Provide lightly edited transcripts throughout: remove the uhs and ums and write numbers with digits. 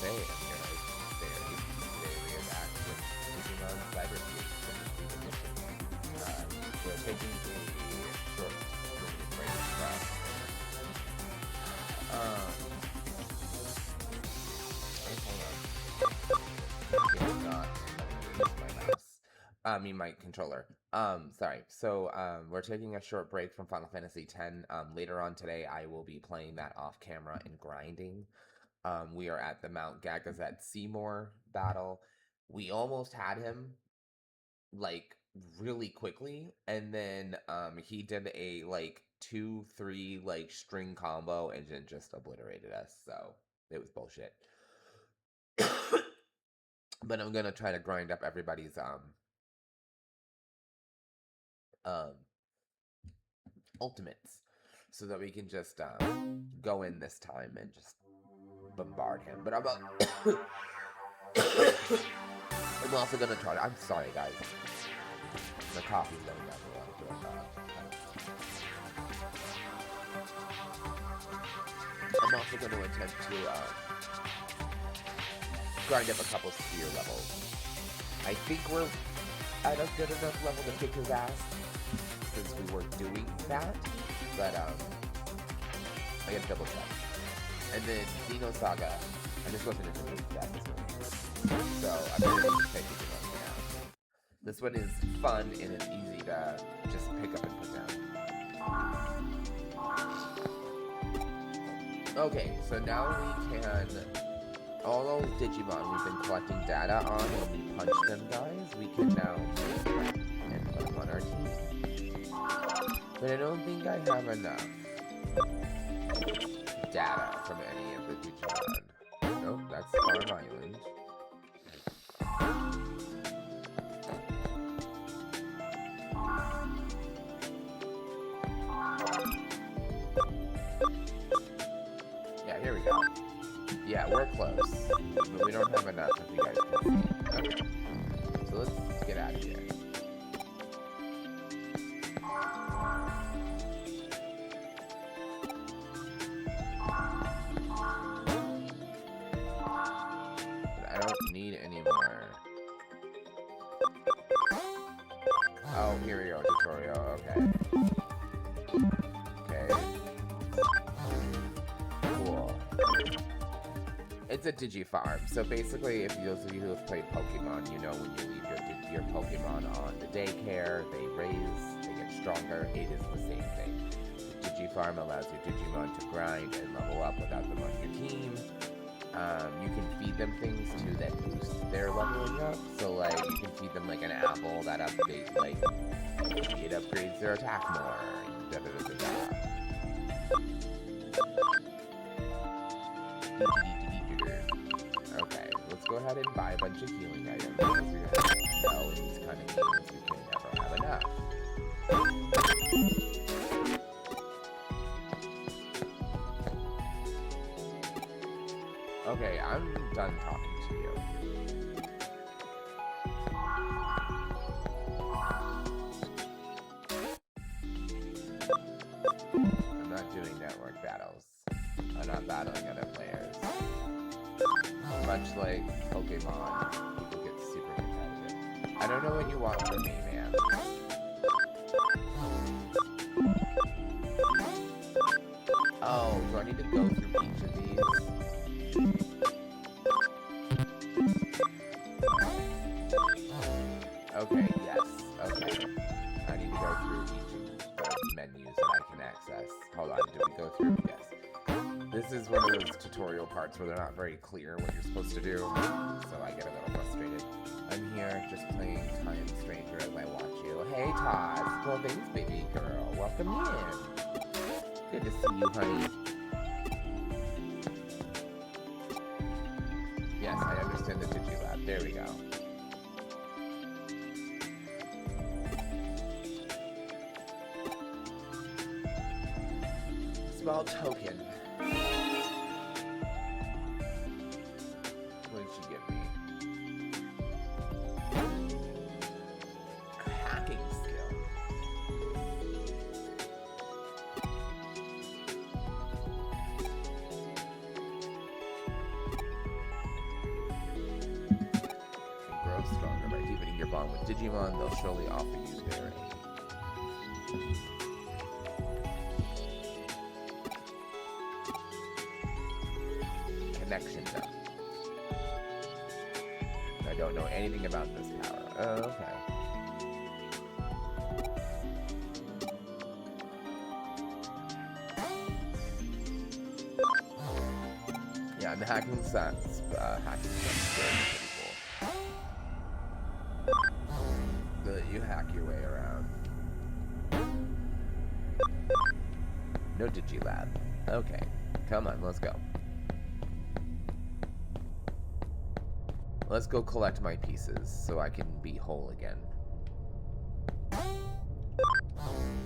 Hey, I'm here as Barry. Today we are back with Digimon Cyber Sleuth from the Street Edition. We're taking a short limited break from hold on. It's not letting me use my mouse. My controller. Sorry. So, we're taking a short break from Final Fantasy X. Later on today, I will be playing that off camera and grinding. We are at the Mount Gagazet Seymour battle. We almost had him, like, really quickly, and then he did a, like, 2-3, like, string combo and then just obliterated us, so it was bullshit. But I'm gonna try to grind up everybody's, ultimates, so that we can just, go in this time and just bombard him. But I'm also gonna try to, I'm sorry guys, the coffee's going down the wrong. I'm also gonna attempt to grind up a couple sphere levels. I think we're at a good enough level to kick his ass since we were doing that, but I gotta double check. And then Dino Saga, I just wasn't introduced to that this one. So I'm gonna just take it now. This one is fun and it's easy to just pick up and put down. Okay, so now we can, all those Digimon we've been collecting data on when we punch them guys, we can now take them and put them on our team. But I don't think I have enough data from any of the Digimon. Nope, that's Farm Island. Yeah, here we go. Yeah, we're close, but we don't have enough if you guys can see. Okay, so let's get out of here. I don't need any more. Oh, here we go, tutorial, okay. Okay. Cool. It's a Digifarm, so basically, if those of you who have played Pokemon, you know when you leave your Pokemon on the daycare, they raise, they get stronger, it is the same thing. The Digifarm allows your Digimon to grind and level up without them on your team. You can feed them things too that boost their leveling up. So like you can feed them like an apple that updates, like it upgrades their attack more. Da, da, da, da, da. Okay, let's go ahead and buy a bunch of healing items because we know in these kind of games we can never have enough. Okay, I'm done talking to you. I'm not doing network battles. I'm not battling other players. Much like Pokemon, people get super competitive. I don't know what you want from me, man. Oh, do I need to go through each of these? Okay, yes, okay. I need to go through each of the menus that I can access. Hold on, did we go through? Yes. This is one of those tutorial parts where they're not very clear what you're supposed to do, so I get a little frustrated. I'm here just playing Time Stranger as I watch you. Hey, Todd. Well, thanks, baby girl. Welcome in. Good to see you, honey. Yes, I understand the Digilab. There we go. Small token. What did she give me? A hacking skill. grow stronger. By deepening your bond with Digimon, they'll surely offer you their aid. Connection done. I don't know anything about this power. Oh, okay. Yeah, the hacking sense. Hacking sense is pretty cool. So that you hack your way around. No Digilab. Okay. Come on, let's go. Let's go collect my pieces so I can be whole again.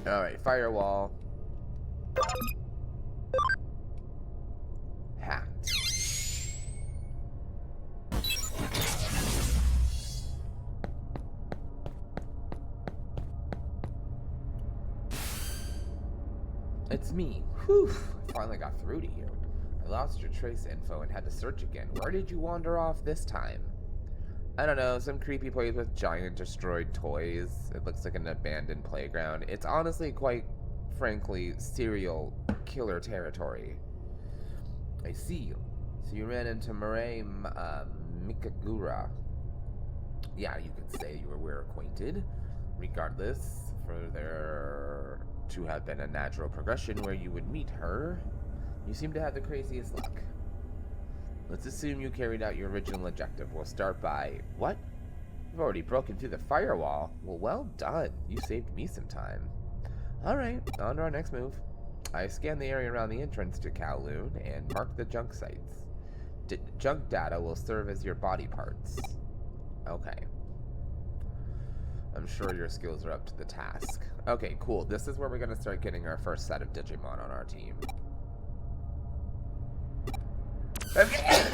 Alright, firewall. Hacked. It's me. Whew, I finally got through to you. I lost your trace info and had to search again. Where did you wander off this time? I don't know, some creepy place with giant destroyed toys. It looks like an abandoned playground. It's honestly quite, frankly, serial killer territory. I see you. So you ran into Mirai Mikagura. Yeah, you could say we're acquainted. Regardless, for there to have been a natural progression where you would meet her, you seem to have the craziest luck. Let's assume you carried out your original objective. We'll start by... What? You've already broken through the firewall. Well done. You saved me some time. Alright, on to our next move. I scanned the area around the entrance to Kowloon and marked the junk sites. Junk data will serve as your body parts. Okay. I'm sure your skills are up to the task. Okay, cool. This is where we're going to start getting our first set of Digimon on our team. Okay.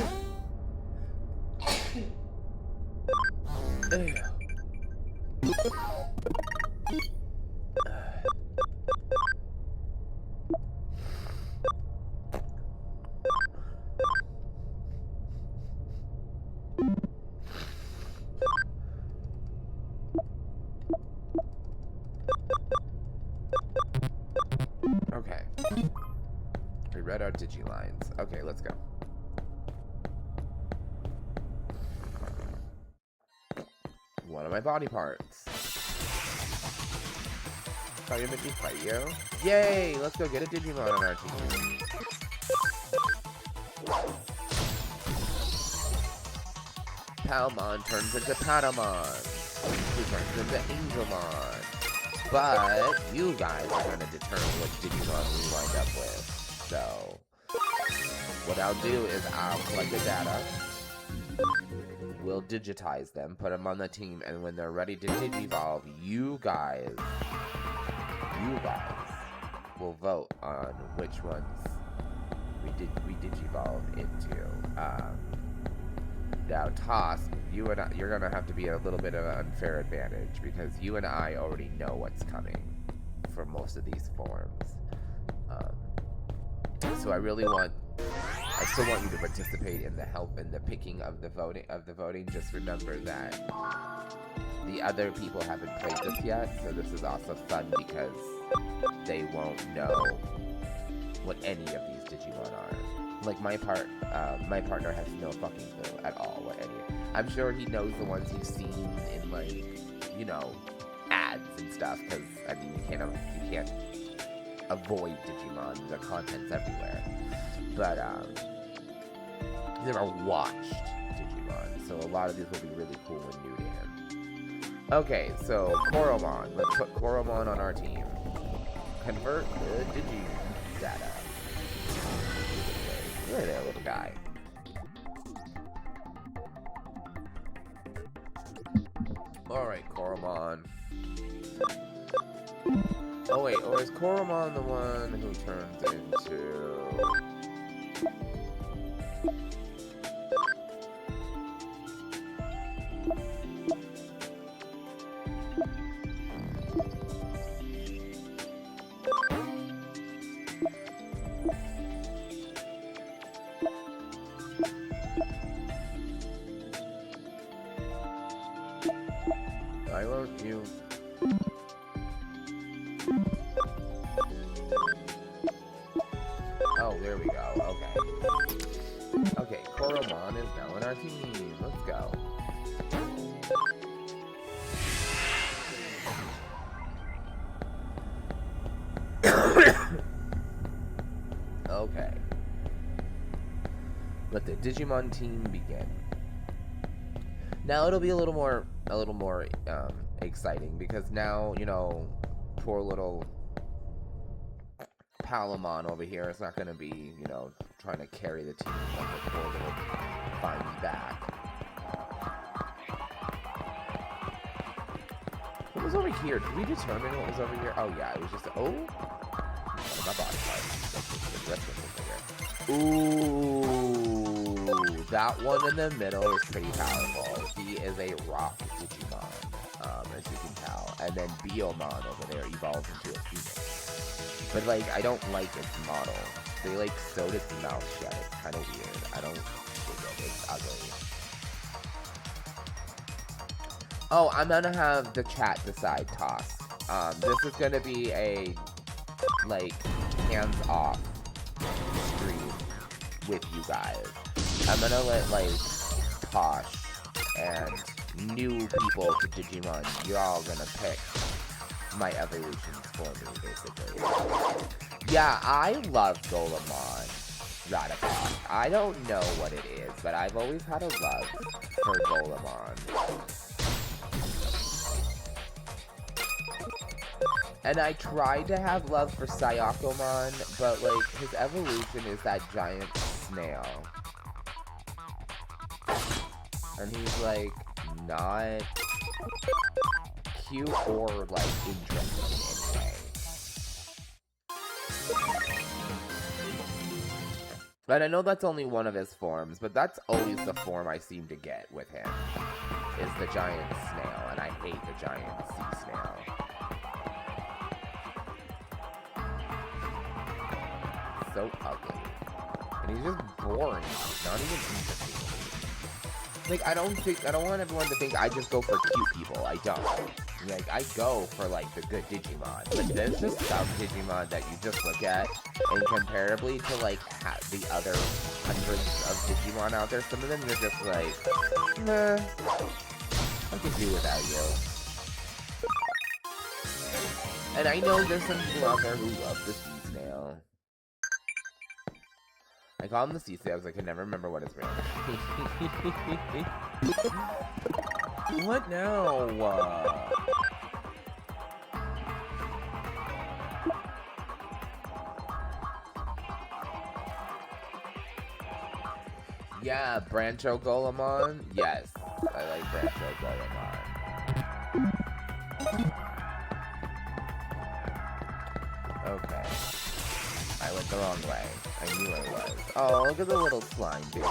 Okay. We read our Digilines. Okay, let's go. One of my body parts. Thought you meant me fight you? Yay! Let's go get a Digimon on our team. Patamon turns into Patamon. Who turns into Agumon. But you guys are going to determine what Digimon we wind up with. So, what I'll do is I'll collect the data. We'll digitize them, put them on the team, and when they're ready to Digivolve, you guys will vote on which ones we Digivolve into. Now, Toss, you're gonna have to be a little bit of an unfair advantage because you and I already know what's coming for most of these forms. So I still want you to participate in the help and the picking of the voting. Just remember that the other people haven't played this yet, so this is also fun because they won't know what any of these Digimon are. Like my partner has no fucking clue at all what any. I'm sure he knows the ones he's seen in, like, you know, ads and stuff. Because I mean, you can't avoid Digimon. The content's everywhere. But he's never watched Digimon, so a lot of these will be really cool and new to him. Okay, so Koromon. Let's put Koromon on our team. Convert the Digi data. Right there, little guy. Alright, Koromon. Oh wait, or is Koromon the one who turns into... Why won't you? Oh, there we go. Okay. Okay, Koromon is now in our team. Let's go. Okay. Let the Digimon team begin. Now it'll be a little more exciting because now, you know, poor little Patamon over here is not going to be, you know, trying to carry the team like a poor little fine back. What was over here? Did we determine what was over here? Oh yeah, it was just my body part. Ooh, that one in the middle is pretty powerful. He is a rock Digimon, as you can tell. And then Biomon over there evolves into a phoenix. But, like, I don't like its model. They, like, sewed its mouth shut. It's kind of weird. I don't dig it. It's ugly. Oh, I'm gonna have the chat decide toss. This is gonna be a, like, hands-off stream with you guys. I'm gonna let, like, Posh and new people to Digimon, you're all gonna pick my evolutions for me, basically. Yeah, I love Golemon Radapod. I don't know what it is, but I've always had a love for Golemon. And I tried to have love for Syakomon, but, like, his evolution is that giant snail. And he's, like, not cute or, like, interesting in any way. And I know that's only one of his forms, but that's always the form I seem to get with him, is the giant snail, and I hate the giant sea snail. So ugly. And he's just boring. Not even interesting. Like, I don't want everyone to think I just go for cute people. I don't. Like, I go for, like, the good Digimon. But there's just some Digimon that you just look at, and comparably to, like, the other hundreds of Digimon out there, some of them you're just like, nah, I could do without you. And I know there's some people out there who love the sea snail. I call him the sea snail because I can never remember what his real name. What now? Yeah, Brancho Golemon? Yes, I like Brancho Golemon. Okay. I went the wrong way. I knew I was. Oh, look at the little slime baby.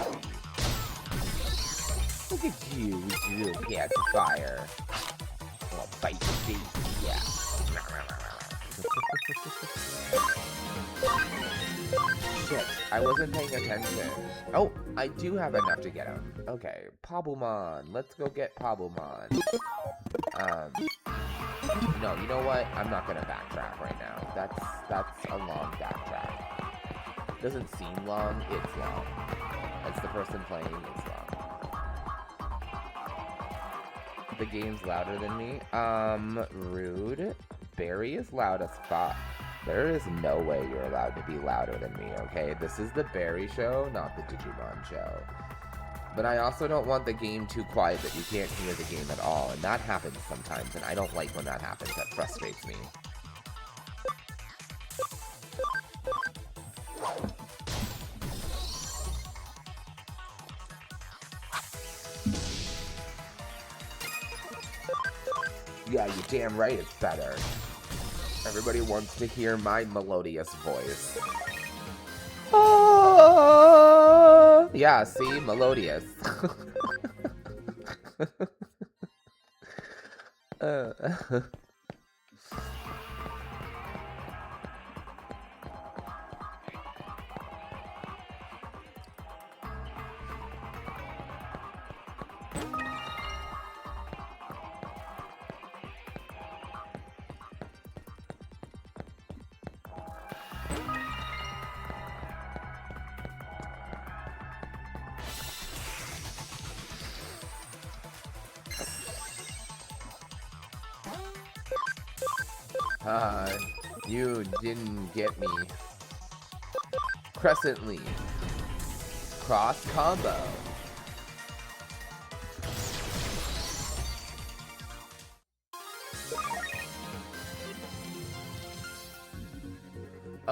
Look at you with your little pacifier. I'll bite your face, yeah. Shit, I wasn't paying attention. Oh, I do have enough to get him. Okay, Patamon. Let's go get Patamon. No, you know what? I'm not gonna backtrack right now. That's a long backtrack. Doesn't seem long, it's long. As the person playing, it's long. The game's louder than me. Rude. Barry is loud as fuck. There is no way you're allowed to be louder than me, okay? This is the Barry show, not the Digimon show. But I also don't want the game too quiet that you can't hear the game at all, and that happens sometimes, and I don't like when that happens. That frustrates me. Yeah, you're damn right it's better. Everybody wants to hear my melodious voice. Oh, yeah, see? Melodious. You didn't get me. Crescent Leaf. Cross combo.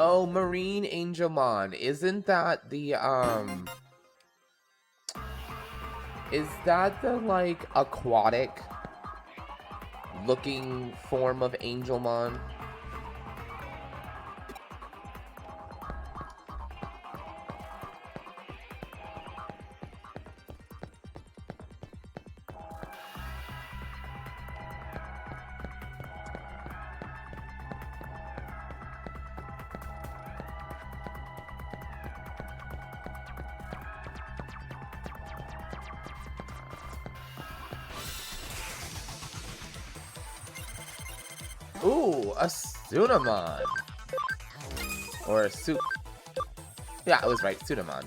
Oh, Marine Angelmon. Isn't that the, is that the, like, aquatic looking form of Angelmon? Ooh, a Sunamon. Or a Su... Yeah, I was right, Sunamon.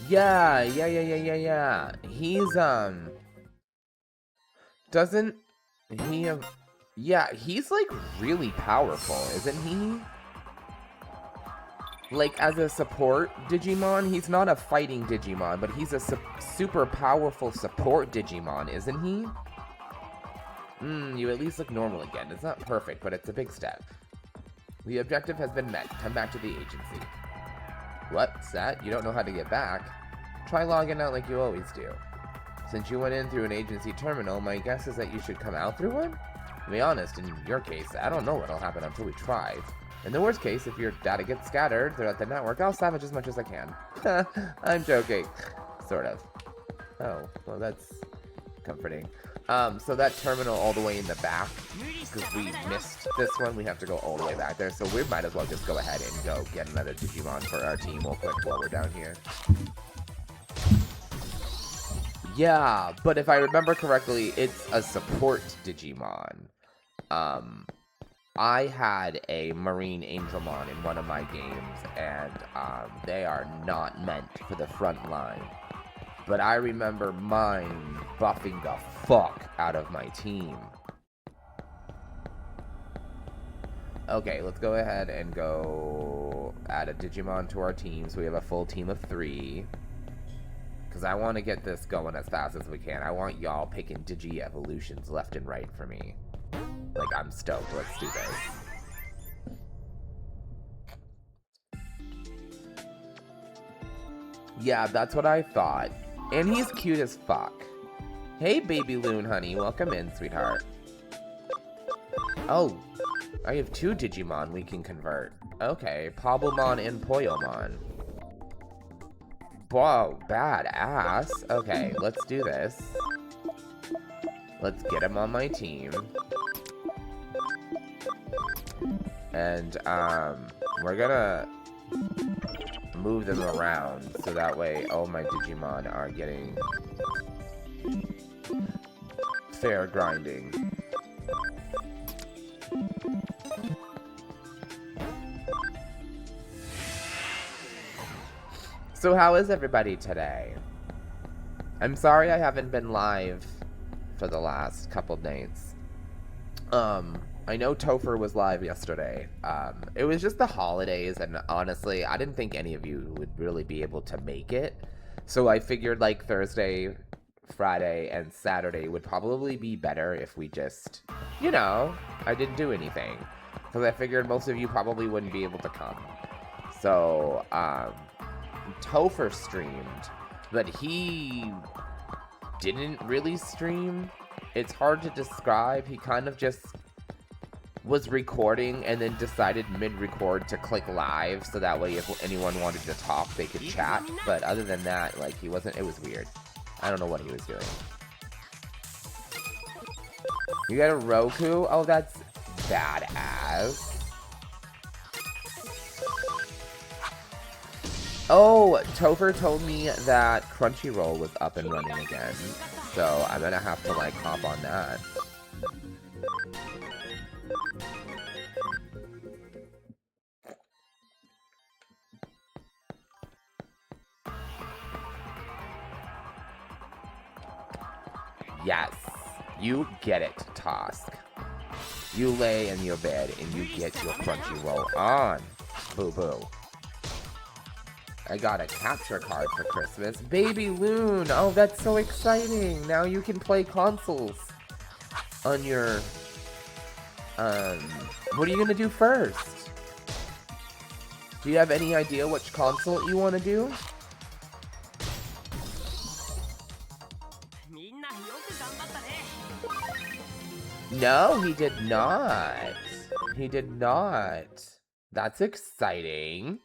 Yeah. He's, doesn't he have... Yeah, he's, like, really powerful, isn't he? Like, as a support Digimon, he's not a fighting Digimon, but he's a super powerful support Digimon, isn't he? You at least look normal again. It's not perfect, but it's a big step. The objective has been met. Come back to the agency. What's that? You don't know how to get back? Try logging out like you always do. Since you went in through an agency terminal, my guess is that you should come out through one? To be honest, in your case, I don't know what'll happen until we try. In the worst case, if your data gets scattered throughout the network, I'll salvage as much as I can. I'm joking. Sort of. Oh, well that's comforting. So that terminal all the way in the back, because we missed this one, we have to go all the way back there, so we might as well just go ahead and go get another Digimon for our team real quick while we're down here. Yeah, but if I remember correctly, it's a support Digimon. I had a Marine Angelmon in one of my games, and they are not meant for the front line. But I remember mine buffing the fuck out of my team. Okay, let's go ahead and go add a Digimon to our team, so we have a full team of 3. Because I want to get this going as fast as we can. I want y'all picking Digi-evolutions left and right for me. Like, I'm stoked. Let's do this. Yeah, that's what I thought. And he's cute as fuck. Hey, baby loon, honey. Welcome in, sweetheart. Oh, I have 2 Digimon we can convert. Okay, Patamon and Poyomon. Whoa, badass. Okay, let's do this. Let's get him on my team. And, we're gonna move them around so that way all my Digimon are getting fair grinding. So how is everybody today? I'm sorry I haven't been live for the last couple nights. I know Topher was live yesterday. It was just the holidays, and honestly, I didn't think any of you would really be able to make it. So I figured like Thursday, Friday, and Saturday would probably be better if we just, you know, I didn't do anything. Because I figured most of you probably wouldn't be able to come. So, Topher streamed, but he didn't really stream. It's hard to describe. He kind of just was recording and then decided mid-record to click live so that way if anyone wanted to talk they could chat, but other than that, like, he wasn't, it was weird. I don't know what he was doing. You got a Roku? Oh, that's badass. Oh, Topher told me that Crunchyroll was up and running again, so I'm gonna have to like hop on that. Yes. You get it, Tosk. You lay in your bed and you get your Crunchyroll on. Boo-boo. I got a capture card for Christmas. Baby Loon! Oh, that's so exciting! Now you can play consoles on your... What are you gonna do first? Do you have any idea which console you want to do? No, he did not. He did not. That's exciting.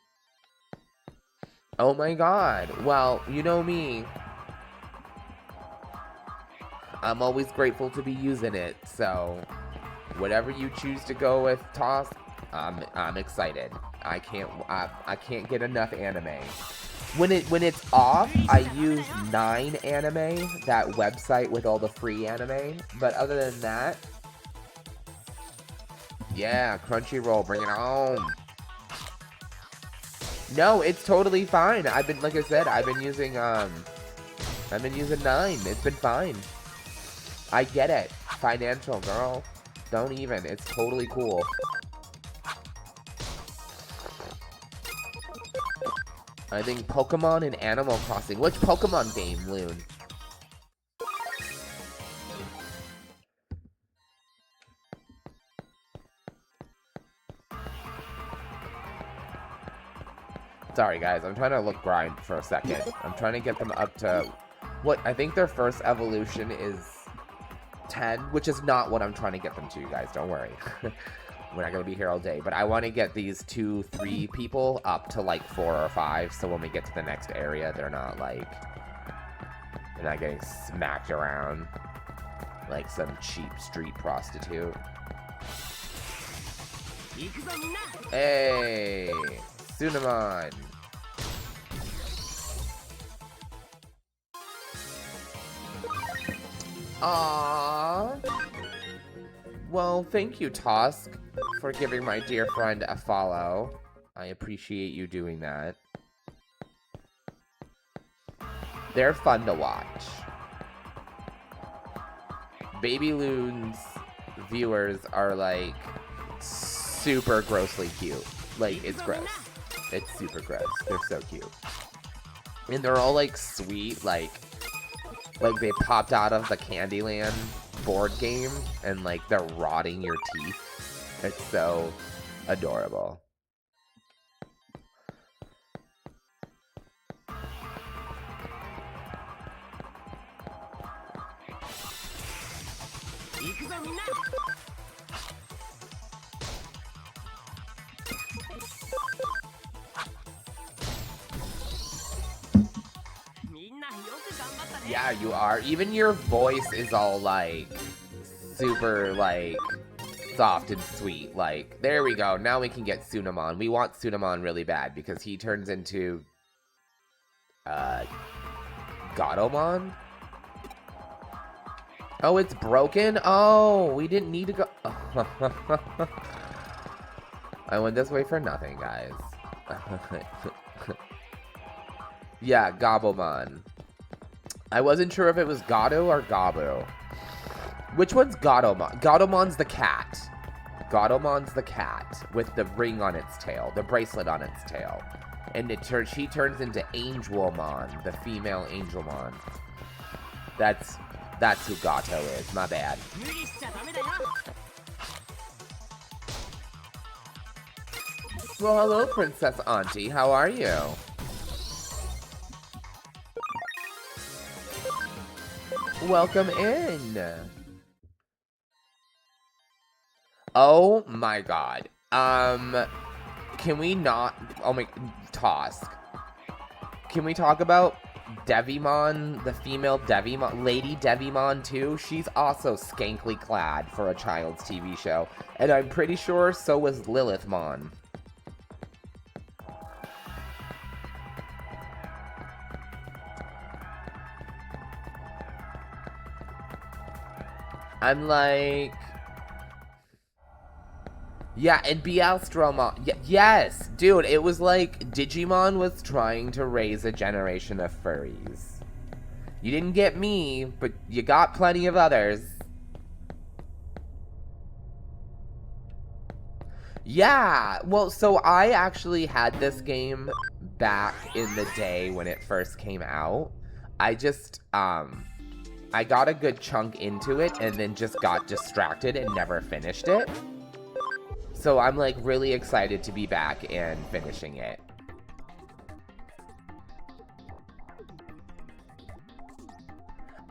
Oh my god. Well, you know me. I'm always grateful to be using it, so whatever you choose to go with, Toss, I'm excited. I can't get enough anime. When it's off, I use 9 Anime, that website with all the free anime. But other than that, yeah, Crunchyroll, bring it home. No, it's totally fine. Like I said, I've been using 9. It's been fine. I get it. Financial, girl. Don't even. It's totally cool. I think Pokemon and Animal Crossing. Which Pokemon game, Loon? Sorry, guys. I'm trying to look grind for a second. I'm trying to get them up to... What? I think their first evolution is 10, which is not what I'm trying to get them to, guys. Don't worry. We're not going to be here all day. But I want to get these 2, 3 people up to, like, 4 or 5. So when we get to the next area, they're not, like... They're not getting smacked around like some cheap street prostitute. Hey! Sunamon! Aww! Well, thank you, Tosk, for giving my dear friend a follow. I appreciate you doing that. They're fun to watch. Baby Loon's viewers are, like, super grossly cute. Like, it's gross. It's super gross. They're so cute. And they're all, like, sweet, like they popped out of the Candyland board game, and, like, they're rotting your teeth. It's so adorable. Yeah, you are. Even your voice is all, like, super, like, soft and sweet. Like, there we go. Now we can get Sunamon. We want Sunamon really bad because he turns into, Gatomon? Oh, it's broken? Oh, we didn't need to go... I went this way for nothing, guys. Yeah, Gabomon. I wasn't sure if it was Gato or Gabo. Which one's Gatomon? Gatomon's the cat. Gatomon's the cat with the ring on its tail, the bracelet on its tail. And she turns into Angelmon, the female Angelmon. That's who Gato is. My bad. Well, hello, Princess Auntie. How are you? Welcome in. Oh my god. Can we not... Oh my... Tosk. Can we talk about Devimon, the female Devimon, Lady Devimon too? She's also skankly clad for a child's TV show. And I'm pretty sure so was Lilithmon. I'm like... Yeah, and Bialstromon. Yes! Dude, it was like Digimon was trying to raise a generation of furries. You didn't get me, but you got plenty of others. Yeah, well, so I actually had this game back in the day when it first came out. I just, I got a good chunk into it and then just got distracted and never finished it. So I'm like really excited to be back and finishing it.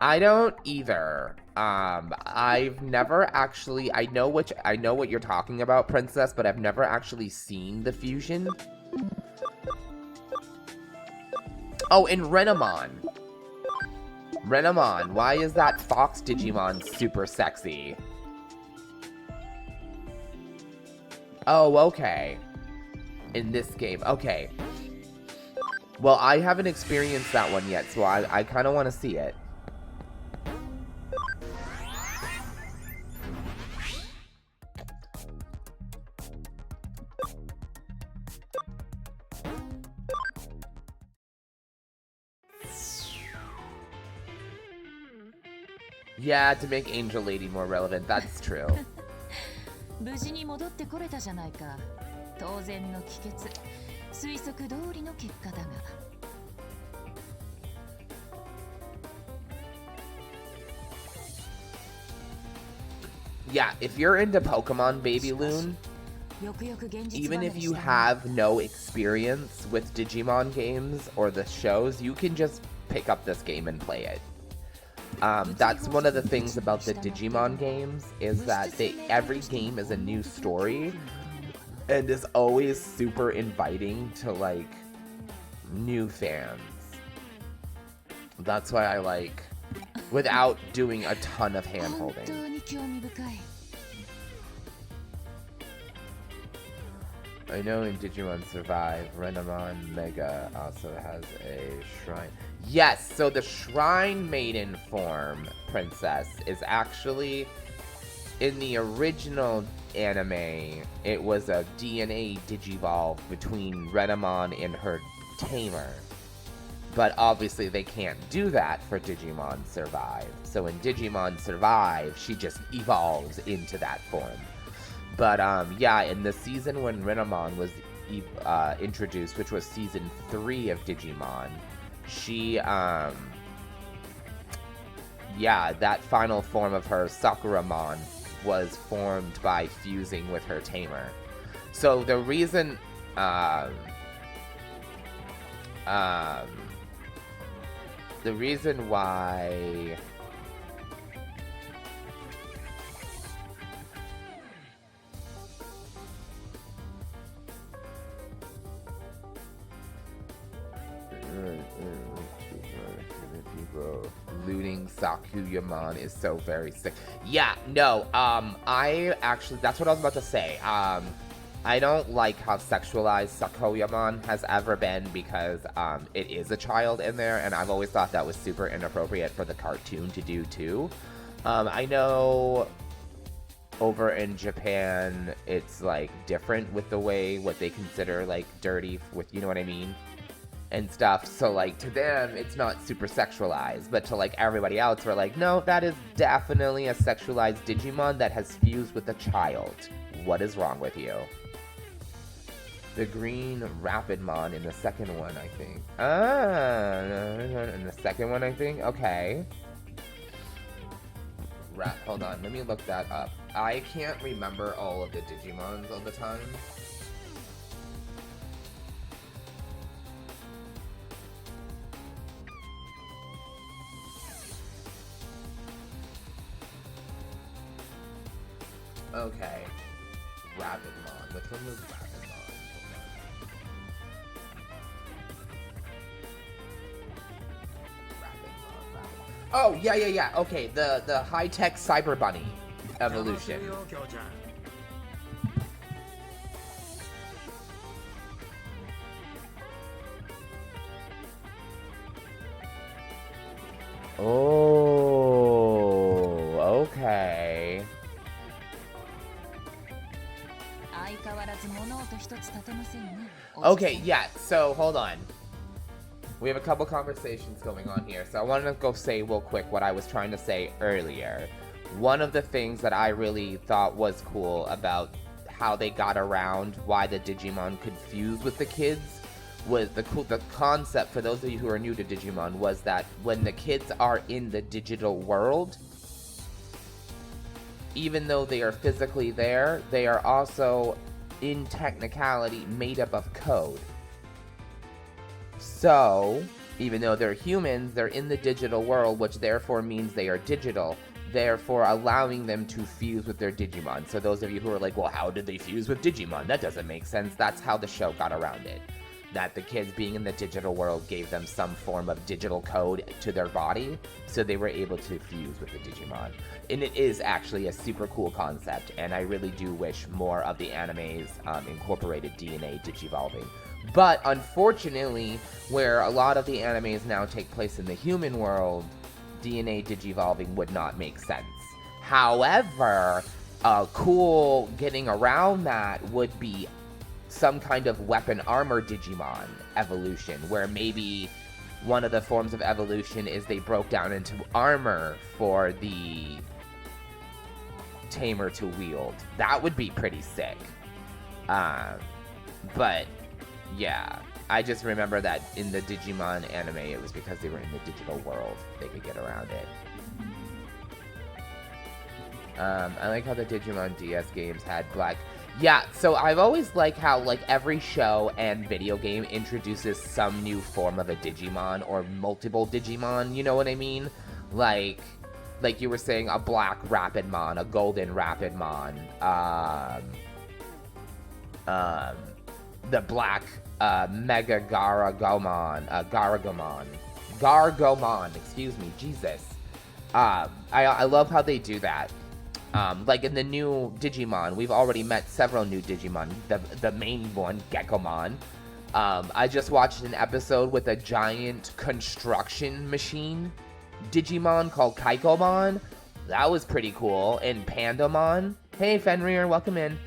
I don't either. I've never actually, I know what you're talking about, Princess, but I've never actually seen the fusion. Oh, and Renamon. Renamon, why is that fox Digimon super sexy? Oh, okay. In this game, okay. Well, I haven't experienced that one yet, so I kind of want to see it. Yeah, to make Angel Lady more relevant, that's true. Yeah, if you're into Pokemon, Baby Loon, even if you have no experience with Digimon games or the shows, you can just pick up this game and play it. That's one of the things about the Digimon games, is that every game is a new story and is always super inviting to like new fans. That's why I like, without doing a ton of hand-holding. I know in Digimon Survive, Renamon Mega also has a shrine. Yes, so the Shrine Maiden form, Princess, is actually, in the original anime, it was a DNA Digivolve between Renamon and her tamer. But obviously they can't do that for Digimon Survive. So in Digimon Survive, she just evolves into that form. But yeah, in the season when Renamon was introduced, which was season 3 of Digimon, she, yeah, that final form of her, Sakuramon, was formed by fusing with her tamer. So the reason, the reason why... Looting Sakuyamon is so very sick. Yeah, no, I actually, that's what I was about to say. I don't like how sexualized Sakuyamon has ever been, because it is a child in there, and I've always thought that was super inappropriate for the cartoon to do too. I know over in Japan, it's like different with the way what they consider like dirty, with, you know what I mean? And stuff, so like to them it's not super sexualized, but to like everybody else we're like, no, that is definitely a sexualized Digimon that has fused with a child. What is wrong with you? The green Rapidmon in the second one, I think. In the second one, I think. Okay. Hold on, let me look that up. I can't remember all of the Digimons all the time. Okay. Rapidmon. Which one was Rapidmon? Rapidmon. Oh, yeah. Okay, the high-tech Cyber Bunny evolution. Oh, okay. Okay, yeah, so hold on. We have a couple conversations going on here, so I wanted to go say real quick what I was trying to say earlier. One of the things that I really thought was cool about how they got around why the Digimon could fuse with the kids was the concept, for those of you who are new to Digimon, was that when the kids are in the digital world, even though they are physically there, they are also, in technicality, made up of code. So, even though they're humans, they're in the digital world, which therefore means they are digital, therefore allowing them to fuse with their Digimon. So those of you who are like, well, how did they fuse with Digimon? That doesn't make sense. That's how the show got around it. That the kids being in the digital world gave them some form of digital code to their body, so they were able to fuse with the Digimon. And it is actually a super cool concept, and I really do wish more of the animes incorporated DNA digivolving. But unfortunately, where a lot of the animes now take place in the human world, DNA digivolving would not make sense. However, a cool getting around that would be some kind of weapon armor Digimon evolution, where maybe one of the forms of evolution is they broke down into armor for the tamer to wield. That would be pretty sick. But yeah, I just remember that in the Digimon anime, it was because they were in the digital world they could get around it. I like how the Digimon DS games had black. Yeah, so I've always liked how, like, every show and video game introduces some new form of a Digimon or multiple Digimon, you know what I mean? Like you were saying, a black Rapidmon, a golden Rapidmon, the black Mega Gargomon, excuse me, Jesus. I love how they do that. Like in the new Digimon, we've already met several new Digimon. The main one, Gekomon. I just watched an episode with a giant construction machine Digimon called Kaikomon. That was pretty cool. And Pandomon. Hey, Fenrir, welcome in.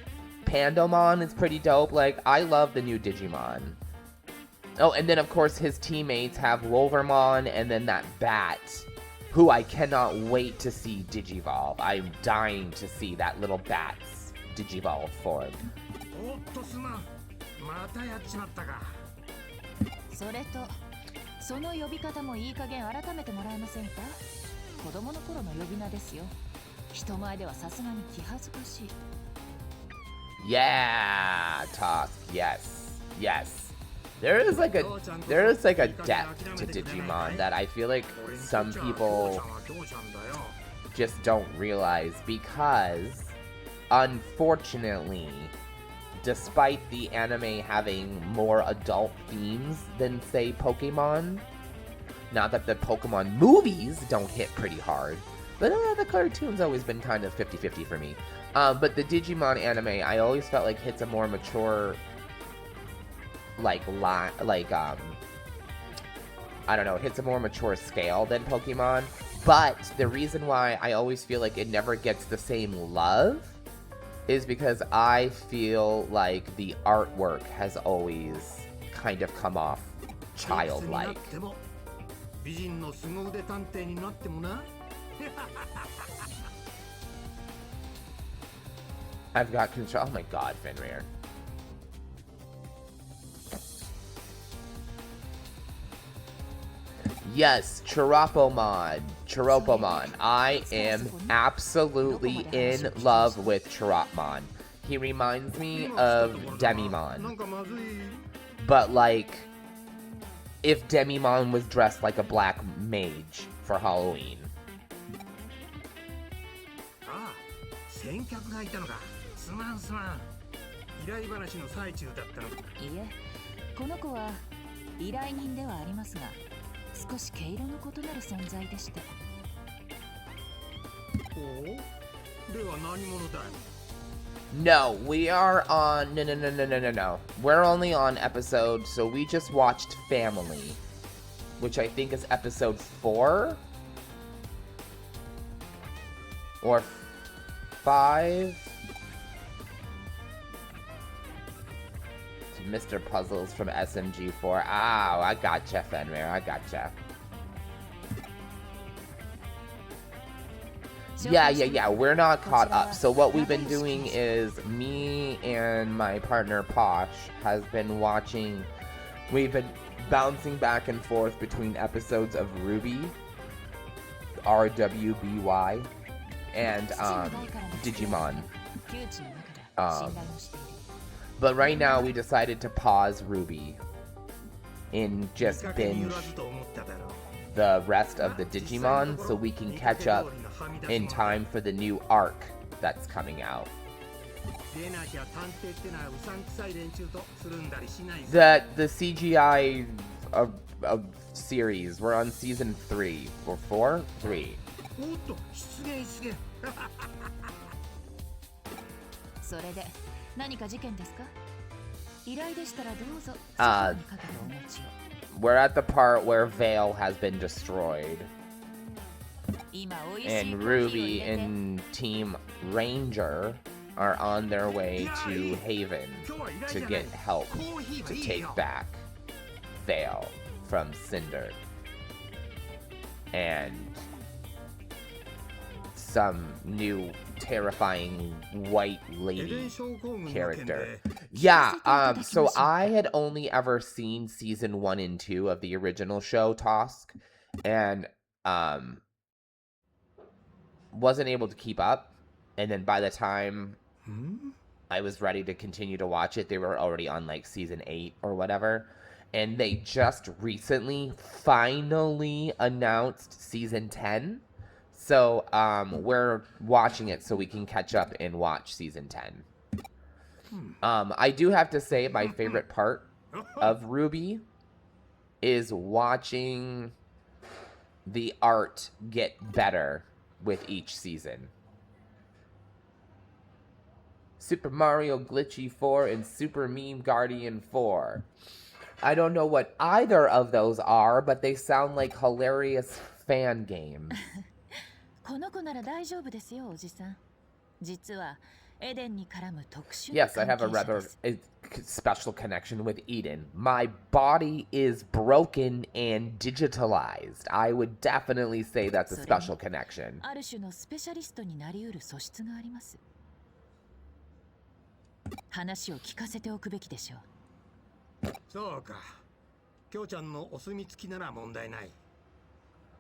Pandomon is pretty dope. Like, I love the new Digimon. Oh, and then of course his teammates have Wolvermon and then that bat, who I cannot wait to see Digivolve. I'm dying to see that little bat's Digivolve form. それと、その呼び方もいい加減改めてもらえませんか？子供の頃の呼び名ですよ。人前ではさすがに気恥ずかしい。Yeah, Tosk. Yes, yes. There is like a depth to Digimon that I feel like some people just don't realize, because unfortunately, despite the anime having more adult themes than, say, Pokemon, not that the Pokemon movies don't hit pretty hard, but the cartoon's always been kind of 50-50 for me. But the Digimon anime, I always felt like hits a more mature, I don't know, it hits a more mature scale than Pokemon. But the reason why I always feel like it never gets the same love is because I feel like the artwork has always kind of come off childlike. I've got control. Oh my god, Fenrir. Yes, Chiropomon. I am absolutely in love with Chiropomon. He reminds me of Demimon. But, like, if Demimon was dressed like a black mage for Halloween. この子は依頼人ではありますが、少し毛色の異なる存在でして。おお、では何者だい? No, we are on... No. We're only on episode... So we just watched Family, which I think is episode 4? Or 5? Mr. Puzzles from SMG4. Oh, I gotcha, Fenrir. I gotcha. Yeah. We're not caught up. So what we've been doing is me and my partner Posh has been watching. We've been bouncing back and forth between episodes of Ruby, RWBY, and Digimon. But right now we decided to pause Ruby and just binge the rest of the Digimon so we can catch up in time for the new arc that's coming out. The CGI of series, we're on season 3 or 4? 3. We're at the part where Vale has been destroyed. And Ruby and Team Ranger are on their way to Haven to get help to take back Vale from Cinder. And some new terrifying white lady character. Yeah, so I had only ever seen season 1 and 2 of the original show, Tosk, and wasn't able to keep up. And then by the time I was ready to continue to watch it, they were already on like season 8 or whatever. And they just recently finally announced season 10. So we're watching it so we can catch up and watch season 10. I do have to say my favorite part of Ruby is watching the art get better with each season. Super Mario Glitchy 4 and Super Meme Guardian 4. I don't know what either of those are, but they sound like hilarious fan games. Yes, I have a rather special connection with Eden. My body is broken and digitalized. I would definitely say that's a special connection. 話を聞かせておくべきでしょう。そうか。きょうちゃんのお墨付きなら問題ない。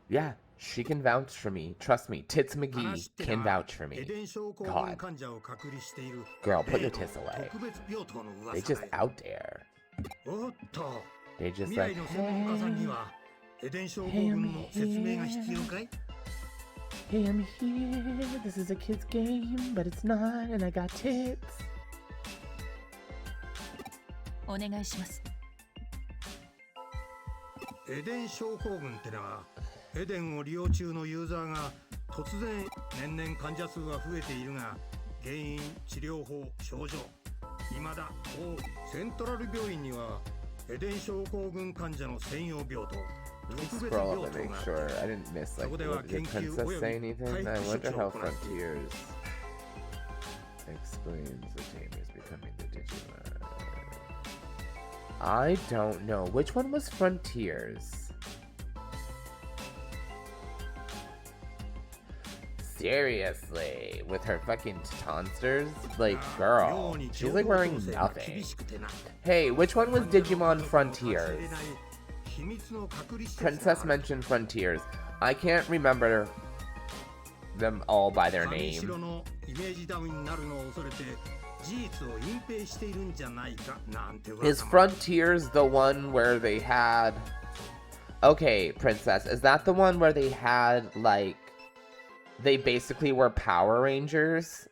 Yeah, she can vouch for me. Trust me, Tits McGee can vouch for me. God. Girl, put your tits away. They just out there. They just like, hey, I'm here. This is a kid's game, but it's not, and I got tits. お願いします。エデン症候群ってのはエデンを利用中のユーザーが突然年々患者数は増えているが原因、治療法、症状未だ多い。セントラル病院にはエデン症候群患者の専用病棟 Scroll up and make sure I didn't miss like did Princess say anything? I wonder how Frontiers explains the Tamers becoming the Digimon. I don't know. Which one was Frontiers? Seriously, with her fucking tonsters? Like, girl, she's like wearing nothing. Hey, which one was Digimon Frontiers? Princess mentioned Frontiers. I can't remember them all by their name. Is Frontiers the one where they had... Okay, Princess, is that the one where they had, like... They basically were Power Rangers?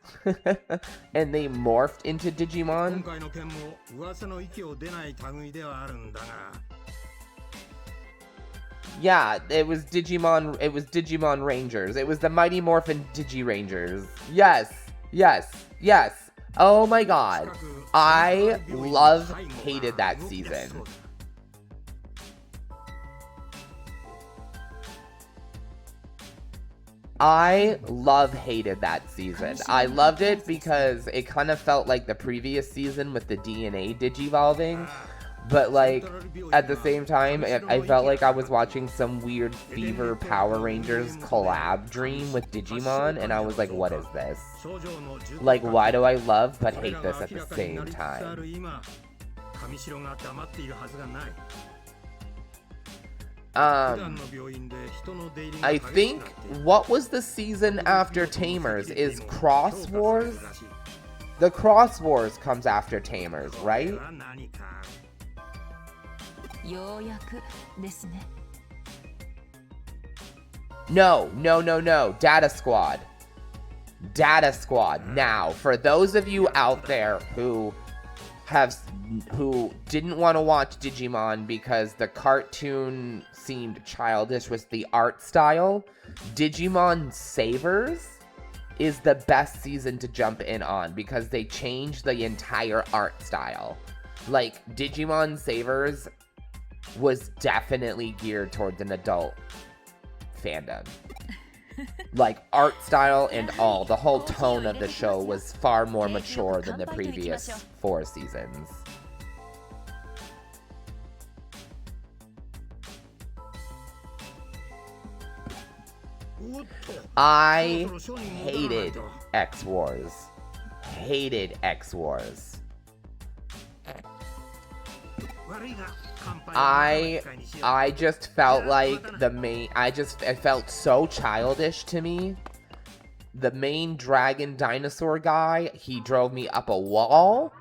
And they morphed into Digimon? Yeah, it was Digimon Rangers. It was the Mighty Morphin Digi-Rangers. Yes, yes, yes. Oh my god. I hated that season. I hated that season. I loved it because it kind of felt like the previous season with the DNA digivolving. But, like, at the same time, I felt like I was watching some weird Fever Power Rangers collab dream with Digimon, and I was like, what is this? Like, why do I love but hate this at the same time? I think, what was the season after Tamers? Is Cross Wars? The Cross Wars comes after Tamers, right? No. Data Squad. Data Squad. Now, for those of you out there who didn't want to watch Digimon because the cartoon seemed childish with the art style, Digimon Savers is the best season to jump in on because they changed the entire art style. Like, Digimon Savers was definitely geared towards an adult fandom. Like, art style and all, the whole tone of the show was far more mature than the previous 4 seasons. I hated X-Wars. Hated X-Wars. I just felt like it felt so childish to me. The main dragon dinosaur guy, he drove me up a wall.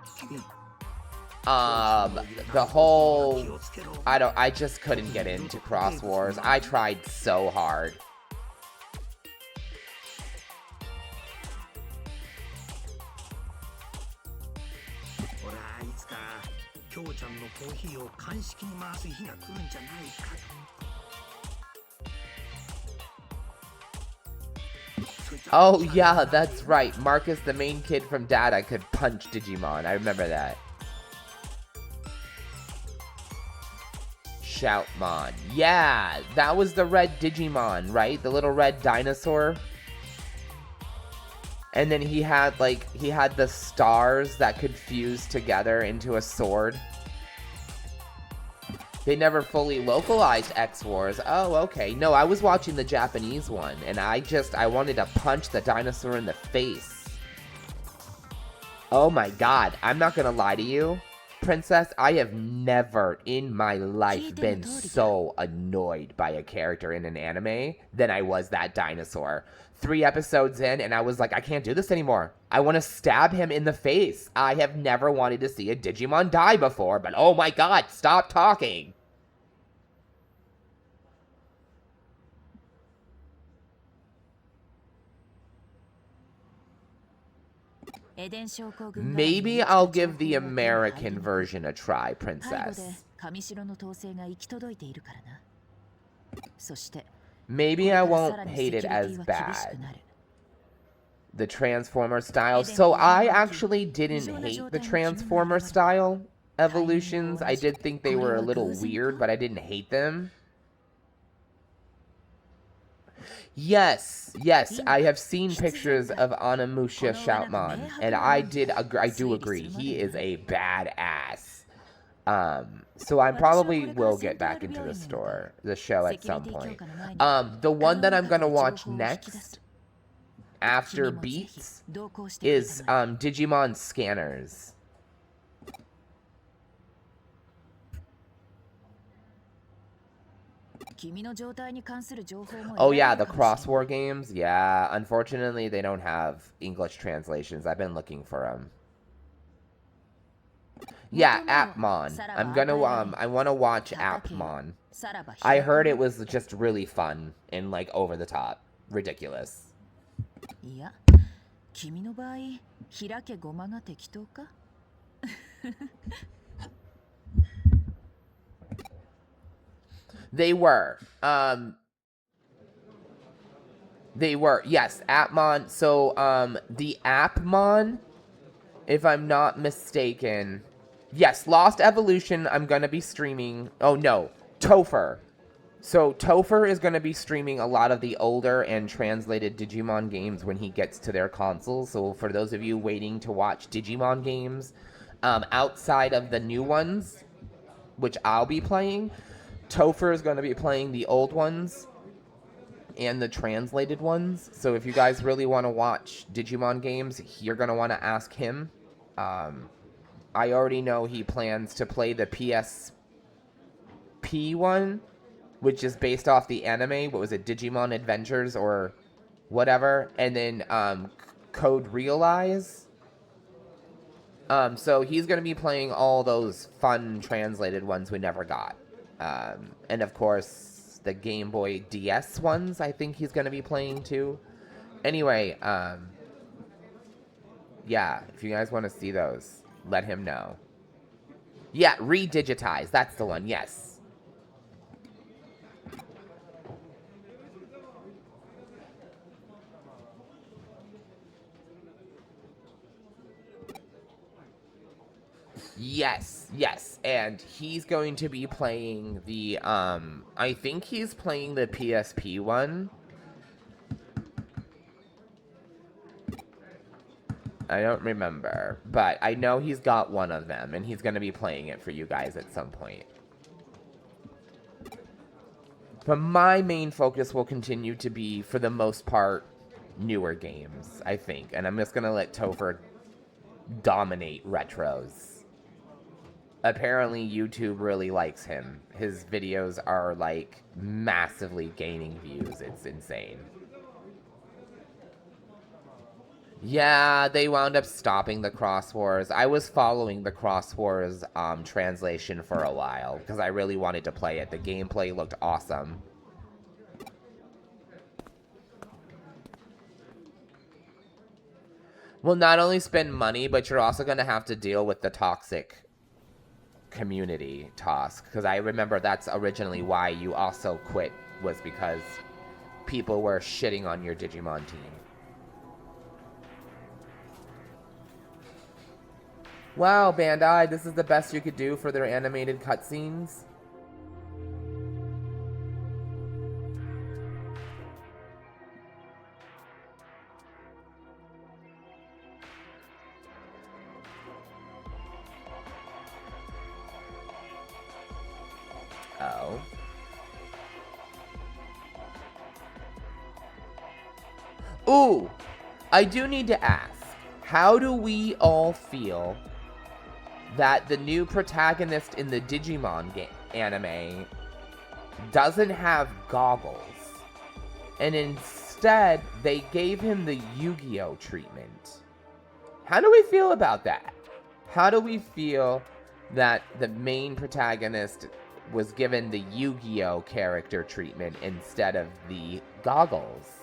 The whole, I just couldn't get into Cross Wars. I tried so hard. Oh yeah, that's right. Marcus, the main kid from Data, could punch Digimon. I remember that. Shoutmon. Yeah, that was the red Digimon, right? The little red dinosaur. And then he had the stars that could fuse together into a sword. They never fully localized X-Wars. Oh, okay. No, I was watching the Japanese one, and I wanted to punch the dinosaur in the face. Oh my god, I'm not gonna lie to you. Princess, I have never in my life been so annoyed by a character in an anime than I was that dinosaur. 3 episodes in, and I was like, I can't do this anymore. I want to stab him in the face. I have never wanted to see a Digimon die before, but oh my god, stop talking. Maybe I'll give the American version a try, Princess. Maybe I won't hate it as bad. The Transformer style. So I actually didn't hate the Transformer style evolutions. I did think they were a little weird, but I didn't hate them. Yes, I have seen pictures of Onimusha Shoutmon, and I do agree, he is a badass. So I probably will get back into the show at some point. The one that I'm gonna watch next, after Beats, is Digimon Scanners. Oh yeah, the Cross War games. Yeah, unfortunately they don't have English translations. I've been looking for them. Yeah, Apmon. I want to watch Apmon. I heard it was just really fun and like over the top, ridiculous. They were. Yes, Apmon. So, the Apmon, if I'm not mistaken. Yes, Lost Evolution, I'm gonna be streaming. Oh, no. Topher. So Topher is going to be streaming a lot of the older and translated Digimon games when he gets to their consoles. So for those of you waiting to watch Digimon games, outside of the new ones, which I'll be playing, Topher is going to be playing the old ones and the translated ones. So if you guys really want to watch Digimon games, you're going to want to ask him. I already know he plans to play the PSP one, which is based off the anime. What was it, Digimon Adventures or whatever? And then Code Realize. So he's going to be playing all those fun translated ones we never got. And of course, the Game Boy DS ones, I think he's going to be playing too. Anyway, yeah, if you guys want to see those, let him know. Yeah, Redigitize, that's the one, yes. Yes, and he's going to be playing the, I think he's playing the PSP one. I don't remember, but I know he's got one of them, and he's going to be playing it for you guys at some point. But my main focus will continue to be, for the most part, newer games, I think. And I'm just going to let Topher dominate retros. Apparently, YouTube really likes him. His videos are, like, massively gaining views. It's insane. Yeah, they wound up stopping the Cross Wars. I was following the Cross Wars translation for a while because I really wanted to play it. The gameplay looked awesome. Well, not only spend money, but you're also going to have to deal with the toxic community task. Because I remember that's originally why you also quit, was because people were shitting on your Digimon team. Wow, Bandai, this is the best you could do for their animated cutscenes? Oh. Ooh, I do need to ask, how do we all feel that the new protagonist in the Digimon anime doesn't have goggles, and instead they gave him the Yu-Gi-Oh treatment? How do we feel about that? How do we feel that the main protagonist was given the Yu-Gi-Oh character treatment instead of the goggles?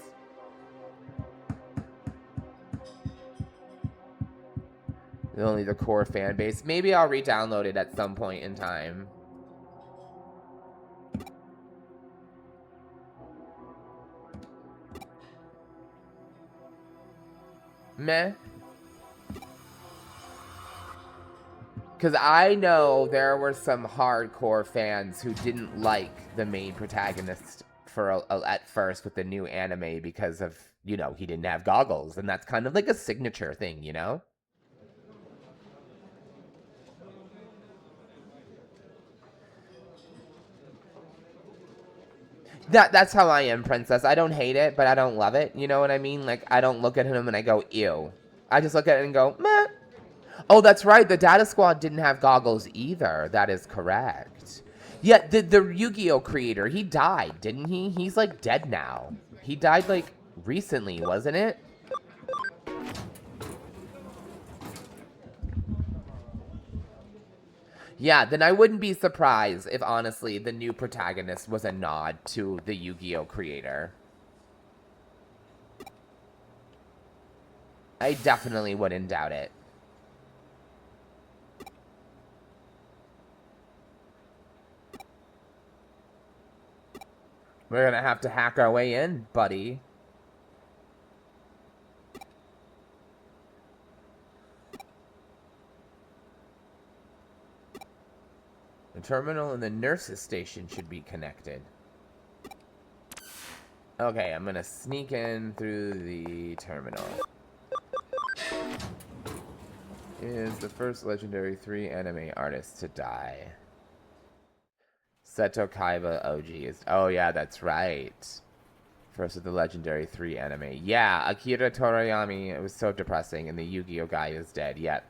Only the core fan base. Maybe I'll re-download it at some point in time. Meh. Because I know there were some hardcore fans who didn't like the main protagonist at first with the new anime because of, you know, he didn't have goggles. And that's kind of like a signature thing, you know? That's how I am, Princess. I don't hate it, but I don't love it. You know what I mean? Like, I don't look at him and I go, ew. I just look at it and go, meh. Oh, that's right. The Data Squad didn't have goggles either. That is correct. Yeah, the Yu-Gi-Oh creator, he died, didn't he? He's, like, dead now. He died, like, recently, wasn't it? Yeah, then I wouldn't be surprised if, honestly, the new protagonist was a nod to the Yu-Gi-Oh creator. I definitely wouldn't doubt it. We're gonna have to hack our way in, buddy. The terminal and the nurse's station should be connected. Okay, I'm gonna sneak in through the terminal. Is the first legendary 3 anime artist to die. Seto Kaiba OG is... Oh, yeah, that's right. First of the legendary 3 anime. Yeah, Akira Toriyama. It was so depressing. And the Yu-Gi-Oh guy is dead. Yep.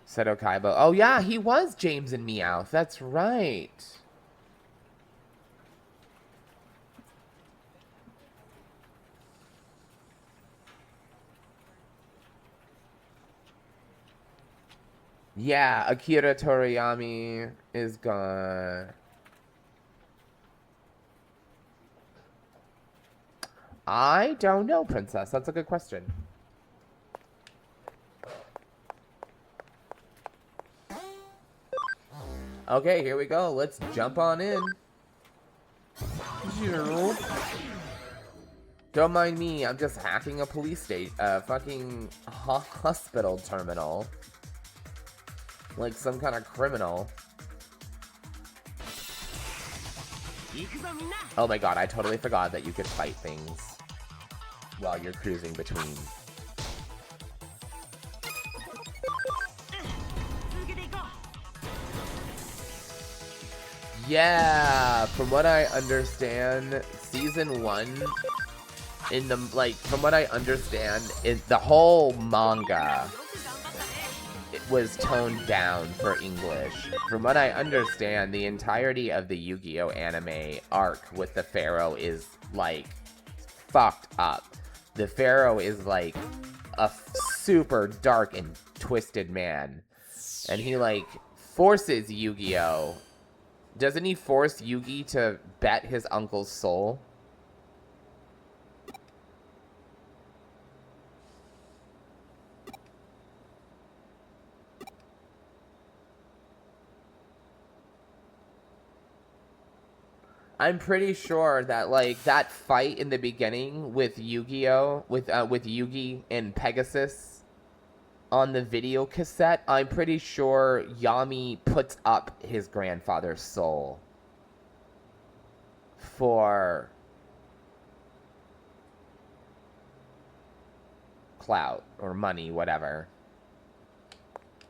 Seto Kaiba. Oh, yeah, he was James and Meowth. That's right. Yeah, Akira Toriyama is gone. I don't know, Princess. That's a good question. Okay, here we go. Let's jump on in. Don't mind me. I'm just hacking a police state, fucking hospital terminal. Like some kind of criminal. Oh my god, I totally forgot that you could fight things while you're cruising between. Yeah, from what I understand, season 1 in the from what I understand, is the whole manga was toned down for English. From what I understand, the entirety of the Yu-Gi-Oh anime arc with the Pharaoh is like fucked up. The Pharaoh is like a super dark and twisted man, and he like forces Yu-Gi-Oh. Doesn't he force Yugi to bet his uncle's soul? I'm pretty sure that like that fight in the beginning with Yu-Gi-Oh, with Yugi and Pegasus on the video cassette, I'm pretty sure Yami puts up his grandfather's soul for clout or money, whatever.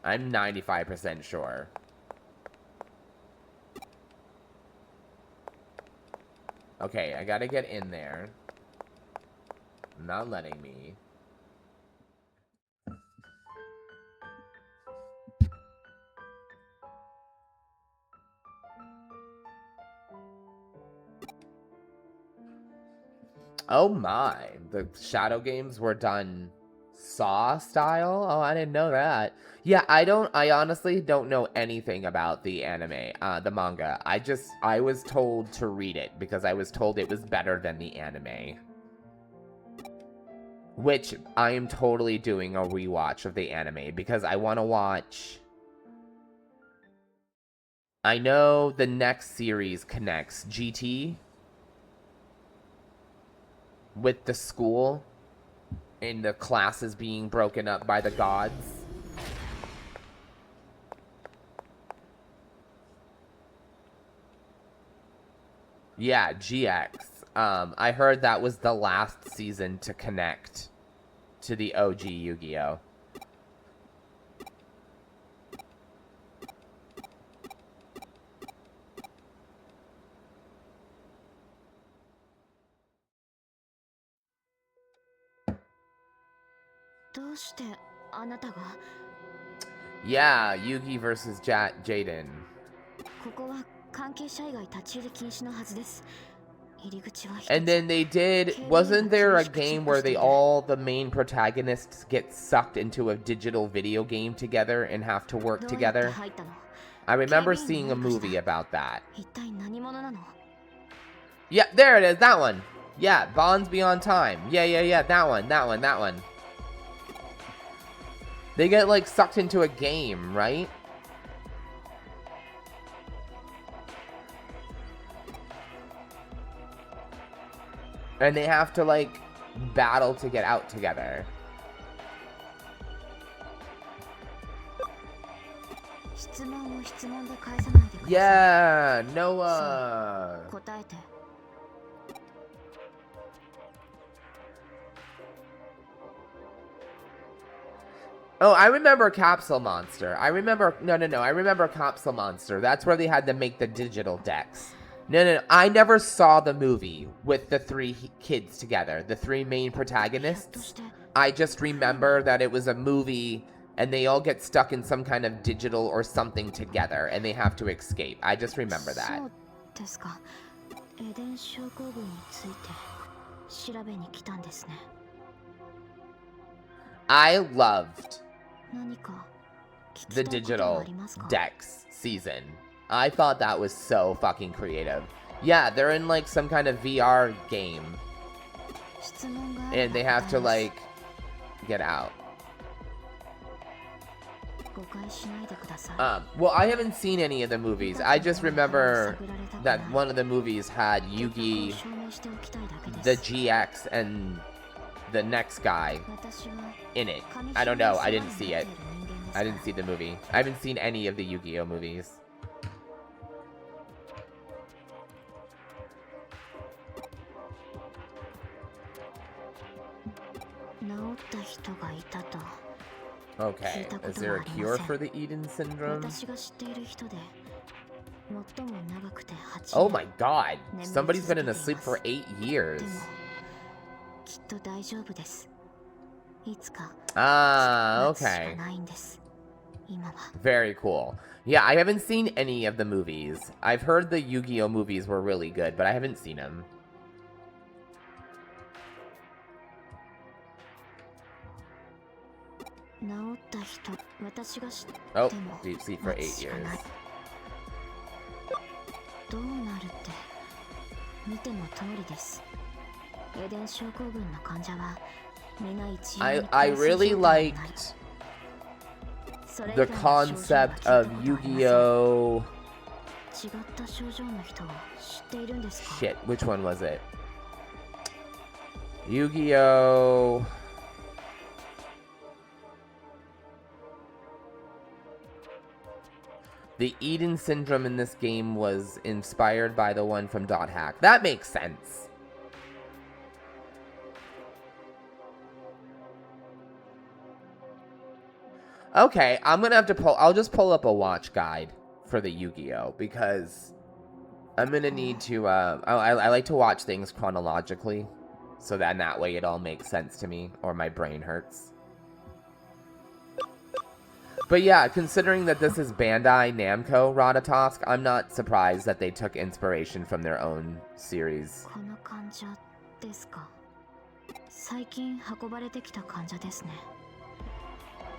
I'm 95% sure. Okay, I gotta get in there. Not letting me. Oh my, the shadow games were done Saw style? Oh, I didn't know that. Yeah, I honestly don't know anything about the anime, the manga. I was told to read it because I was told it was better than the anime. Which I am totally doing a rewatch of the anime because I want to watch. I know the next series connects GT with the school and the classes being broken up by the gods. Yeah, GX. I heard that was the last season to connect to the OG Yu-Gi-Oh! Yeah, Yugi versus Jaden. And then they did, wasn't there a game where the main protagonists get sucked into a digital video game together and have to work together? I remember seeing a movie about that. Yeah, there it is, that one. Yeah, Bonds Beyond Time. Yeah, that one. They get, like, sucked into a game, right? And they have to, like, battle to get out together. Yeah, Noah. 答えて。 Oh, I remember Capsule Monster. I remember... No. I remember Capsule Monster. That's where they had to make the digital decks. No. I never saw the movie with the three kids together. The three main protagonists. I just remember that it was a movie and they all get stuck in some kind of digital or something together and they have to escape. I just remember that. そうですか。エデン症候群について調べに来たんですね。 I loved 何か聞 the きたいことはあ digital りますか？ decks season. I thought that was so fucking creative. Yeah, they're in like some kind of VR game 質問があれ and ば they have 答 to えます。 like get out. 誤解しないでください。 Well, I haven't seen any of the movies. I just remember that one of the movies had 証 Yugi, 明しておきたいだけ the です。 GX, and the next guy 私は in it. 紙 I 紐 don't に know. 縛 I り didn't に see なっ it. ている人間です I から didn't see the movie. I haven't seen any of the Yu-Gi-Oh movies. 治った人がいたと Okay. Is there a cure for the Eden syndrome? 私が知っている人で最も長くて8 Oh 年 my god. Somebody's been in asleep for 8 years. でもきっと大丈夫です。いつか Ah, 待つしか okay. ないんです。今は Very cool. Yeah, I haven't seen any of the movies. I've heard the Yu-Gi-Oh movies were really good, but I haven't seen them. 治った人、私が知って Oh, も deep sleep for 8待つしかない years. どうなるって見ての通りです。エデン症候群の患者は皆一様に I 昏睡 really 状態になる liked それ以 the 外の症状は concept 聞いた of ことありません。 Yu-Gi-Oh! 違った症状の人を知っているんですか？ Shit, which one was it? Yu-Gi-Oh! The Eden syndrome in this game was inspired by the one from Dot Hack. That makes sense. Okay, I'm gonna have to I'll just pull up a watch guide for the Yu-Gi-Oh! Because I'm gonna need to, I like to watch things chronologically. So that in that way it all makes sense to me, or my brain hurts. But yeah, considering that this is Bandai Namco Ratatosk, I'm not surprised that they took inspiration from their own series. この患者ですか？最近運ばれてきた患者ですね。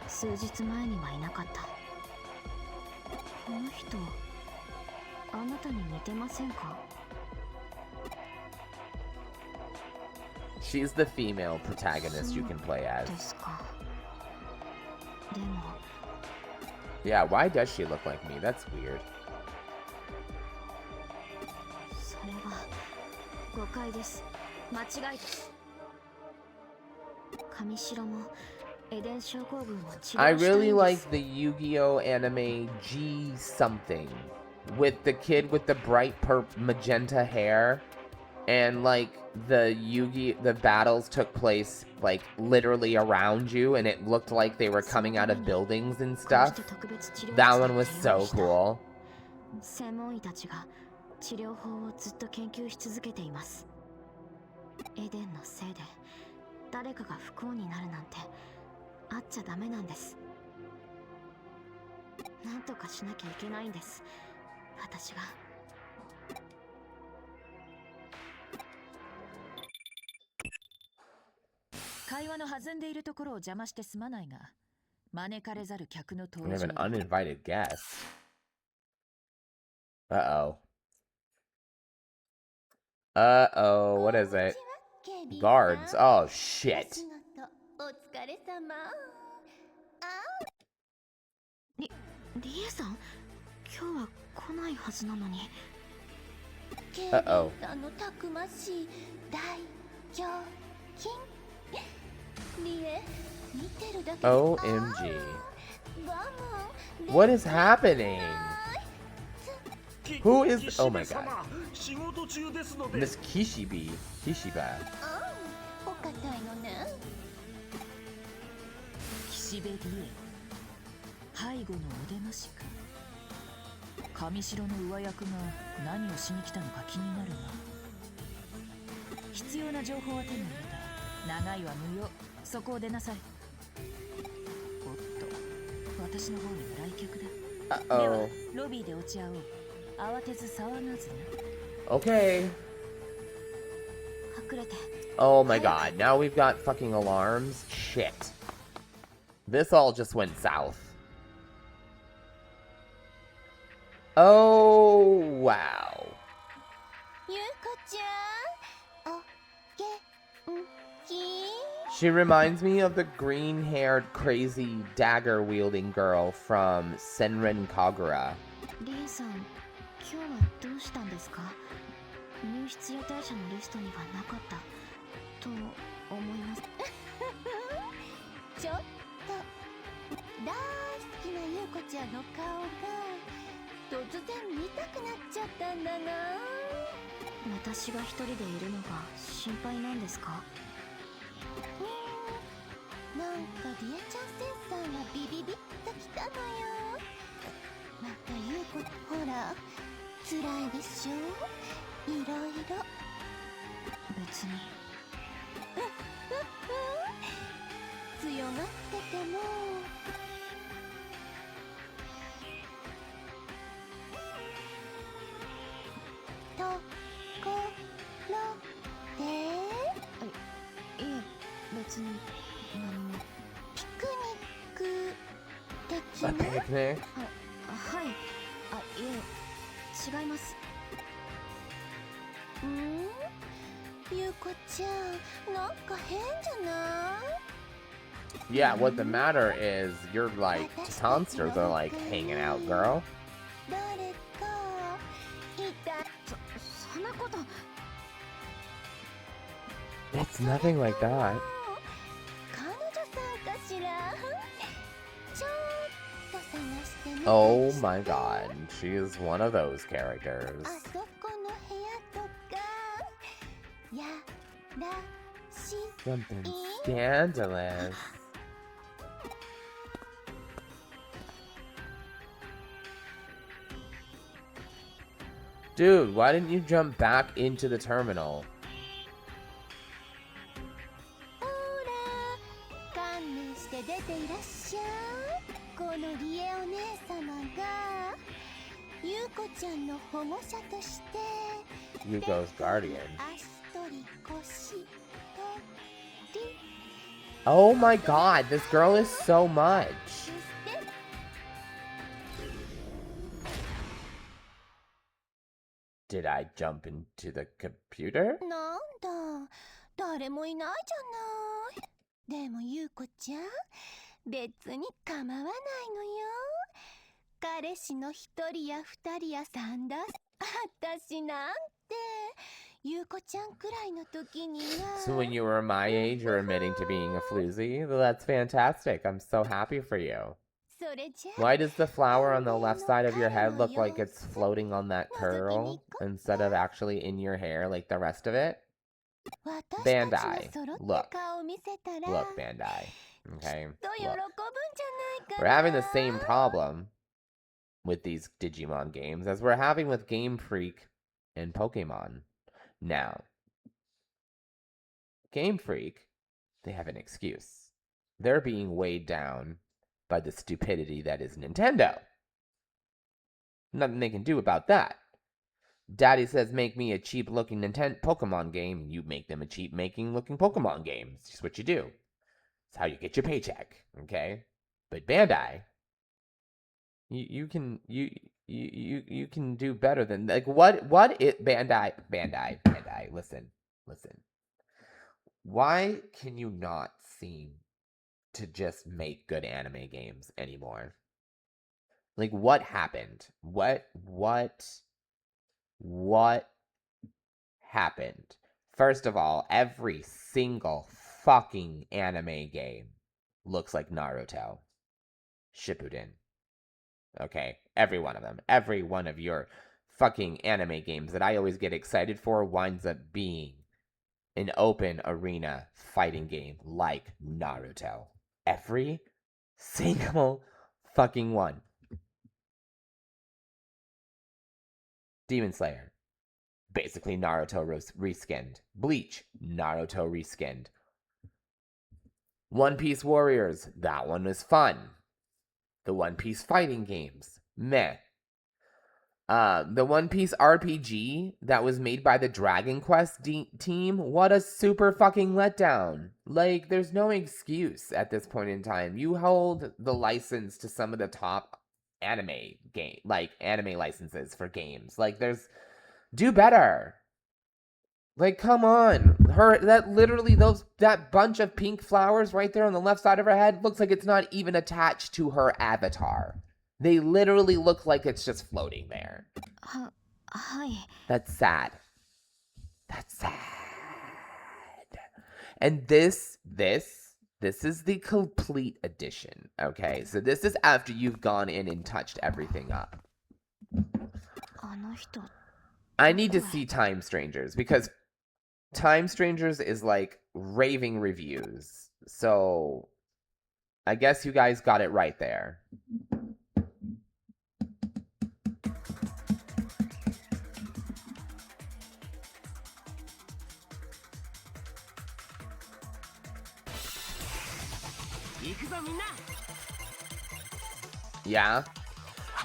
数日前にはいなかった。この人、あなたに似てませんか？ She's the female protagonist you can play で as. すか。でも Yeah, why does she look like me? That's weird. それは誤解です。間違いです。上白もエデン症候群を治療したい I んです。 really like the Yu-Gi-Oh anime G something with the kid with the bright magenta hair, and like the battles took place like literally around you and it looked like they were coming out of buildings and stuff. That one was so cool. 専門医たちが治療法をずっと研究し続けています。エデンのせいで誰かが不幸になるなんてあっちゃダメなんです。なんとかしなきゃいけないんです。私が。会話の弾んでいるところを邪魔してすまないが、招かれざる客の We 登 have 場 an だ。 uninvited guest. Uh-oh. Uh-oh, what is it? Guards. Oh, shit. リエさん、今日は来ないはずなのに。Uh-oh. のたくましい大胸筋。リエ、見てるだけで OMG. ガム What is happening? Who is... Oh my god. 仕事中ですので。 Miss Kishibe. Kishiba. ああお堅いのね。岸辺理恵背後のお出ましか。上城の上役が何をしに来たのか気になるな。必要な情報は手に入れた。長いは無用。そこを出なさい。おっと私の方にも来客だ。では Uh-oh. ロビーで落ち合おう。慌てず騒がずな。 Okay. 隠れて。 Oh my god. Now we've got fucking alarms. Shit. This all just went south. Oh, wow. ゆうこちゃんおげんき？ She reminds me of the green-haired, crazy, dagger-wielding girl from Senran Kagura. リンさん、今日はどうしたんですか？入室予定者のリストにはなかったと思います。ちょっと大好きなゆうこちゃんの顔が突然見たくなっちゃったんだな。私が一人でいるのが心配なんですか？なんかリエちゃんセンサーがビビビッときたのよ。またゆうこほら辛いでしょ。いろいろ別に。強がっててもところでいえ、別に何も。ピクニック的 A な picnic? はい。いえ、違います。ゆうこちゃんなんか変じゃない？ Yeah, what the matter is, you're like, monsters are like hanging out, girl. 誰かいた。そんなこと。 It's nothing like that. 彼女さんかしら？ちょっと探してみて。 Oh my god, she is one of those characters. あそこの部屋とかやらしい。 Something scandalous. Dude, why didn't you jump back into the terminal? ほら観念して出ていらっしゃい。このリエお姉様がゆうこちゃんの保護者として Yuko's guardian. 足取り腰取り Oh my god, this girl is so much. して。 Did I jump into the computer? なんだ誰もいないじゃない。でもゆうこちゃん別に構わないのよ。彼氏の一人や二人や三だ。私なんてゆうこちゃんくらいの時には。 So when you were my age, you're admitting to being a floozy? Well, that's fantastic. I'm so happy for you. それじゃ Why does the flower on the left side of your head look like it's floating on that curl instead of actually in your hair like the rest of it? 私たち Bandai. が揃って Look. 顔を見せたら Look, Bandai. Okay, と喜ぶんじゃ look. ないか We're な。 having the same problem with these Digimon games as we're having with Game Freak and Pokemon. Now, Game Freak, they have an excuse. They're being weighed down by the stupidity that is Nintendo. Nothing they can do about that. Daddy says make me a cheap-looking Nintendo Pokemon game, and you make them a cheap-looking Pokemon game. It's just what you do. It's how you get your paycheck, okay? But Bandai, you can do better than like what it Bandai. Listen. Why can you not seem to just make good anime games anymore? Like what happened? What happened? First of all, every single fucking anime game looks like Naruto Shippuden. Okay, every one of them. Every one of your fucking anime games that I always get excited for winds up being an open arena fighting game like Naruto. Every single fucking one. Demon Slayer. Basically Naruto reskinned. Bleach. Naruto reskinned. One Piece Warriors. That one was fun. The One Piece fighting games. Meh. The One Piece RPG that was made by the Dragon Quest team, what a super fucking letdown. Like, there's no excuse at this point in time. You hold the license to some of the top anime licenses for games. Like, do better. Like, come on. That bunch of pink flowers right there on the left side of her head looks like it's not even attached to her avatar. They literally look like it's just floating there. That's sad. That's sad. And this is the complete edition, okay? So this is after you've gone in and touched everything up. I need to see Time Strangers because Time Strangers is like raving reviews. So I guess you guys got it right there. Yeah.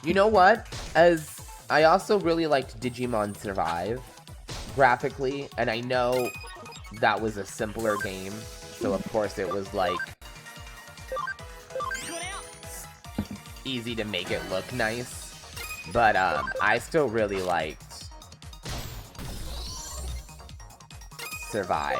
You know what? As I also really liked Digimon Survive graphically, and I know that was a simpler game, so of course it was like easy to make it look nice, but I still really liked Survive.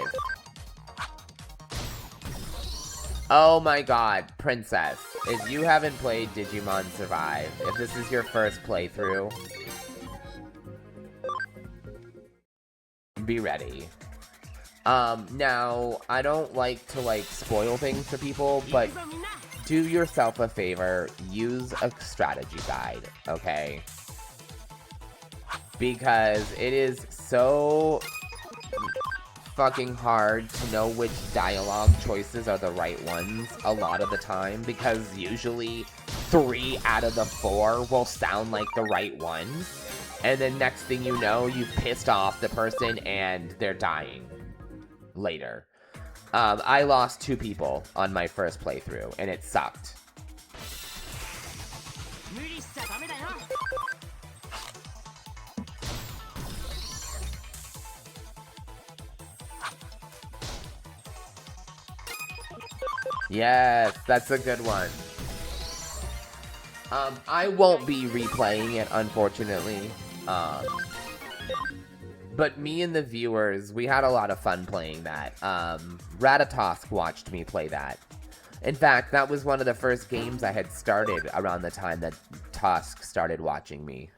Oh my god, Princess, if you haven't played Digimon Survive, if this is your first playthrough, be ready. Now, I don't like to spoil things for people, but do yourself a favor, use a strategy guide, okay? Because it is so fucking hard to know which dialogue choices are the right ones a lot of the time, because usually 3 out of the 4 will sound like the right ones, and then next thing you know, you've pissed off the person and they're dying later. I lost 2 people on my first playthrough, and it sucked. Yes, that's a good one. I won't be replaying it, unfortunately. But me and the viewers, we had a lot of fun playing that. Ratatosk watched me play that. In fact, that was one of the first games I had started around the time that Tosk started watching me.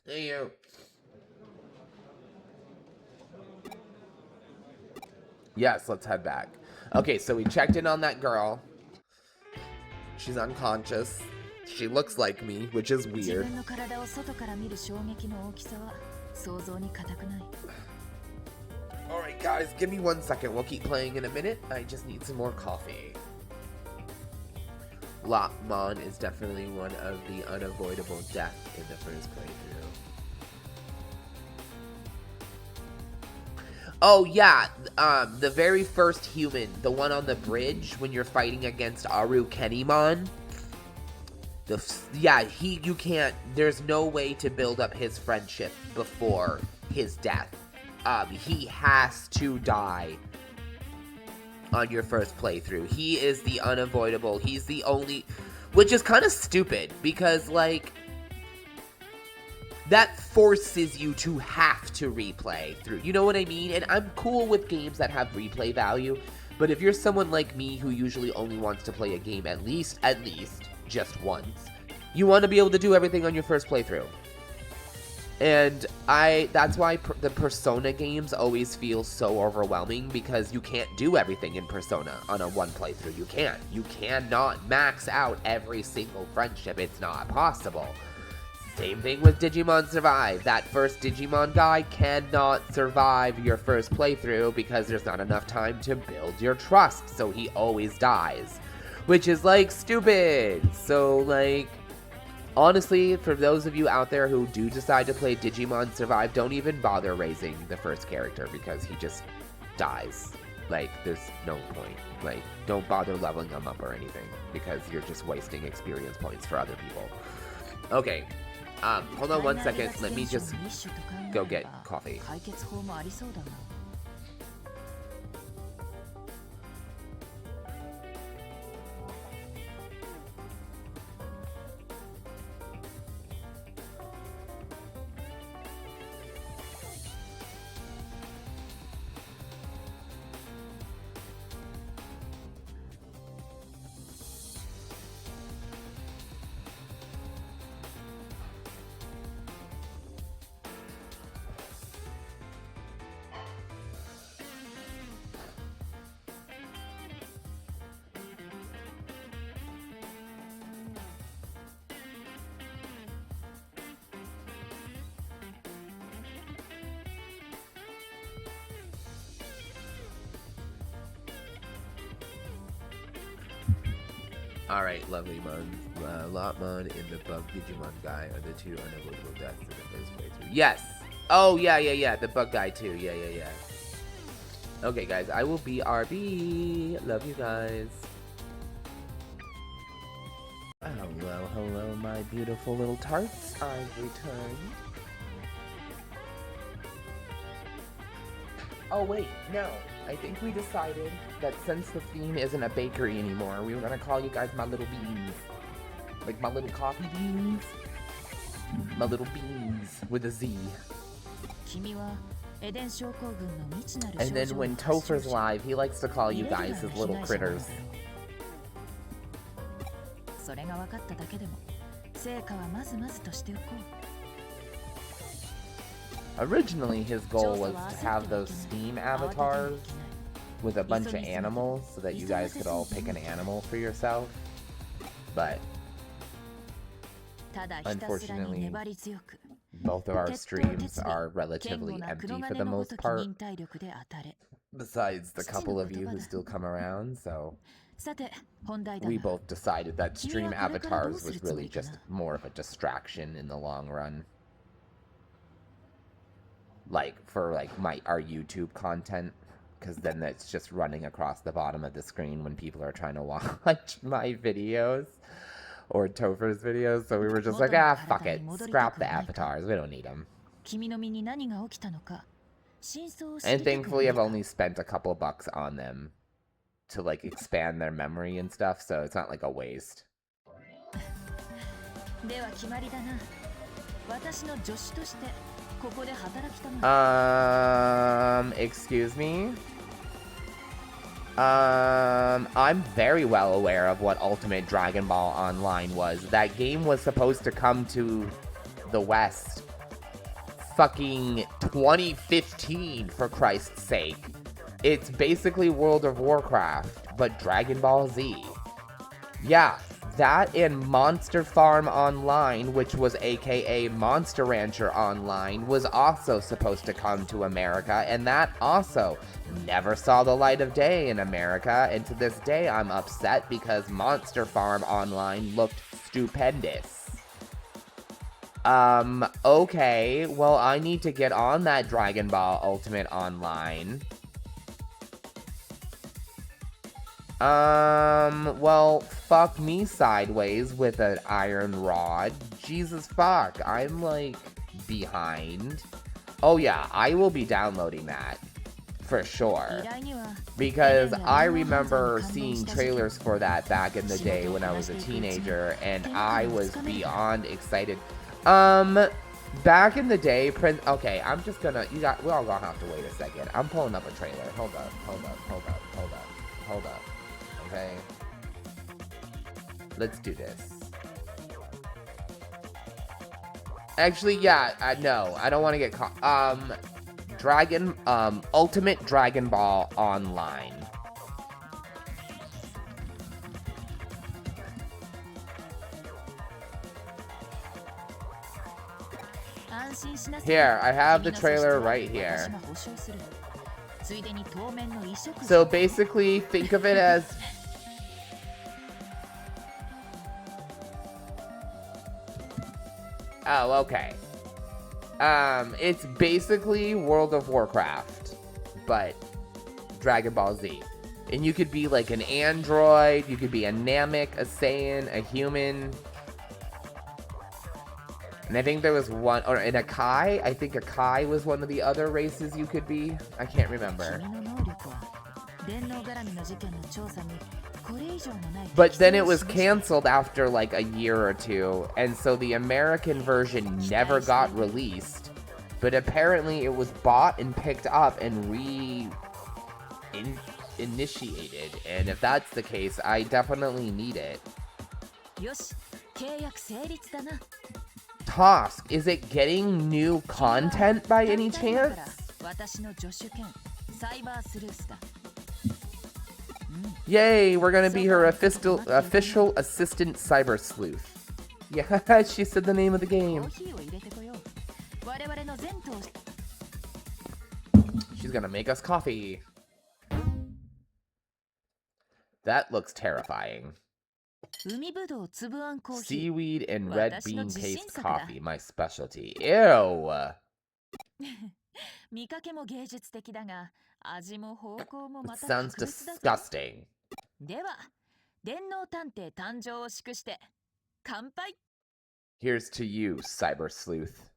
Hey, you. Yes, let's head back. Okay, so we checked in on that girl. She's unconscious. She looks like me, which is weird. Alright guys, give me 1 second. We'll keep playing in a minute. I just need some more coffee. Patamon is definitely one of the unavoidable deaths in the first playthrough. Oh yeah, the very first human, the one on the bridge when you're fighting against Agumon. You can't, there's no way to build up his friendship before his death. He has to die on your first playthrough. He is the unavoidable, he's the only, which is kind of stupid, because, like, that forces you to have to replay through, you know what I mean? And I'm cool with games that have replay value, but if you're someone like me who usually only wants to play a game at least, just once, you want to be able to do everything on your first playthrough. And that's why the Persona games always feel so overwhelming, because you can't do everything in Persona on a one playthrough. You can't. You cannot max out every single friendship. It's not possible. Same thing with Digimon Survive. That first Digimon guy cannot survive your first playthrough because there's not enough time to build your trust, so he always dies. Which is, like, stupid. So, like, honestly, for those of you out there who do decide to play Digimon Survive, don't even bother raising the first character because he just dies. Like, there's no point. Like, don't bother leveling him up or anything because you're just wasting experience points for other people. Okay, hold on 1 second. Let me just go get coffee. Alright, lovely Mon. Lotmon and the bug Digimon guy are the two unavoidable deaths in the first playthrough. Yes! Oh, yeah. The bug guy, too. Yeah. Okay, guys, I will be RB. Love you guys. Hello, my beautiful little tarts. I've returned. Oh, wait, no. I think we decided that since the theme isn't a bakery anymore, we were gonna call you guys my little beans. Like my little coffee beans. My little beans with a Z. And then when Topher's live, he likes to call you guys his little critters. Originally, his goal was to have those Steam avatars with a bunch of animals so that you guys could all pick an animal for yourself. But unfortunately, both of our streams are relatively empty for the most part, besides the couple of you who still come around, so we both decided that stream avatars was really just more of a distraction in the long run. Like, for, like, our YouTube content, because then it's just running across the bottom of the screen when people are trying to watch my videos, or Topher's videos, so we were just like, fuck it, scrap the avatars, we don't need them. And thankfully I've only spent a couple bucks on them to, like, expand their memory and stuff, so it's not like a waste. Excuse me? I'm very well aware of what Ultimate Dragon Ball Online was. That game was supposed to come to the West fucking 2015, for Christ's sake. It's basically World of Warcraft, but Dragon Ball Z. Yeah. That and Monster Farm Online, which was aka Monster Rancher Online, was also supposed to come to America, and that also never saw the light of day in America, and to this day I'm upset because Monster Farm Online looked stupendous. Okay, well I need to get on that Dragon Ball Ultimate Online. Well, fuck me sideways with an iron rod. Jesus fuck, I'm, like, behind. Oh yeah, I will be downloading that. For sure. Because I remember seeing trailers for that back in the day when I was a teenager, and I was beyond excited. Back in the day, okay, I'm just gonna, we're all gonna have to wait a second. I'm pulling up a trailer. Hold up. Okay, let's do this. Actually, yeah, no, I don't want to get caught. Ultimate Dragon Ball Online. Here, I have the trailer right here. So basically, think of it as... Oh, okay. It's basically World of Warcraft, but Dragon Ball Z. And you could be like an android, you could be a Namek, a Saiyan, a human. And I think there was one, or an Akai. I think Akai was one of the other races you could be. I can't remember. But then it was canceled after like a year or two, and so the American version never got released. But apparently it was bought and picked up and initiated. And if that's the case, I definitely need it. Tosk, is it getting new content by any chance? Yay, we're gonna be her official assistant cyber sleuth. Yeah, she said the name of the game. She's gonna make us coffee. That looks terrifying. Seaweed and red bean paste coffee, my specialty. Ew. It sounds disgusting. Here's to you, cyber sleuth.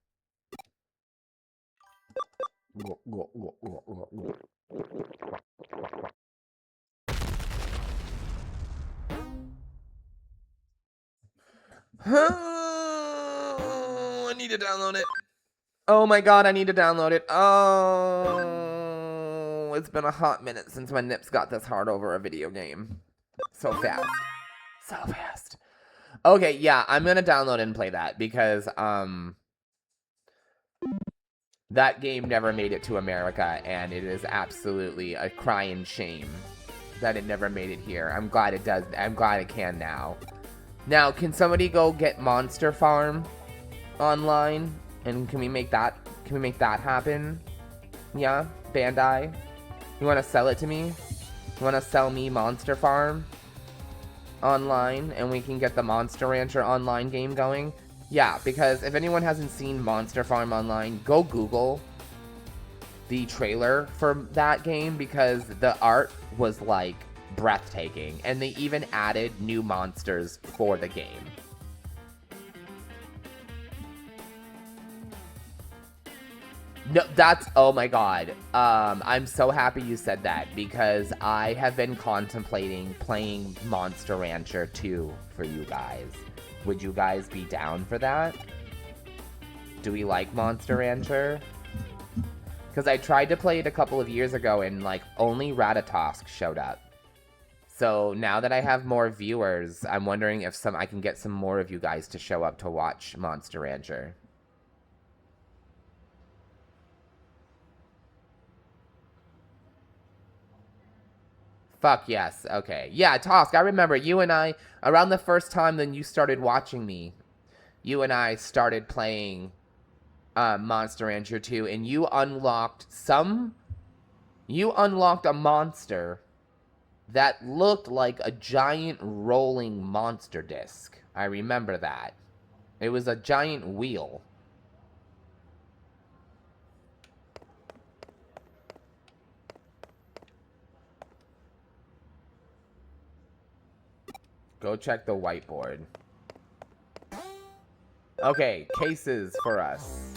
I need to download it. Oh my god, I need to download it. Oh, it's been a hot minute since my nips got this hard over a video game. So fast. So fast. Okay, yeah, I'm gonna download and play that because, that game never made it to America, and it is absolutely a crying shame that it never made it here. I'm glad it does. I'm glad it can now. Now, can somebody go get Monster Farm online? And can we make that happen? Yeah, Bandai? You want to sell it to me? You want to sell me Monster Farm online, and we can get the Monster Rancher online game going? Yeah, because if anyone hasn't seen Monster Farm online, go Google the trailer for that game, because the art was like breathtaking, and they even added new monsters for the game. No, that's, oh my god. I'm so happy you said that, because I have been contemplating playing Monster Rancher 2 for you guys. Would you guys be down for that? Do we like Monster Rancher? Because I tried to play it a couple of years ago and like only Ratatosk showed up. So now that I have more viewers, I'm wondering if I can get some more of you guys to show up to watch Monster Rancher. Fuck yes, okay. Yeah, Tosk, I remember you and I, around the first time then you started watching me, you and I started playing Monster Rancher 2, and you unlocked a monster that looked like a giant rolling monster disc. I remember that. It was a giant wheel. Go check the whiteboard. Okay, cases for us.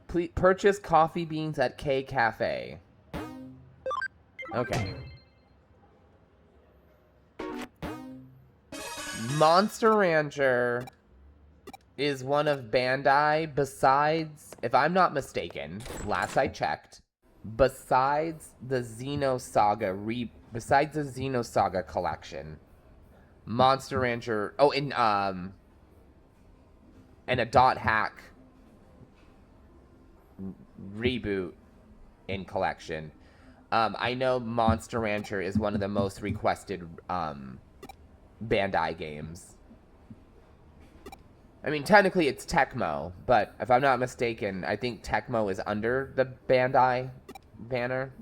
Please purchase coffee beans at K Cafe. Okay. Monster Rancher is one of Bandai, besides, if I'm not mistaken, last I checked, besides the Xenosaga collection, Monster Rancher, and a dot hack reboot in collection. I know Monster Rancher is one of the most requested Bandai games. I mean, technically it's Tecmo, but if I'm not mistaken, I think Tecmo is under the Bandai banner.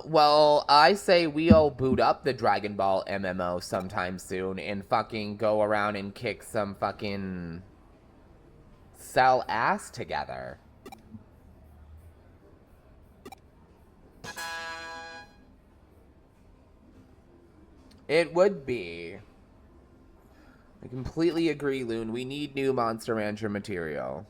Well, I say we all boot up the Dragon Ball MMO sometime soon and fucking go around and kick some fucking sell ass together. It would be. I completely agree, Loon. We need new Monster Rancher material.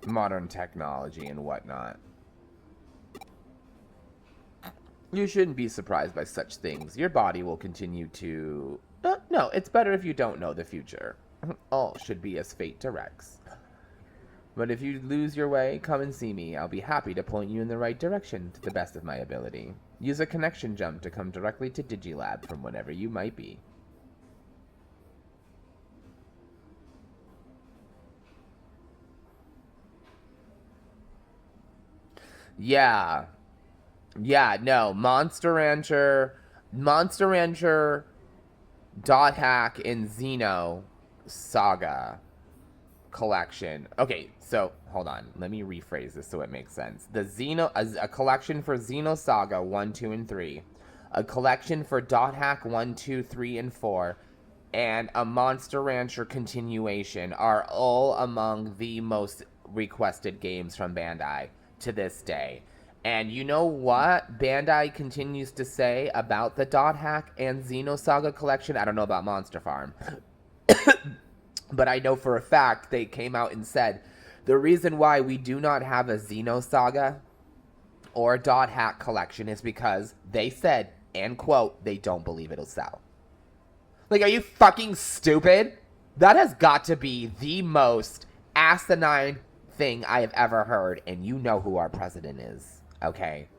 Modern technology and whatnot. You shouldn't be surprised by such things. Your body will continue to... no, it's better if you don't know the future. All should be as fate directs. But if you lose your way, come and see me. I'll be happy to point you in the right direction to the best of my ability. Use a connection jump to come directly to Digilab from whenever you might be. Yeah. Yeah, no. Monster Rancher, Dot Hack, and Xeno Saga collection. Okay, so hold on. Let me rephrase this so it makes sense. A collection for Xeno Saga 1, 2, and 3. A collection for Dot Hack 1, 2, 3, and 4. And a Monster Rancher continuation are all among the most requested games from Bandai to this day. And you know what Bandai continues to say about the Dot Hack and Xenosaga collection? I don't know about Monster Farm. But I know for a fact they came out and said, the reason why we do not have a Xenosaga or Dot Hack collection is because they said, and quote, they don't believe it'll sell. Like, are you fucking stupid? That has got to be the most asinine thing I have ever heard, and you know who our president is. Okay.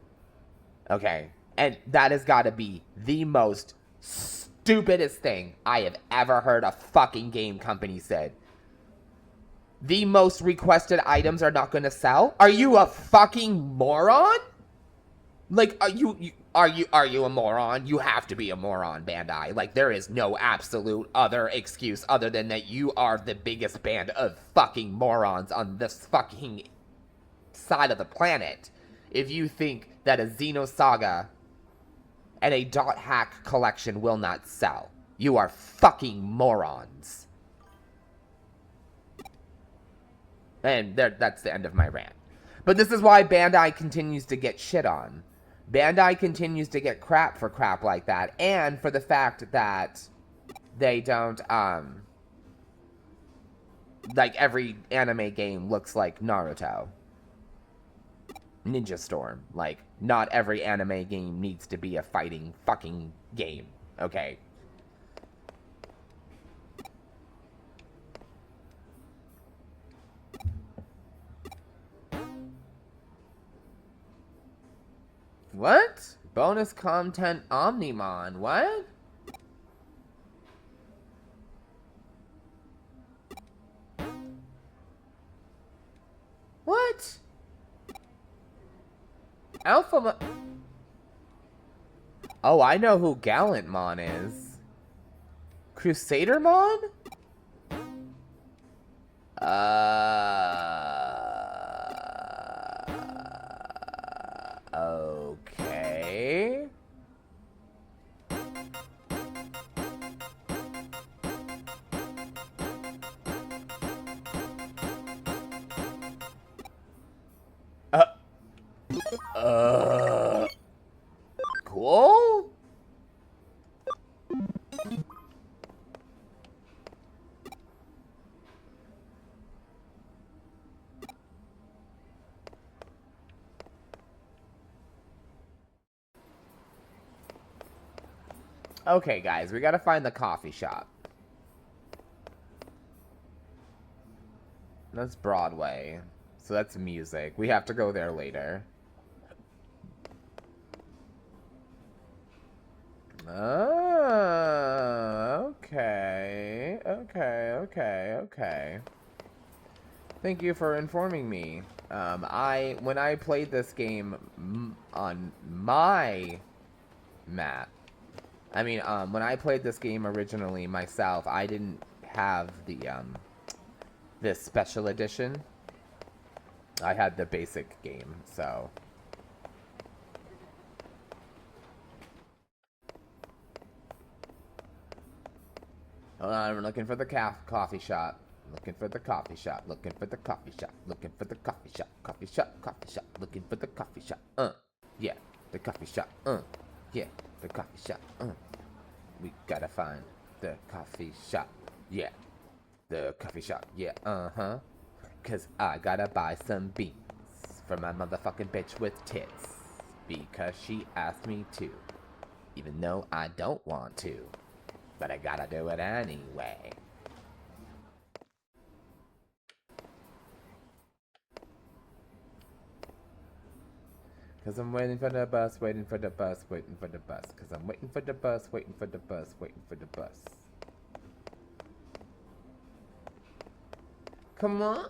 And that has got to be the most stupidest thing I have ever heard a fucking game company said. The most requested items are not going to sell? Are you a fucking moron? Like, are you a moron? You have to be a moron, Bandai. Like, there is no absolute other excuse other than that you are the biggest band of fucking morons on this fucking side of the planet. If you think that a Xenosaga and a Dot Hack collection will not sell. You are fucking morons. And that's the end of my rant. But this is why Bandai continues to get shit on. Bandai continues to get crap for crap like that, and for the fact that they don't, like, every anime game looks like Naruto. Ninja Storm. Like, not every anime game needs to be a fighting fucking game, okay? What? Bonus content Omnimon. What? What? Oh, I know who Gallantmon is. Crusadermon? Okay. Cool? Okay, guys, we gotta find the coffee shop. That's Broadway. So that's music. We have to go there later. Oh, okay. Okay. Thank you for informing me. When I played this game on my map, when I played this game originally myself, I didn't have the, this special edition. I had the basic game, so. Hold on, I'm looking for the coffee shop. Looking for the coffee shop. Looking for the coffee shop. Looking for the coffee shop. Coffee shop. Coffee shop. Looking for the coffee shop. Yeah, the coffee shop. Yeah, the coffee shop. We gotta find the coffee shop. Yeah, the coffee shop. Yeah, Cause I gotta buy some beans for my motherfucking bitch with tits. Because she asked me to. Even though I don't want to. But I gotta do it anyway. Cause I'm waiting for the bus, waiting for the bus, waiting for the bus. Cause I'm waiting for the bus, waiting for the bus, waiting for the bus. Come on,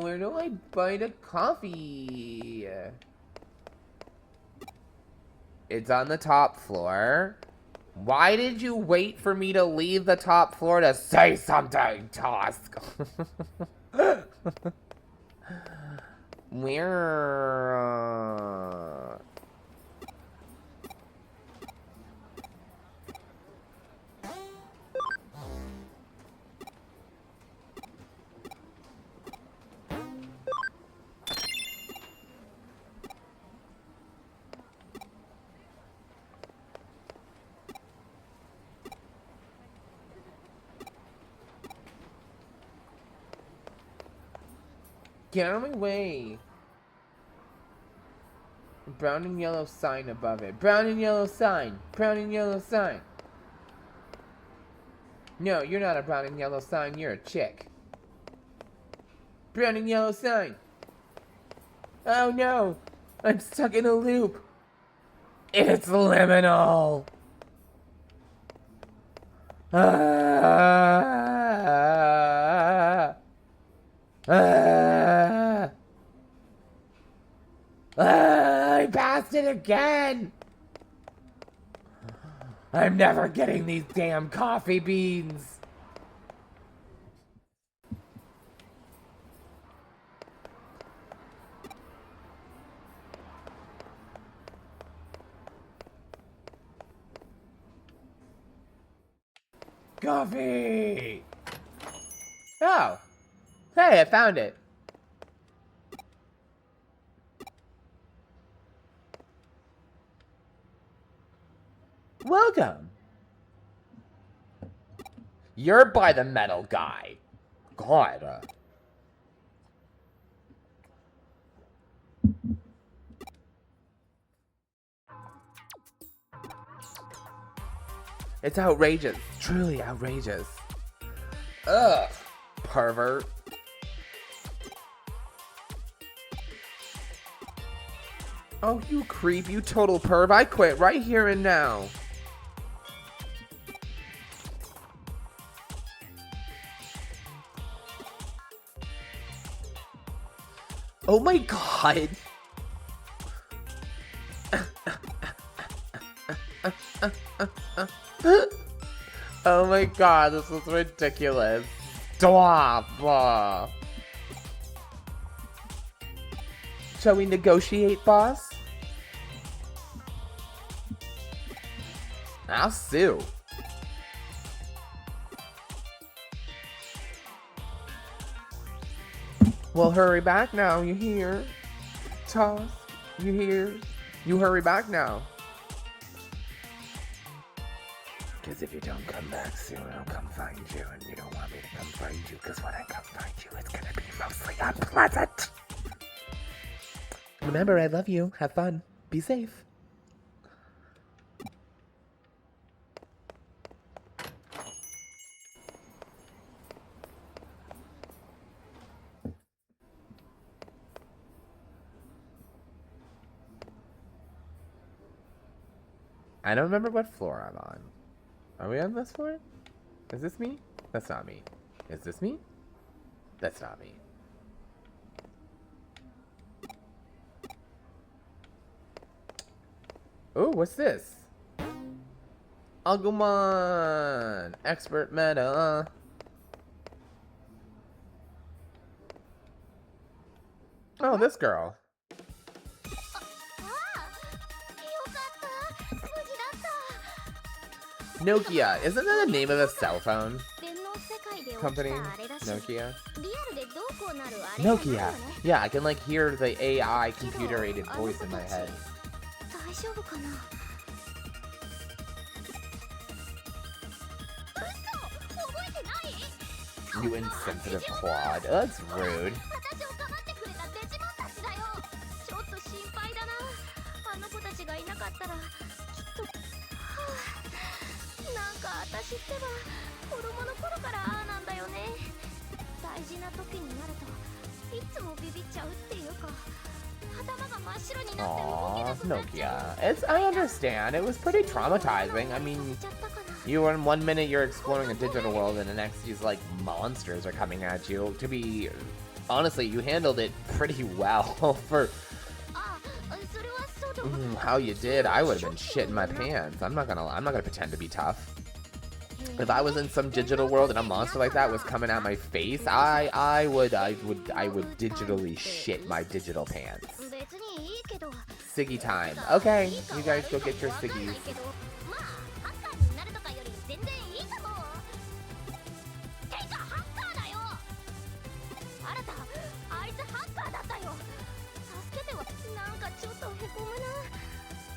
where do I buy the coffee? It's on the top floor. Why did you wait for me to leave the top floor to say something, Tusk? Where? Get out of my way. Brown and yellow sign above it. Brown and yellow sign. Brown and yellow sign. No, you're not a brown and yellow sign. You're a chick. Brown and yellow sign. Oh no. I'm stuck in a loop. It's liminal. I passed it again! I'm never getting these damn coffee beans! Coffee! Oh! Hey, I found it! Welcome. You're by the metal guy. God. It's outrageous. Truly outrageous. Ugh. Pervert. Oh, you creep. You total perv. I quit right here and now. Oh my god. Oh my god, this is ridiculous. Stop. Shall we negotiate, boss? I'll sue. Well, hurry back now, you hear? Toss, you hear? You hurry back now. Because if you don't come back soon, I'll come find you, and you don't want me to come find you, because when I come find you, it's gonna be mostly unpleasant. Remember, I love you. Have fun. Be safe. I don't remember what floor I'm on. Are we on this floor? Is this me? That's not me. Is this me? That's not me. Oh, what's this? Agumon! Expert meta. Oh, this girl. ああ、よかった。無事だった。 Nokia. Isn't that the name of a cell phone 電脳世界で起き company? たあれだし、 Nokia? リアルでどうこうなるあれじゃない Nokia. よね。 Yeah, I can like hear the AI computer-aided voice in my head. 大丈夫かな。嘘、覚えてない？ You insensitive quad. That's rude. 私をかばってくれたデジモンたちだよ。ちょっと心配だな。あの子たちがいなかったらきっと、なんか私ってば子供の頃からああなんだよね。大事な時になるといつもビビっちゃうっていうか、頭が真っ白になって動けな Aw, くなっちゃう。 Nokia. I understand. It was pretty traumatizing. I mean, you were in 1 minute you're exploring a digital world, and the next these like monsters are coming at you. To be honestly, you handled it pretty well for あ、それはそうだ。 how you did. I would have been shitting my pants. I'm not gonna pretend to be tough. If I was in some digital world and a monster like that was coming at my face, I would digitally shit my digital pants. 別にいいけど。 Siggy time. Okay, you guys go get your Siggies. まあ、ハッカーになるとかより全然いいかも。てかハッカーだよ。あなた、あいつハッカーだったよ。助けては、なんかちょっとへこむな。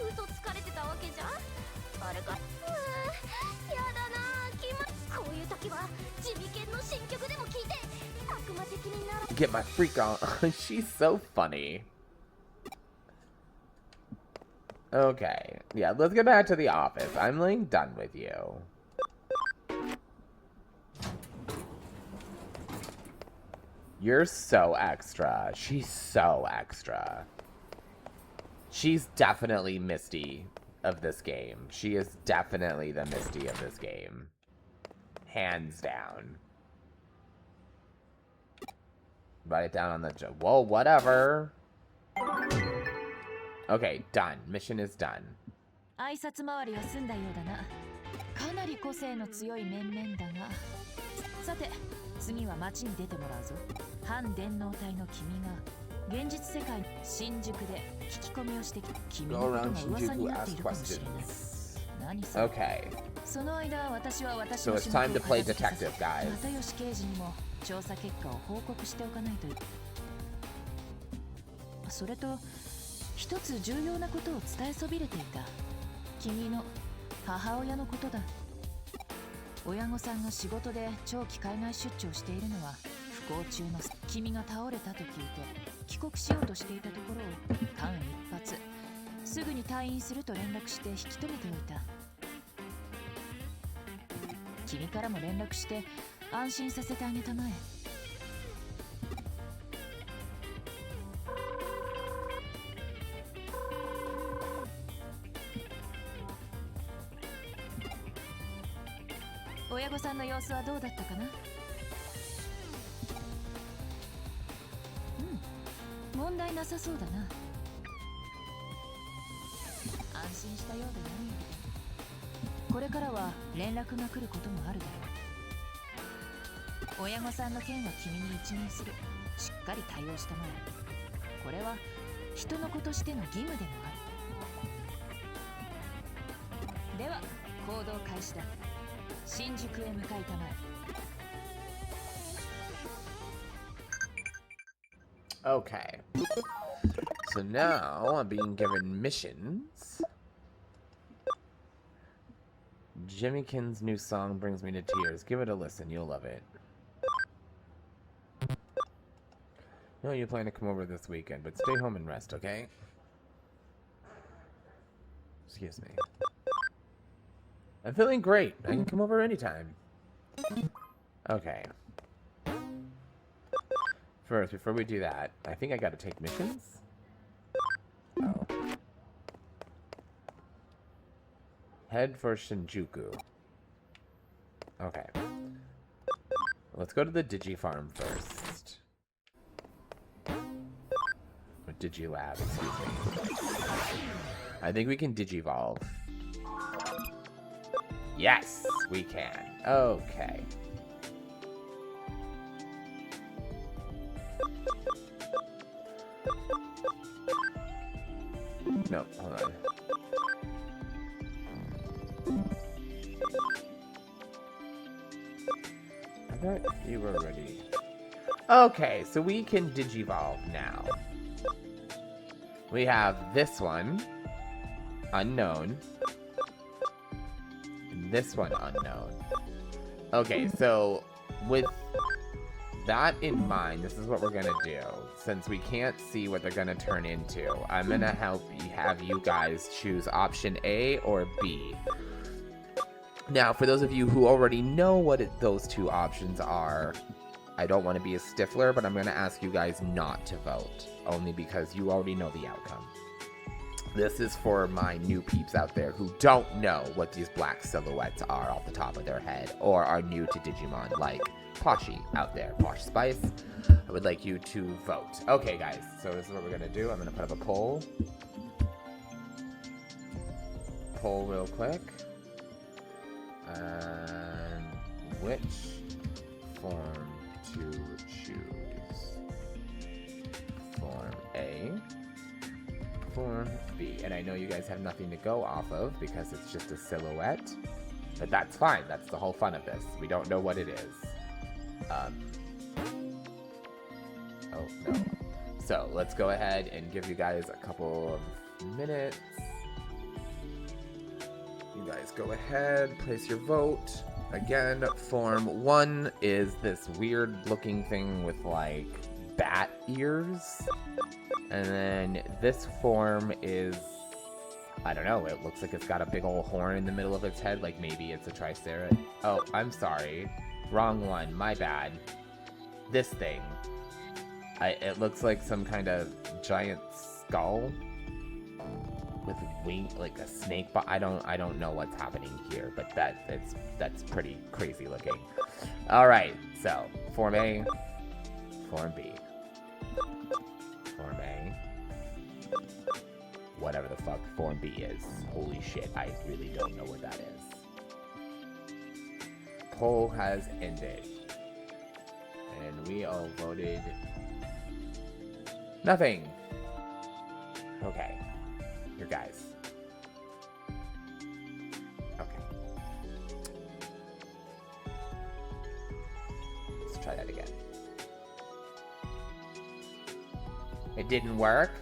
嘘つかれてたわけじゃん。あれか。やだな。こういう時は地味犬の新曲でも聞いて悪魔的になる。 Get my freak on. She's so funny. Okay, yeah, let's get back to the office. I'm like done with you. You're so extra. She's so extra. She's definitely Misty of this game. She is definitely the Misty of this game. Hands down. Write it down on the whoa, whatever. Okay, done. Mission is done. 挨拶回りは済んだようだな。かなり個性の強い面々だが。さて、次は街に出てもらうぞ。反電脳体の君が現実世界新宿で聞き込みをしてきた君のことが噂になっているかもしれない。何それ？ Okay. その間、私は私 So の it's 仕事を time to play 片付けさせ detective, guys. 又吉刑事にも調査結果を報告しておかないと。それと一つ重要なことを伝えそびれていた。君の母親のことだ。親御さんが仕事で長期海外出張しているのは不幸中の君が倒れたと聞いて帰国しようとしていたところを間一髪すぐに退院すると連絡して引き止めておいた。君からも連絡して安心させてあげたまえ。親御さんの様子はどうだったかな？うん、問題なさそうだな。安心したようだな。これからは連絡が来ることもあるだろう。親御さんの件は君に一任する。しっかり対応してもらう。これは人の子としての義務でもある。では行動開始だ。新宿へ向かいたまえ。 Okay. So now I'm being given missions. Jimmykin's new song brings me to tears. Give it a listen. You'll love it. No, you plan to come over this weekend, but stay home and rest, okay? Excuse me. I'm feeling great. I can come over anytime. Okay. First, before we do that, I think I gotta take missions? Oh. Head for Shinjuku. Okay. Let's go to the Digifarm first. Or Digilab, excuse me. I think we can Digivolve. Yes, we can. Okay. No, hold on. I thought you were ready. Okay, so we can Digivolve now. We have this one, unknown. And this one, unknown. Okay, so with that in mind, this is what we're gonna do. Since we can't see what they're gonna turn into, I'm gonna have you guys choose option A or B. Now, for those of you who already know what those two options are, I don't want to be a stiffler, but I'm gonna ask you guys not to vote, only because you already know the outcome. This is for my new peeps out there who don't know what these black silhouettes are off the top of their head, or are new to Digimon, like Poshy out there, Posh Spice. I would like you to vote. Okay, guys, so this is what we're gonna do. I'm gonna put up a poll. Poll real quick. And which form to choose? Form A, Form B. And I know you guys have nothing to go off of because it's just a silhouette, but that's fine. That's the whole fun of this. We don't know what it is. Oh, no. So let's go ahead and give you guys a couple of minutes. You guys go ahead, place your vote. Again, Form 1 is this weird looking thing with like bat ears. And then this form is, I don't know, it looks like it's got a big old horn in the middle of its head, like maybe it's a tricerat. Oh, I'm sorry. Wrong one, my bad. This thing. It looks like some kind of giant skull with wing, like a snake, but I don't know what's happening here, but that's pretty crazy looking. All right, so Form A, Form B, Form A, whatever the fuck Form B is. Holy shit, I really don't know what that is. Poll has ended, and we all voted nothing. Okay. Your guys. Okay. Let's try that again. It didn't work?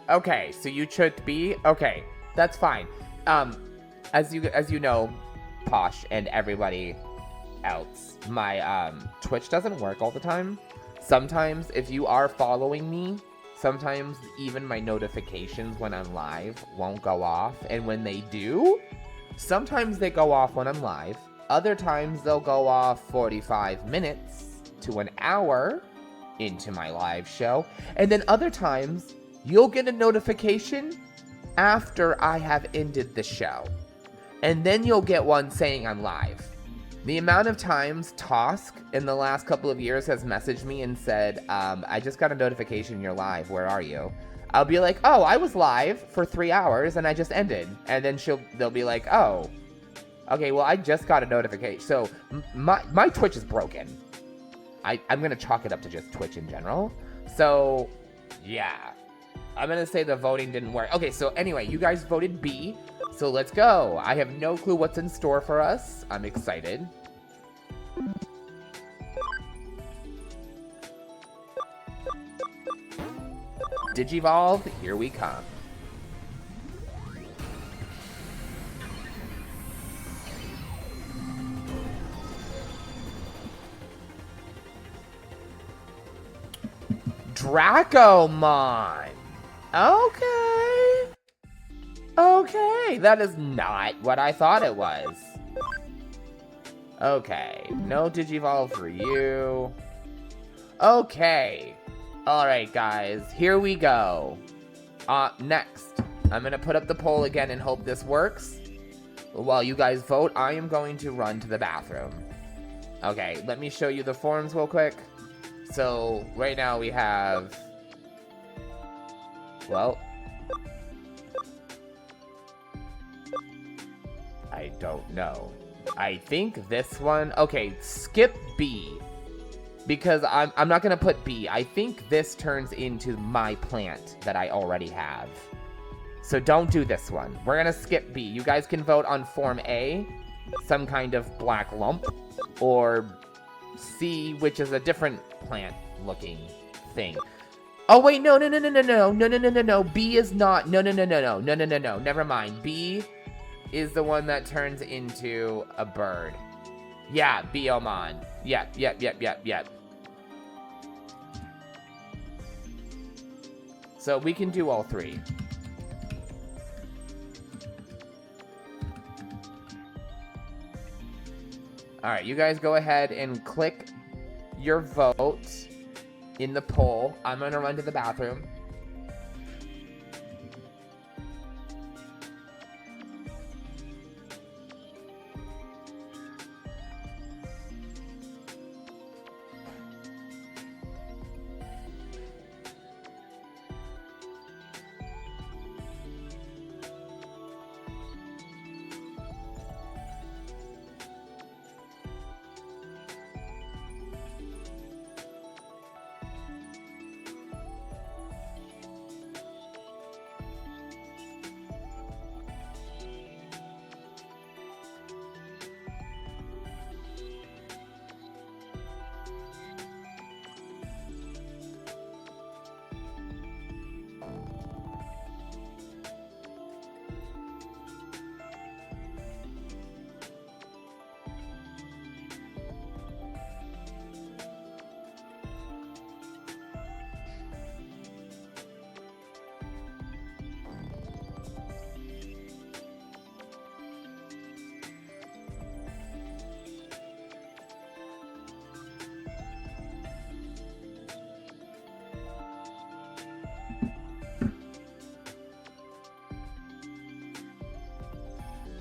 Okay, so you chose B? Okay, that's fine. As you know, Posh and everybody else, my Twitch doesn't work all the time. Sometimes if you are following me, sometimes even my notifications when I'm live won't go off. And when they do, sometimes they go off when I'm live. Other times they'll go off 45 minutes to an hour into my live show. And then other times you'll get a notification after I have ended the show. And then you'll get one saying I'm live. The amount of times Tosk in the last couple of years has messaged me and said, I just got a notification you're live, where are you? I'll be like, oh, I was live for 3 hours and I just ended. And then they'll be like, oh, okay, well, I just got a notification. So my Twitch is broken. I'm gonna chalk it up to just Twitch in general. So yeah, I'm gonna say the voting didn't work. Okay, so anyway, you guys voted B. So let's go. I have no clue what's in store for us. I'm excited. Digivolve, here we come. Dracomon. Okay. Okay, that is not what I thought it was. Okay, no Digivolve for you. Okay. Alright, guys, here we go. Next, I'm gonna put up the poll again and hope this works. while you guys vote, I am going to run to the bathroom. Okay, let me show you the forms real quick. So, right now we have... Well... I don't know. I think this one... Okay, skip B. Because I'm not going to put B. I think this turns into my plant that I already have. So don't do this one. We're going to skip B. You guys can vote on Form A, some kind of black lump, or C, which is a different plant-looking thing. Oh, wait, no. B is not... No. Never mind. B is the one that turns into a bird. Yeah, Agumon. Yep. So we can do all three. Alright, you guys go ahead and click your vote in the poll. I'm gonna run to the bathroom.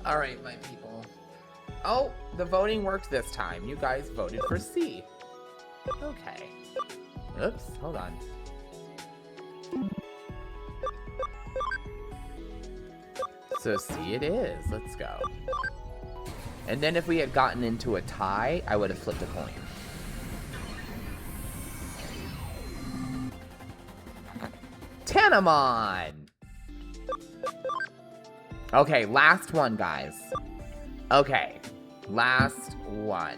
All right, my people. Oh, the voting worked this time. You guys voted for C. Okay. Oops, hold on. So C it is. Let's go. And then if we had gotten into a tie, I would have flipped a coin. Patamon! Okay, last one, guys. Okay, last one.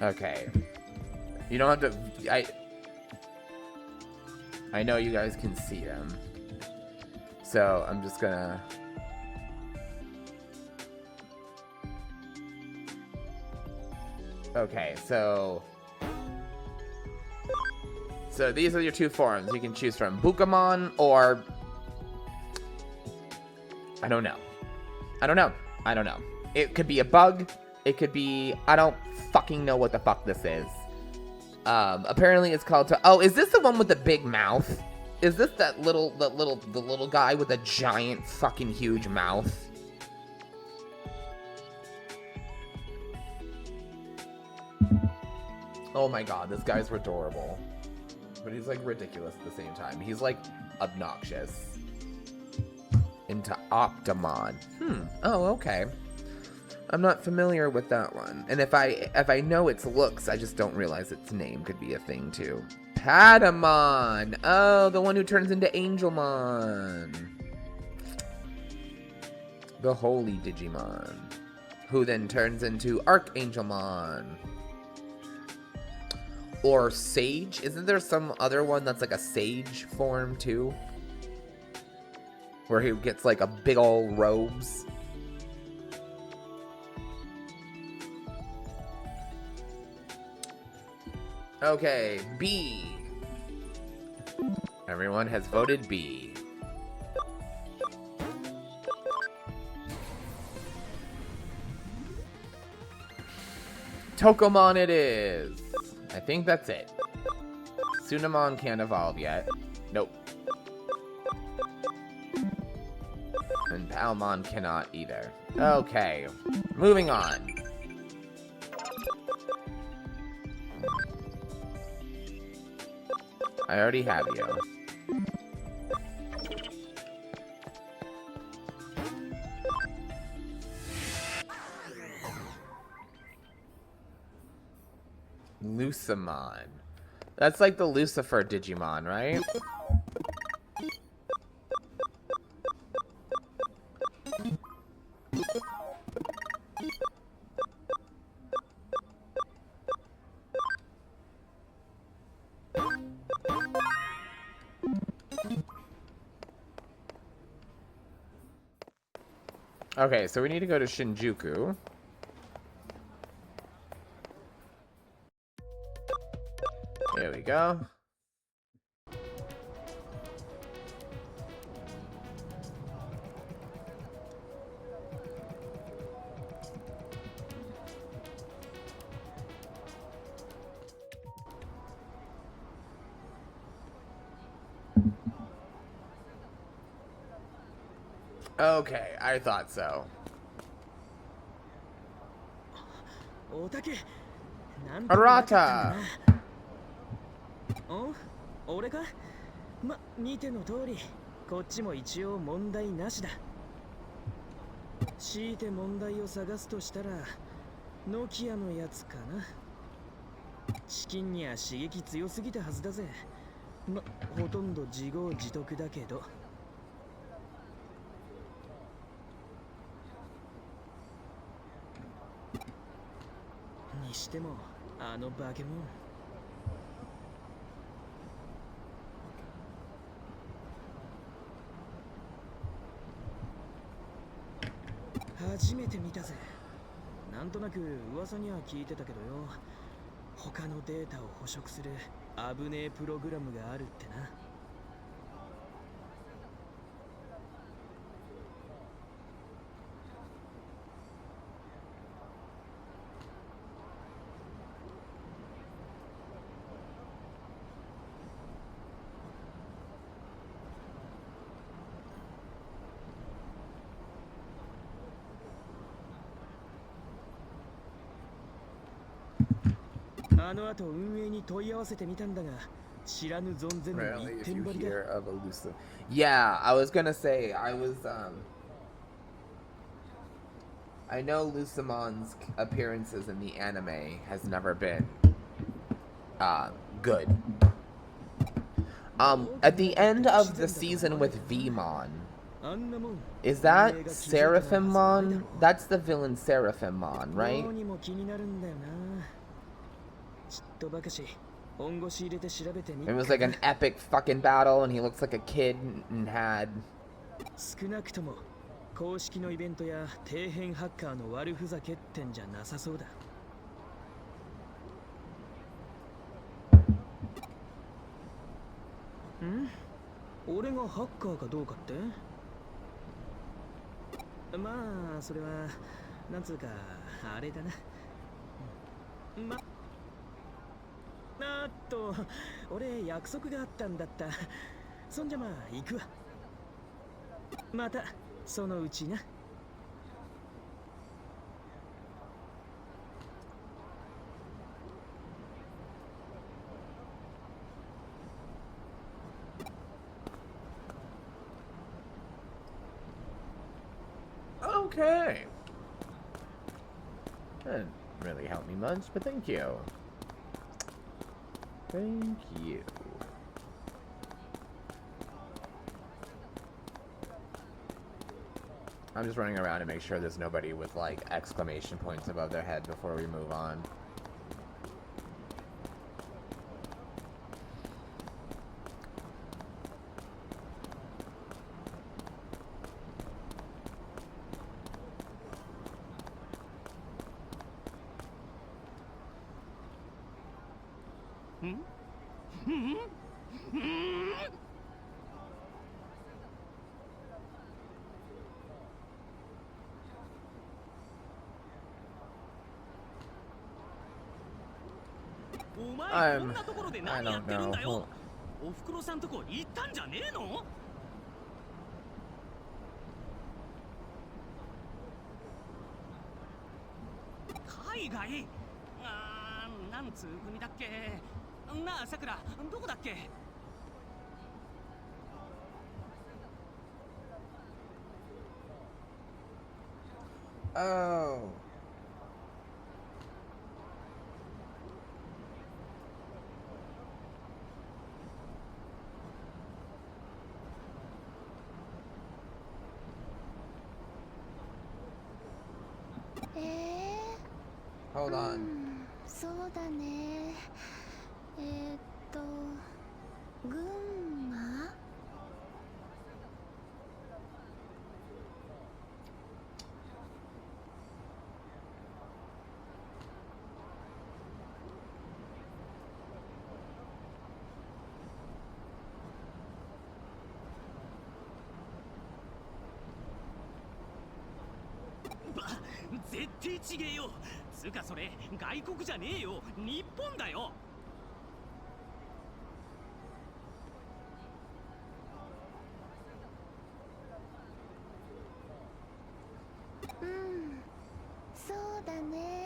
Okay. You don't have to... I know you guys can see them. So, I'm just gonna... Okay, so these are your two forms you can choose from. Agumon or... I don't know. It could be a bug. It could be... I don't fucking know what the fuck this is. Apparently it's called... Oh, is this the one with the big mouth? Is this the little guy with a giant fucking huge mouth? Oh my god, this guy's adorable. But he's like ridiculous at the same time. He's like obnoxious. Into Patamon. Oh, okay. I'm not familiar with that one. And if I know its looks, I just don't realize its name could be a thing too. Patamon! Oh, the one who turns into Angelmon. The holy Digimon. Who then turns into Archangelmon. Or Sage? Isn't there some other one that's like a Sage form too? Where he gets like a big ol' robes. Okay, B. Everyone has voted B. Tokomon it is. I think that's it. Sunamon can't evolve yet. Nope. And Patamon cannot either. Okay, moving on. I already have you. Lucamon. That's like the Lucifer Digimon, right? Okay, so we need to go to Shinjuku. Here we go. Okay, I thought so. 大竹なんアともなかったんだラな。お俺かま、見ての通りこっちも一応問題なしだ。強いて問題を探すとしたらノキアのやつかな。チキンには刺激強すぎたはずだぜ。ま、ほとんど自業自得だけど。にしてもあのバケモン初めて見たぜ。なんとなく噂には聞いてたけどよ、他のデータを捕食する危ねえプログラムがあるってな。あの後運営に問い合わせてみたんだが、知らぬ存ぜぬ Rarely 一 if 点 you 張りだ。 hear of a Lucifer. Yeah, I was gonna say, I know Lucimon's appearances in the anime has never been, good. At the end of the season with Vmon, あんなもん is that 運営が気づいたのはずないだろう。 Seraphimon? That's the villain Seraphimon, ど right? うにも気になるんだよな。ちっとばかし本腰入れて調べてみ It っ was か like な。 an epic fucking battle, and he looks like a kid and had... 少なくとも公式のイベントや底辺ハッカーの悪ふざけってんじゃなさそうだ。ん？俺がハッカーかどうかって？まあそれはなんつうかあれだな。あっと俺約束があったんだった。そんじゃまあ行くわ。またそのうちな。Okay. That didn't really help me much, but thank you. Thank you. I'm just running around to make sure there's nobody with like exclamation points above their head before we move on. 前こんなところで I 何や don't ってるんだ know. よ。おふくろさんとこ行ったんじゃねえの？海外？なんつう国だっけ？なあさくら、どこだっけ？ Oh. Hold う on. ん、そうだね。群馬？ 絶対ちげえよ。つうかそれ外国じゃねえよ、日本だよ。うん、そうだね。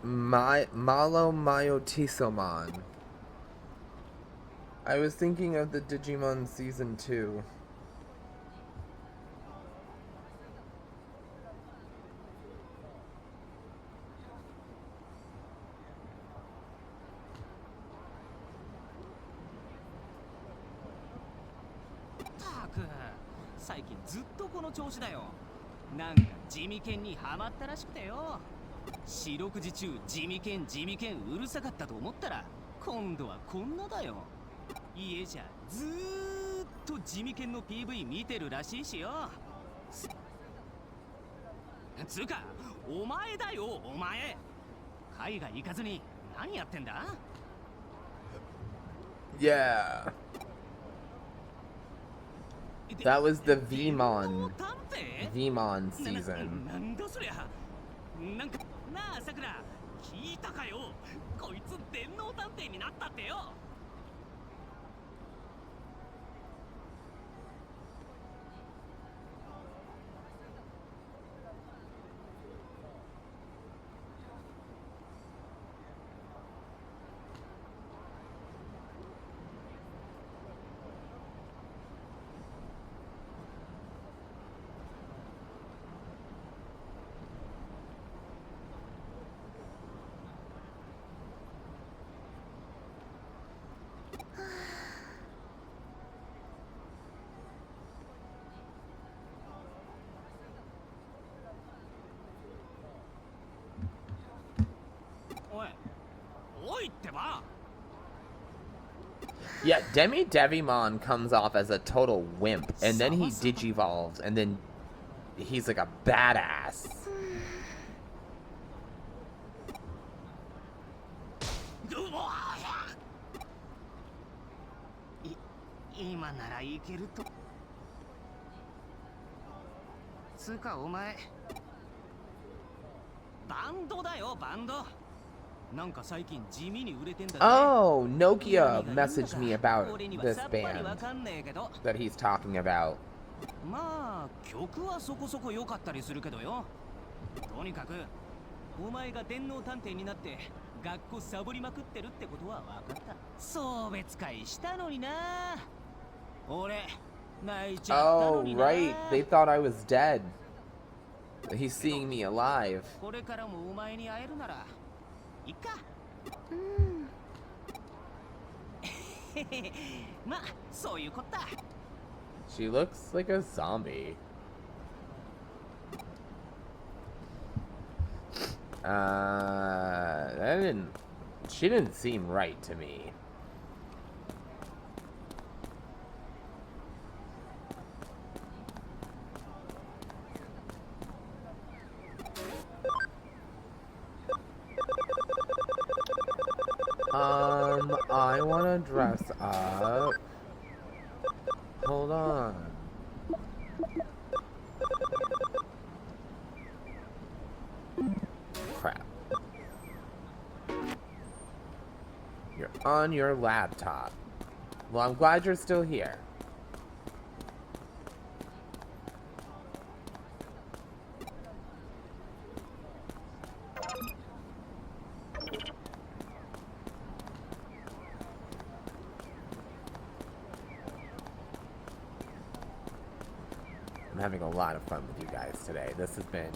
Malo Myotisomon. I was thinking of the Digimon Season 2. たく、最近ずっとこの調子だよ。なんか地味犬にハマったらしくてよ。四六時中地味犬うるさかったと思ったら、今度はこんなだよ。家じゃずーっと地味犬の PV 見てるらしいしよ。つうか、お前だよ、お前。海外行かずに何やってんだ？ Yeah. That was the Vmon season. なんだそりゃ。なんかなあさくら、聞いたかよ。こいつ電脳探偵になったってよ。おいってば。 Yeah, Devimon comes off as a total wimp, and then he digivolves, and then he's like a badass. 今ならいけると。つうかお前、バンドだよバンド。なんか最近地味に売れてんだぜ。 Oh, Nokia messaged me about this band わかんねえけど。 that he's talking about. まあ曲はそこそこ良かったりするけどよ。とにかくお前が電脳探偵になって学校サボりまくってるってことは分かった。送別会したのにな。俺泣いちゃったの Oh, にな。 right. They thought I was dead. He's seeing me alive. これからもお前に会えるならいっか。うん。まあそういうこった。 She looks like a zombie. She didn't seem right to me. I wanna dress up. Hold on. Crap. You're on your laptop. Well, I'm glad you're still here. I'm having a lot of fun with you guys today. This has been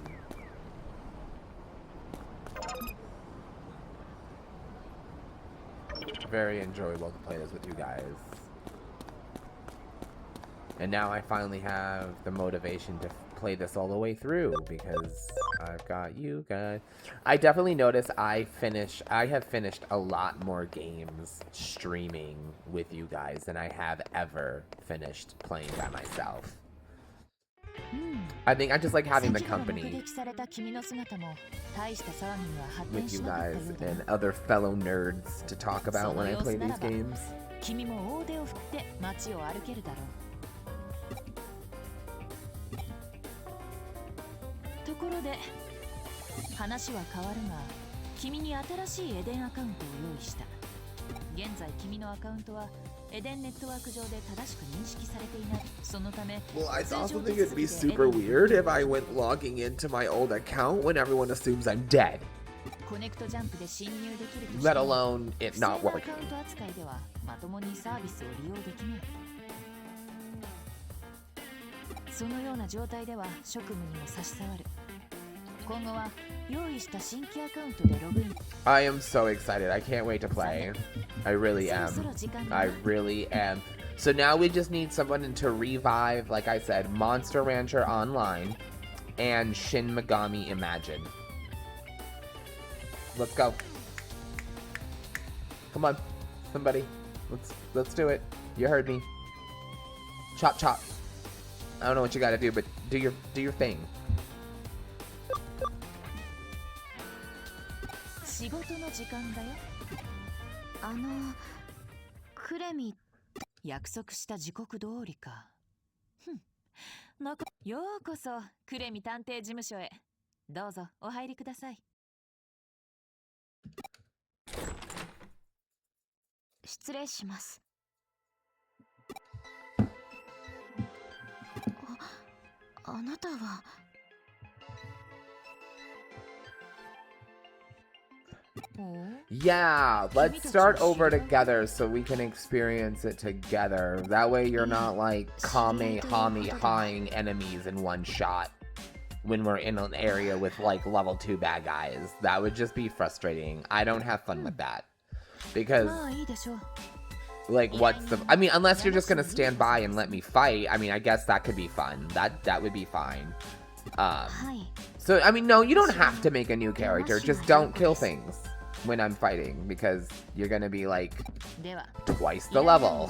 very enjoyable to play this with you guys. And now I finally have the motivation to play this all the way through because I've got you guys. I definitely notice I have finished a lot more games streaming with you guys than I have ever finished playing by myself. I think I just like having the company with you guys and other fellow nerds to talk about when I play these games. 君も大手を振って街を歩けるだろう。ところで話は変わるが、君に新しいエデンアカウントを用意した。現在君のアカウントはエデンネットワーク上で正しく認識されていない。そのため Well, I also think it'd be super weird if I went logging into my old account when everyone assumes I'm dead. コネクトジャンプで侵入できるとしても Let alone it not 不正なア working. カウント扱いではまともにサービスを利用できない。そのような状態では職務にも差し障る。今後は用意した新規アカウントでログイン。 I am so excited. I can't wait to play. I really am. I really am. So now we just need someone to revive, like I said, Monster Rancher Online and Shin Megami Imagine. Let's go. Come on, somebody. Let's do it. You heard me. Chop chop. I don't know what you gotta do, but do your thing. 仕事の時間だよ。クレミ。約束した時刻通りか。ようこそクレミ探偵事務所へ。どうぞお入りください。失礼します。あなたは。Yeah, let's start over together so we can experience it together. That way you're not like Kamehamehaing enemies in one shot when we're in an area with like level 2 bad guys. That would just be frustrating. I don't have fun with that. Because like what's the I mean, unless you're just gonna stand by and let me fight, I mean I guess that could be fun. That would be fine. So I mean no, you don't have to make a new character, just don't kill things when I'm fighting because you're gonna be like twice the level.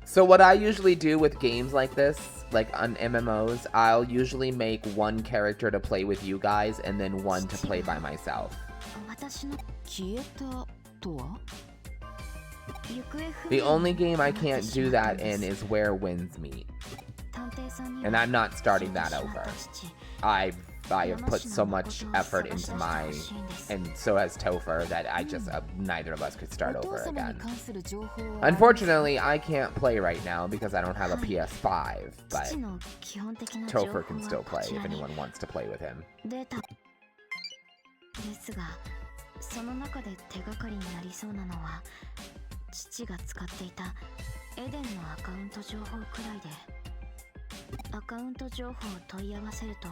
So what I usually do with games like this, like on MMOs, I'll usually make one character to play with you guys and then one to play by myself. The only game I can't do that in is Where Winds Meet. And I'm not starting that over. I have put so much effort into my, and so has Topher, that I just, neither of us could start over again. Unfortunately, I can't play right now because I don't have a PS5, but Topher can still play if anyone wants to play with him. その中で手がかりになりそうなのは父が使っていたエデンのアカウント情報くらいで、アカウント情報を問い合わせると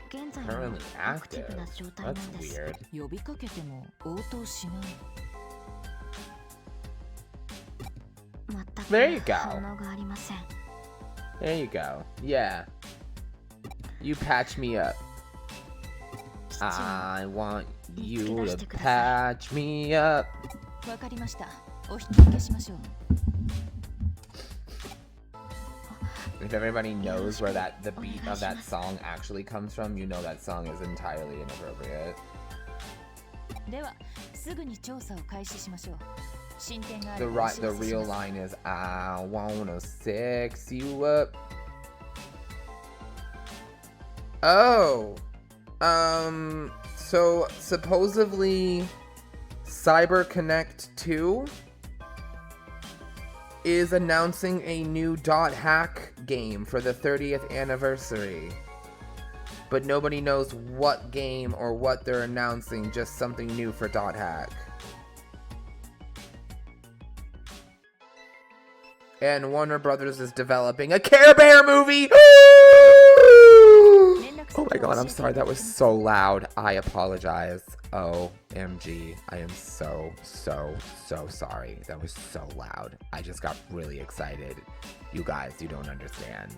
現在は Currently アクティ active. ブな状態な That's んです。 weird. 呼びかけても応答しない。There you 全 go. く反応がありません。 There you go. Yeah. You patch me up. 父は I want you to 見つけ出してくださ patch me up. わかりました。お引き受けしましょう。 If everybody knows where the beat of that song actually comes from, you know that song is entirely inappropriate. では、すぐに調査を開始しましょう。進展があ The ればお right, 知 the らせし real ます。 line is I wanna sex you up. Oh, so supposedly Cyber Connect 2 is announcing a new .hack game for the 30th anniversary. But nobody knows what game or what they're announcing, just something new for .hack. And Warner Brothers is developing a Care Bear movie! Oh my god, I'm sorry, that was so loud. I apologize. OMG. I am so sorry. That was so loud. I just got really excited. You guys, you don't understand.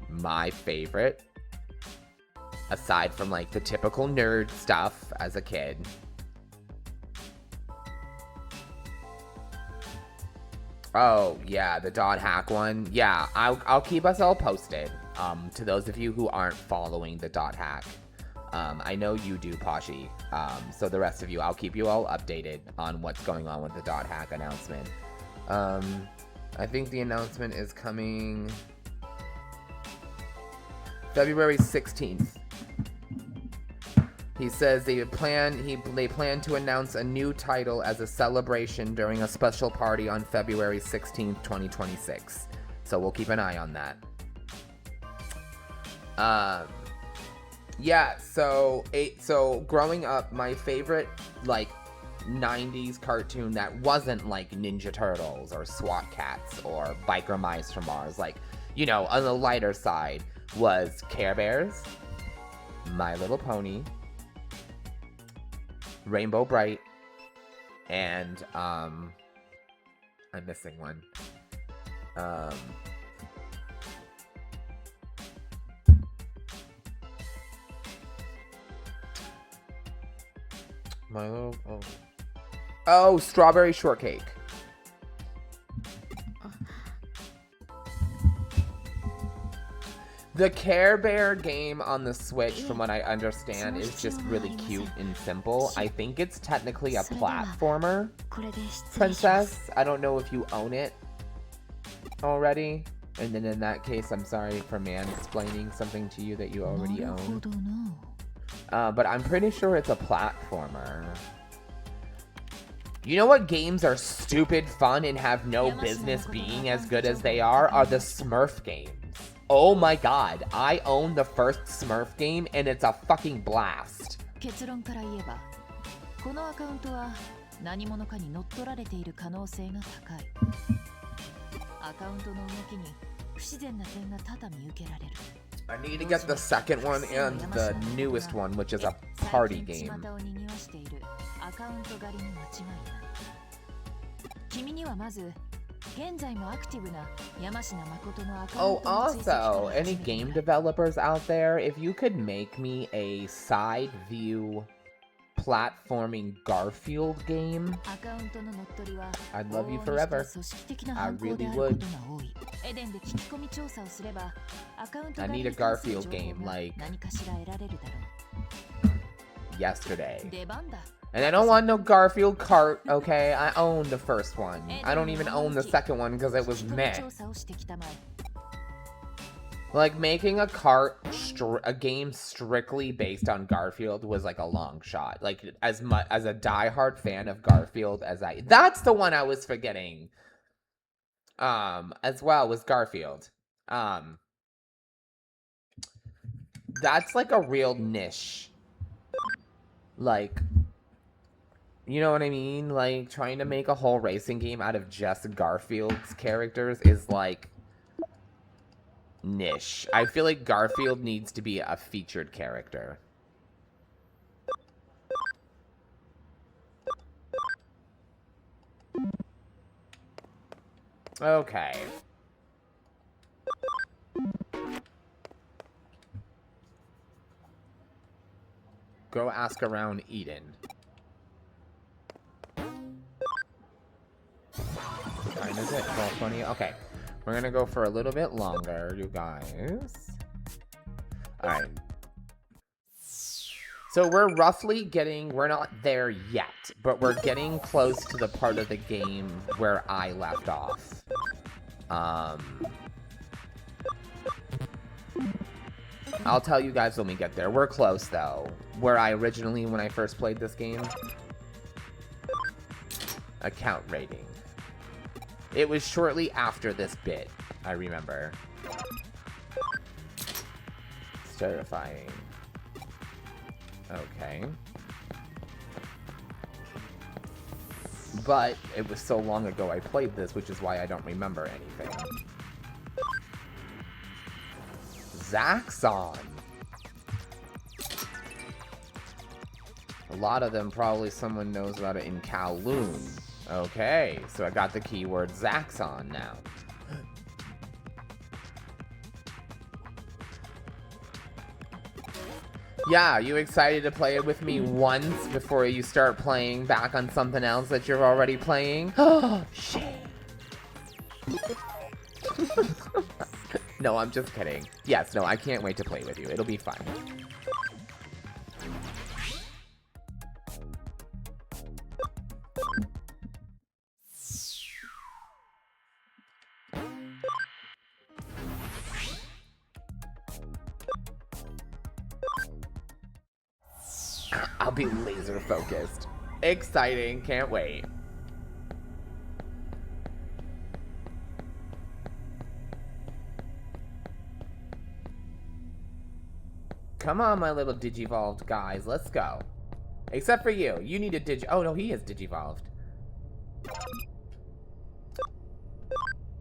My favorite, aside from like the typical nerd stuff as a kid, oh yeah, the .hack one. Yeah, I'll keep us all posted. To those of you who aren't following the .hack, I know you do, Poshy. So the rest of you, I'll keep you all updated on what's going on with the .hack announcement. I think the announcement is coming February 16th. He says they plan to announce a new title as a celebration during a special party on February 16th, 2026. So we'll keep an eye on that. Yeah, so growing up, my favorite like 90s cartoon that wasn't like Ninja Turtles or SWAT Cats or Biker Mice from Mars, like, you know, on the lighter side, was Care Bears, My Little Pony, Rainbow Bright, and I'm missing one. My Little Oh, Strawberry Shortcake. The Care Bear game on the Switch, from what I understand, is just really cute and simple. I think it's technically a platformer, これで失礼します。 Princess. I don't know if you own it already. And then in that case, I'm sorry for mansplaining something to you that you already なるほ own. どな。 But I'm pretty sure it's a platformer. You know what games are stupid fun and have no business being as good as they are the Smurf games. Oh my god, I own the first Smurf game and it's a fucking blast. 結論から言えば、このアカウントは何者かに乗っ取られている可能性が高い。アカウントの動きに不自然な点が多々見受けられる。 I need to get the second one and the newest one, which is a party game. 最近巷を賑わしているアカウント狩りに間違いない。君にはまず現在もアクティブな山科誠のアカウ Oh, ントの追跡から also, any 始めて game もらう。 developers out there, if you could make me a side view platforming Garfield game, アカウントの乗っ取りは I'd love you 往々にして forever. 組織的な I 犯行で really あることが多い。エデンで聞き込み調査をすれば、アカウント I 狩 need り a に関する Garfield 情 game 報が like 何かしら得られるだろ yesterday. う。出番だ。 And I don't want no Garfield cart, okay? I own the first one. I don't even own the second one because it was 聞き込み meh. 調査をしてきたまえ。 Like, making a a game strictly based on Garfield was like a long shot. Like, as a diehard fan of Garfield as that's the one I was forgetting. As well was Garfield. That's like a real niche. Like, you know what I mean? Like, trying to make a whole racing game out of just Garfield's characters is like niche. I feel like Garfield needs to be a featured character. Okay. Go ask around Eden. What time is it? 12:20? Okay. We're gonna go for a little bit longer, you guys. Alright. So we're roughly we're not there yet, but we're getting close to the part of the game where I left off. I'll tell you guys when we get there. We're close, though. Where I originally, when I first played this game. Account rating. It was shortly after this bit, I remember. It's terrifying. Okay. But it was so long ago I played this, which is why I don't remember anything. Zaxxon. A lot of them probably someone knows about it in Kowloon. Okay, so I got the keyword Zaxxon now. Yeah, you excited to play it with me once before you start playing back on something else that you're already playing? Oh, shit. No, I'm just kidding. Yes, no, I can't wait to play with you. It'll be fun. I'll be laser focused. Exciting, can't wait. Come on, my little Digivolved guys, let's go. Except for you. You need a oh no, he is Digivolved.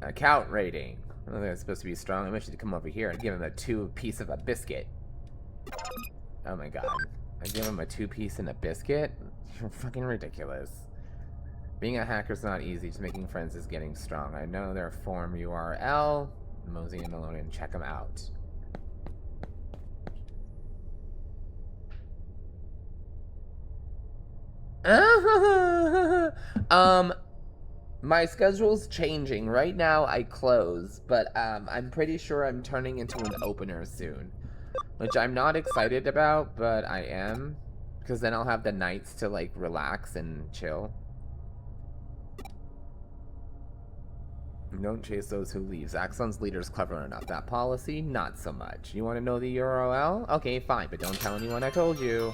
Account rating. I don't think it's supposed to be strong. I wish you to come over here and give him a 2-piece of a biscuit. Oh my god. I give him a 2-piece and a biscuit? You're fucking ridiculous. Being a hacker's not easy, just making friends is getting strong. I know their form URL. Mosey and Malone and check them out. My schedule's changing. Right now I close, but I'm pretty sure I'm turning into an opener soon. Which I'm not excited about, but I am. Because then I'll have the nights to, like, relax and chill. Don't chase those who leave. Zaxxon's leader's clever enough. That policy, not so much. You want to know the URL? Okay, fine, but don't tell anyone I told you.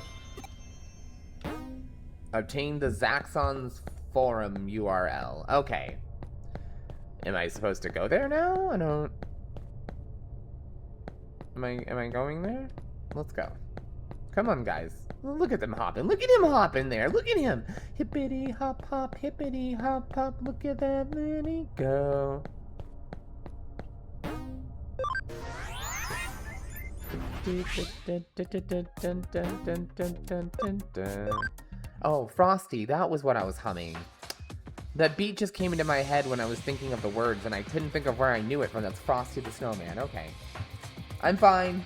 Obtain the Zaxxon's forum URL. Okay. Am I supposed to go there now? I don't... Am I going there? Let's go. Come on, guys. Look at them hopping. Look at him hopping there. Look at him. Hippity hop hop, hippity hop hop. Look at that little go. Oh, Frosty. That was what I was humming. That beat just came into my head when I was thinking of the words, and I couldn't think of where I knew it from. That's Frosty the Snowman. Okay. I'm fine.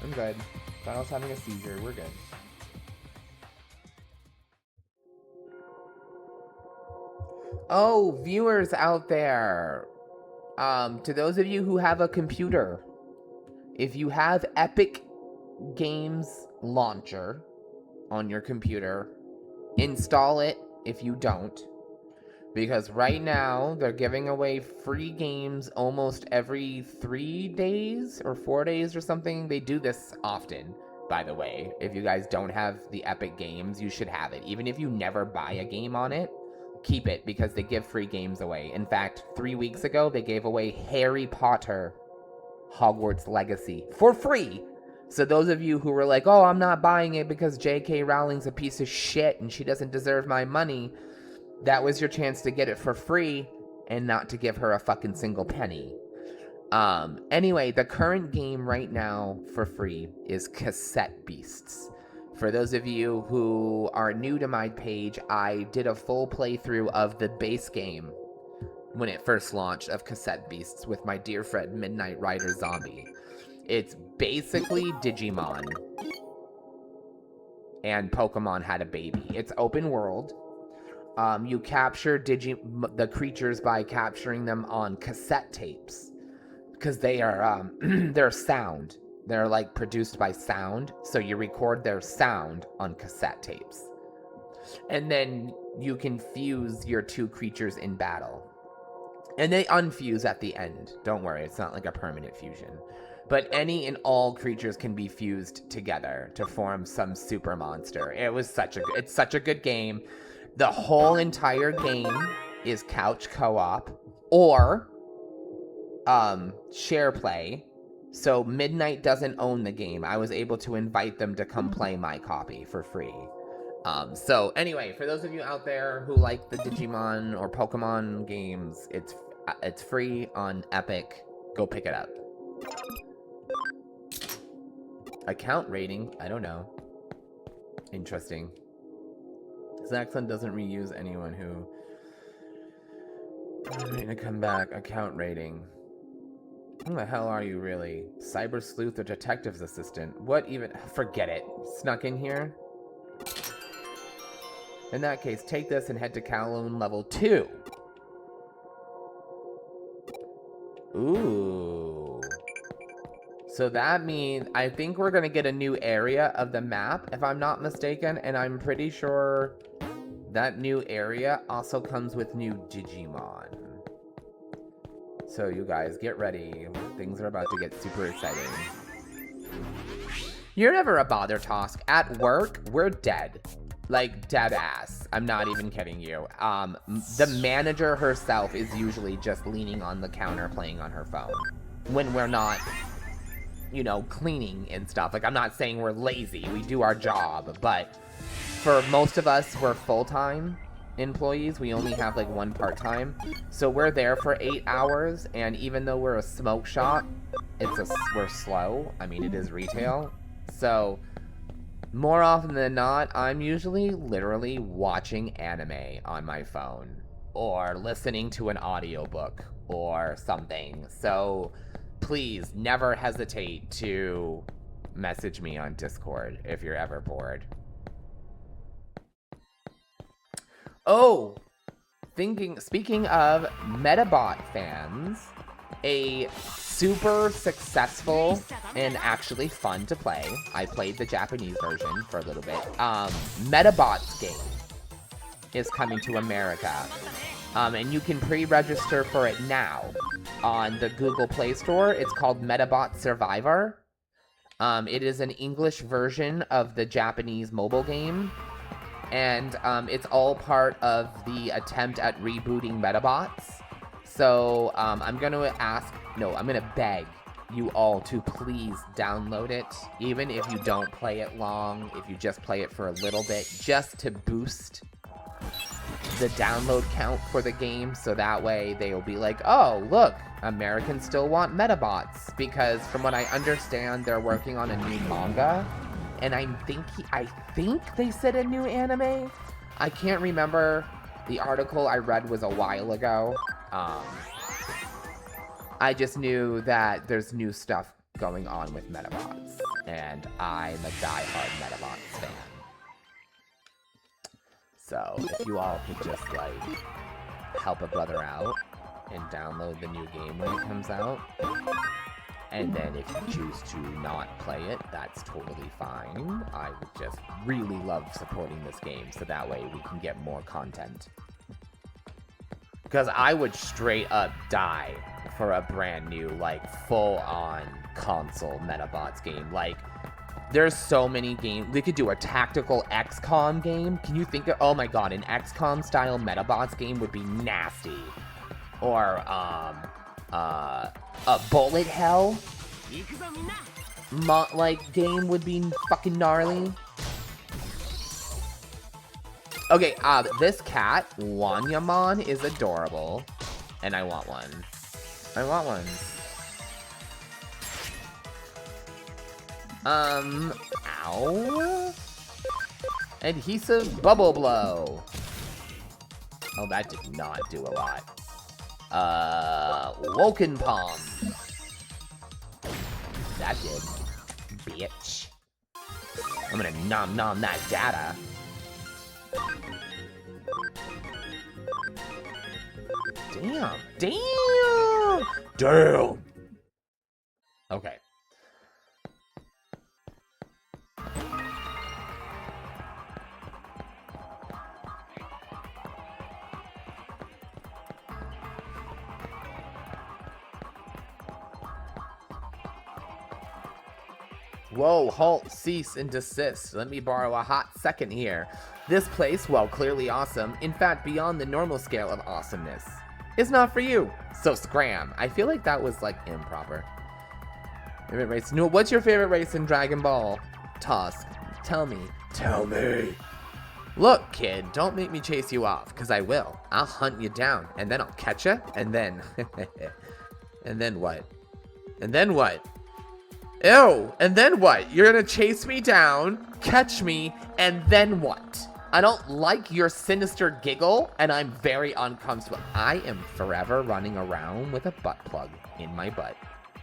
I'm good. Thought I was having a seizure. We're good. Oh, viewers out there. To those of you who have a computer, if you have Epic Games Launcher on your computer, install it if you don't. Because right now, they're giving away free games almost every 3 days or 4 days or something. They do this often, by the way. If you guys don't have the Epic Games, you should have it. Even if you never buy a game on it, keep it because they give free games away. In fact, 3 weeks ago, they gave away Harry Potter Hogwarts Legacy for free. So those of you who were like, oh, I'm not buying it because J.K. Rowling's a piece of shit and she doesn't deserve my money, that was your chance to get it for free and not to give her a fucking single penny. Anyway, the current game right now for free is Cassette Beasts. For those of you who are new to my page, I did a full playthrough of the base game when it first launched of Cassette Beasts with my dear friend Midnight Rider Zombie. It's basically Digimon and Pokemon had a baby. It's open world. You capture the creatures by capturing them on cassette tapes. Because they are, they're sound. They're like produced by sound. So you record their sound on cassette tapes. And then you can fuse your two creatures in battle. And they unfuse at the end. Don't worry, it's not like a permanent fusion. But any and all creatures can be fused together to form some super monster. It's such a good game. The whole entire game is couch co-op or share play. So Midnight doesn't own the game. I was able to invite them to come play my copy for free. So anyway, for those of you out there who like the Digimon or Pokemon games, it's free on Epic. Go pick it up. Account rating? I don't know. Interesting. Zaxxon doesn't reuse anyone who... Waiting to come back. Account rating. Who the hell are you, really? Cyber Sleuth or Detective's Assistant? What even? Forget it. Snuck in here? In that case, take this and head to Kowloon level 2. Ooh. So that means, I think we're going to get a new area of the map, if I'm not mistaken, and I'm pretty sure that new area also comes with new Digimon. So you guys, get ready. Things are about to get super exciting. You're never a bother, Tosk. At work, we're dead. Like, dead ass. I'm not even kidding you. The manager herself is usually just leaning on the counter playing on her phone. When we're not, you know, cleaning and stuff. Like, I'm not saying we're lazy. We do our job. But for most of us, we're full-time employees. We only have, like, one part-time. So we're there for 8 hours. And even though we're a smoke shop, we're slow. I mean, it is retail. So... more often than not, I'm usually literally watching anime on my phone or listening to an audiobook or something. So please never hesitate to message me on Discord if you're ever bored. Oh, speaking of Metabot fans, a super successful and actually fun to play. I played the Japanese version for a little bit. Metabot's game is coming to America. And you can pre-register for it now on the Google Play Store. It's called Metabot Survivor. It is an English version of the Japanese mobile game. And it's all part of the attempt at rebooting Metabots. So I'm going to beg you all to please download it, even if you don't play it long, if you just play it for a little bit, just to boost the download count for the game, so that way they'll be like, oh, look, Americans still want Metabots, because from what I understand, they're working on a new manga, and I think they said a new anime. I can't remember. The article I read was a while ago. I just knew that there's new stuff going on with Metabots, and I'm a diehard Metabots fan. So if you all could just like help a brother out and download the new game when it comes out, and then if you choose to not play it, that's totally fine. I would just really love supporting this game, so that way we can get more content. Because I would straight up die for a brand new, like, full-on console Metabots game. Like, there's so many games. We could do a tactical XCOM game. Can you think of... oh my god, an XCOM-style Metabots game would be nasty. Or, a bullet hell, like, game would be fucking gnarly. Okay, this cat, Wanyamon, is adorable. And I want one. I want one. Ow. Adhesive bubble blow. Oh, that did not do a lot. Woken palm. That did. Bitch. I'm gonna nom nom that data. Damn. Damn. Damn. Okay. Whoa, halt, cease, and desist. Let me borrow a hot second here. This place, while clearly awesome, in fact beyond the normal scale of awesomeness, is not for you. So scram. I feel like that was like improper. Favorite race? No, what's your favorite race in Dragon Ball? Tusk. Tell me. Tell me. Look, kid, don't make me chase you off, because I will. I'll hunt you down, and then I'll catch you, and then... and then what? And then what? Ew, and then what? You're gonna chase me down, catch me, and then what? I don't like your sinister giggle, and I'm very uncomfortable. I am forever running around with a butt plug in my butt.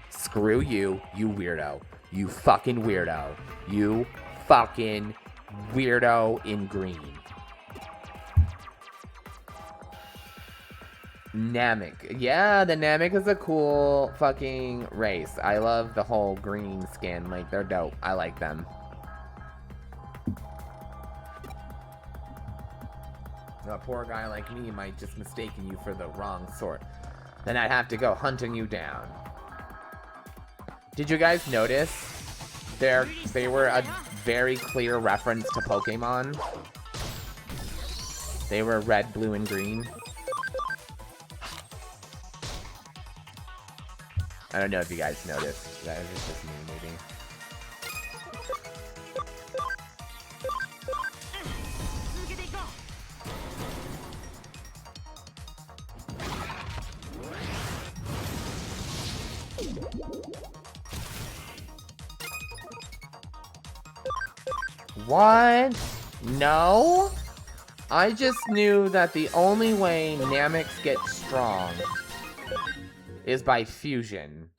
Screw you, you weirdo. You fucking weirdo. You fucking weirdo in green. Namek. Yeah, the Namek is a cool fucking race. I love the whole green skin. Like, they're dope. I like them. A poor guy like me might just mistaken you for the wrong sort. Then I'd have to go hunting you down. Did you guys notice? They were a very clear reference to Pokemon. They were red, blue, and green. I don't know if you guys noticed. That was just me, maybe. What? No? I just knew that the only way Nameks get strong is by fusion.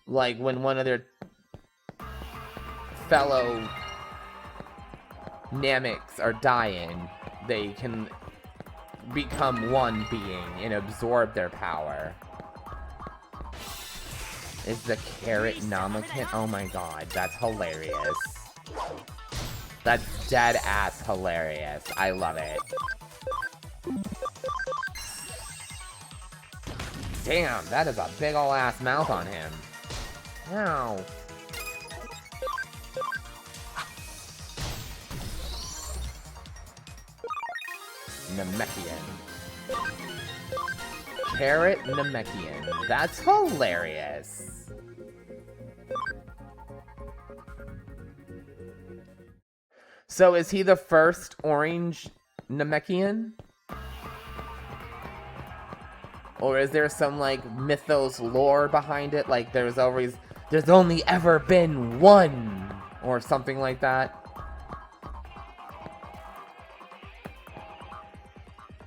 Like when one of their fellow Nameks are dying, they can become one being and absorb their power. Is the carrot Namekian? Oh my god, that's hilarious. That's dead ass hilarious. I love it. Damn, that is a big ol' ass mouth on him. Ow. Namekian. Carrot Namekian. That's hilarious. So is he the first orange Namekian? Or is there some like mythos lore behind it? Like there's only ever been one or something like that?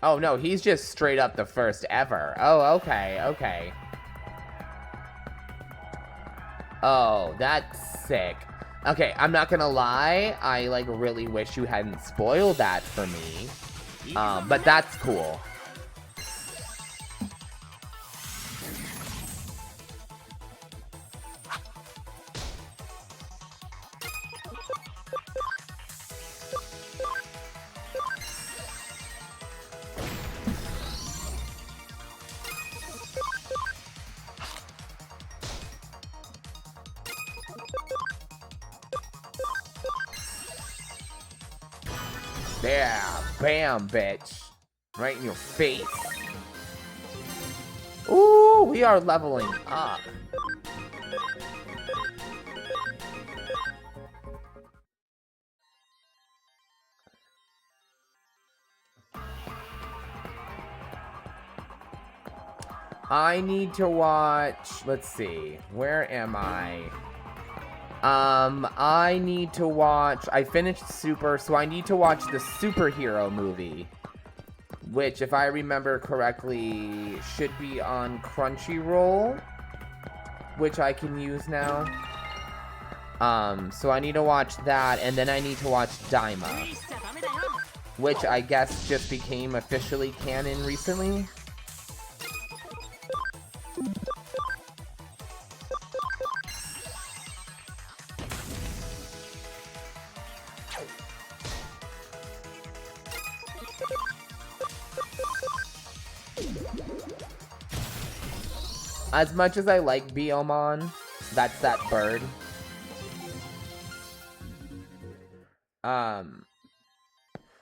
Oh no, he's just straight up the first ever. Oh, okay, okay. Oh, that's sick. Okay, I'm not gonna lie, I like really wish you hadn't spoiled that for me. But that's cool. Yeah, bam, bitch. Right in your face. Ooh, we are leveling up. I need to watch, let's see, where am I? I need to watch... I finished Super, so I need to watch the superhero movie. Which, if I remember correctly, should be on Crunchyroll. Which I can use now. So I need to watch that, and then I need to watch Daima. Which I guess just became officially canon recently. As much as I like Biomon, that's that bird.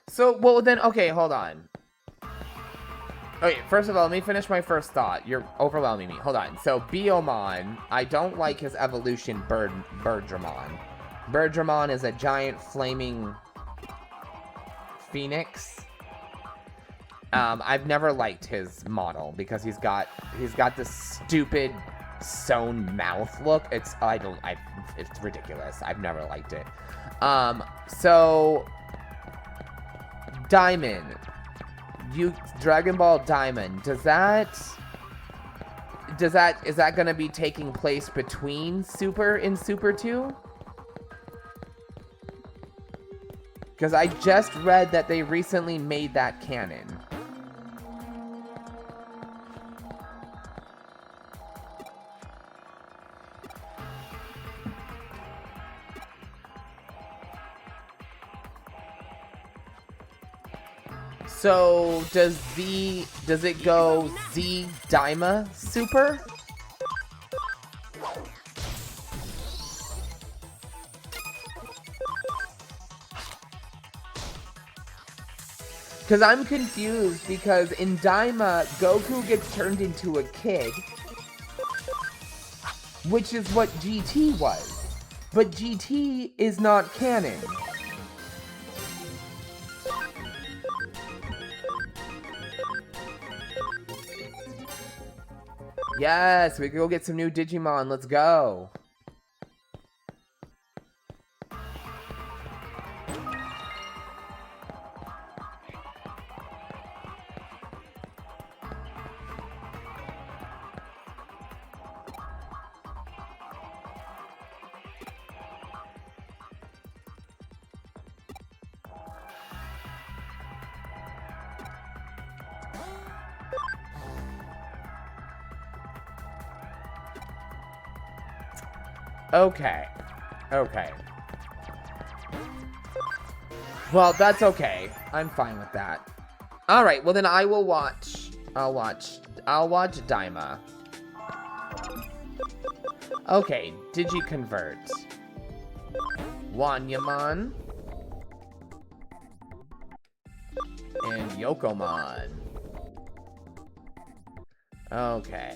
So, well then, okay, hold on. Okay, first of all, let me finish my first thought. You're overwhelming me. Hold on. So, Biomon, I don't like his evolution, Birdramon. Birdramon is a giant flaming phoenix. I've never liked his model because he's got this stupid sewn mouth look. It's ridiculous. I've never liked it. So Diamond, Dragon Ball Diamond, is that gonna be taking place between Super and Super 2? Because I just read that they recently made that canon. So, does it go Z Daima Super? Because I'm confused, because in Daima, Goku gets turned into a kid, which is what GT was. But GT is not canon. Yes, we can go get some new Digimon. Let's go. Okay. Okay. Well, that's okay. I'm fine with that. Alright, well then I will watch... I'll watch Daima. Okay, Digiconvert. Wanyamon. And Yokomon. Okay.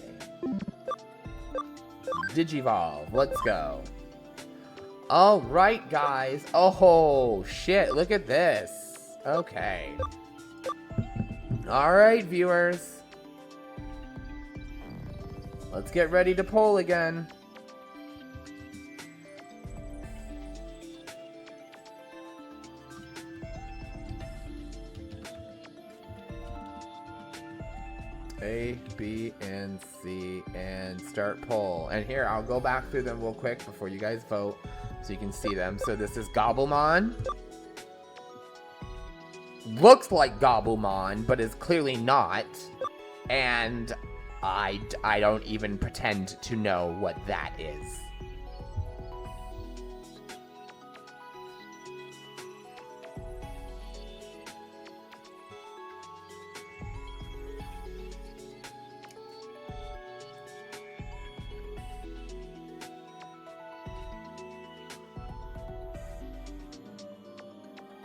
Digivolve, let's go. Alright, guys. Oh, shit, look at this. Okay. Alright, viewers. Let's get ready to poll again. A, B, and C, and start poll. And here, I'll go back through them real quick before you guys vote, so you can see them. So this is Gabumon. Looks like Gabumon, but is clearly not. And I don't even pretend to know what that is.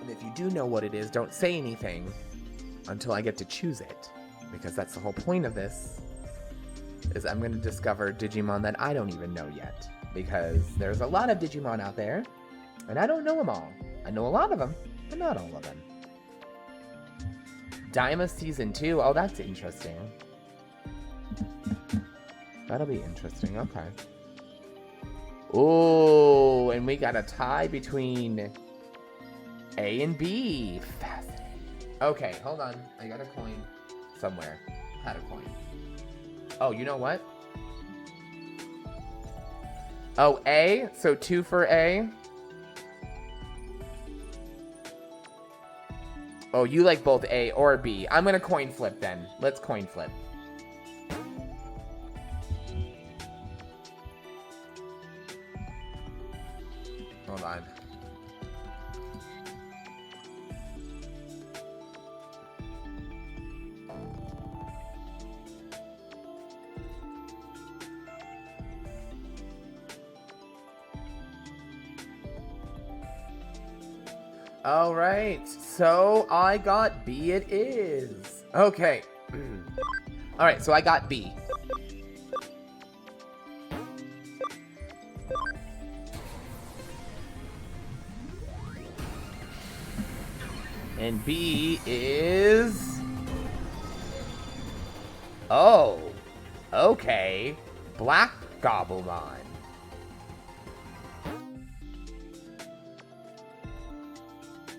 If you do know what it is, don't say anything until I get to choose it, because that's the whole point of this, is I'm going to discover Digimon that I don't even know yet, because there's a lot of Digimon out there, and I don't know them all. I know a lot of them, but not all of them. Daima Season 2, oh, that's interesting. That'll be interesting, okay. Ooh, and we got a tie between A and B. Fascinating. Okay, hold on. I got a coin somewhere. Had a coin. Oh, you know what? Oh, A? So 2 for A? Oh, you like both A or B. I'm gonna coin flip then. Let's coin flip. Hold on. All right, so I got B it is. Okay. All right, so I got B. And B is... Oh, okay. Black Agumon.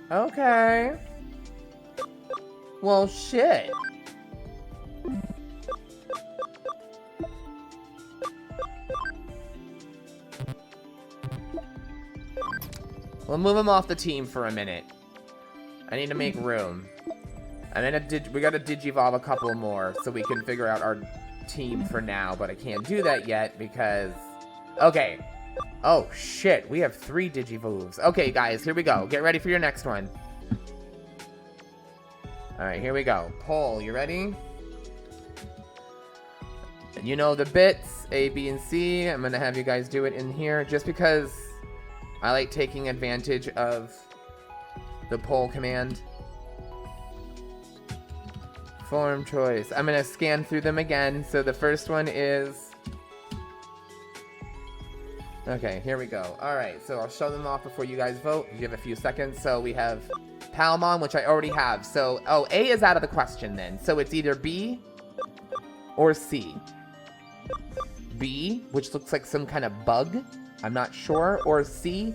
Okay. Well, shit. We'll move him off the team for a minute. I need to make room. And then we gotta Digivolve a couple more so we can figure out our team for now, but I can't do that yet because... Okay. Oh, shit. We have 3 Digivolves. Okay, guys, here we go. Get ready for your next one. Alright, here we go. Poll, you ready? You know the bits, A, B, and C. I'm gonna have you guys do it in here just because I like taking advantage of the poll command. Form choice. I'm gonna scan through them again. So the first one is... Okay, here we go. Alright, so I'll show them off before you guys vote. You have a few seconds. So we have Patamon, which I already have. So, oh, A is out of the question then. So it's either B or C. B, which looks like some kind of bug. I'm not sure. Or C,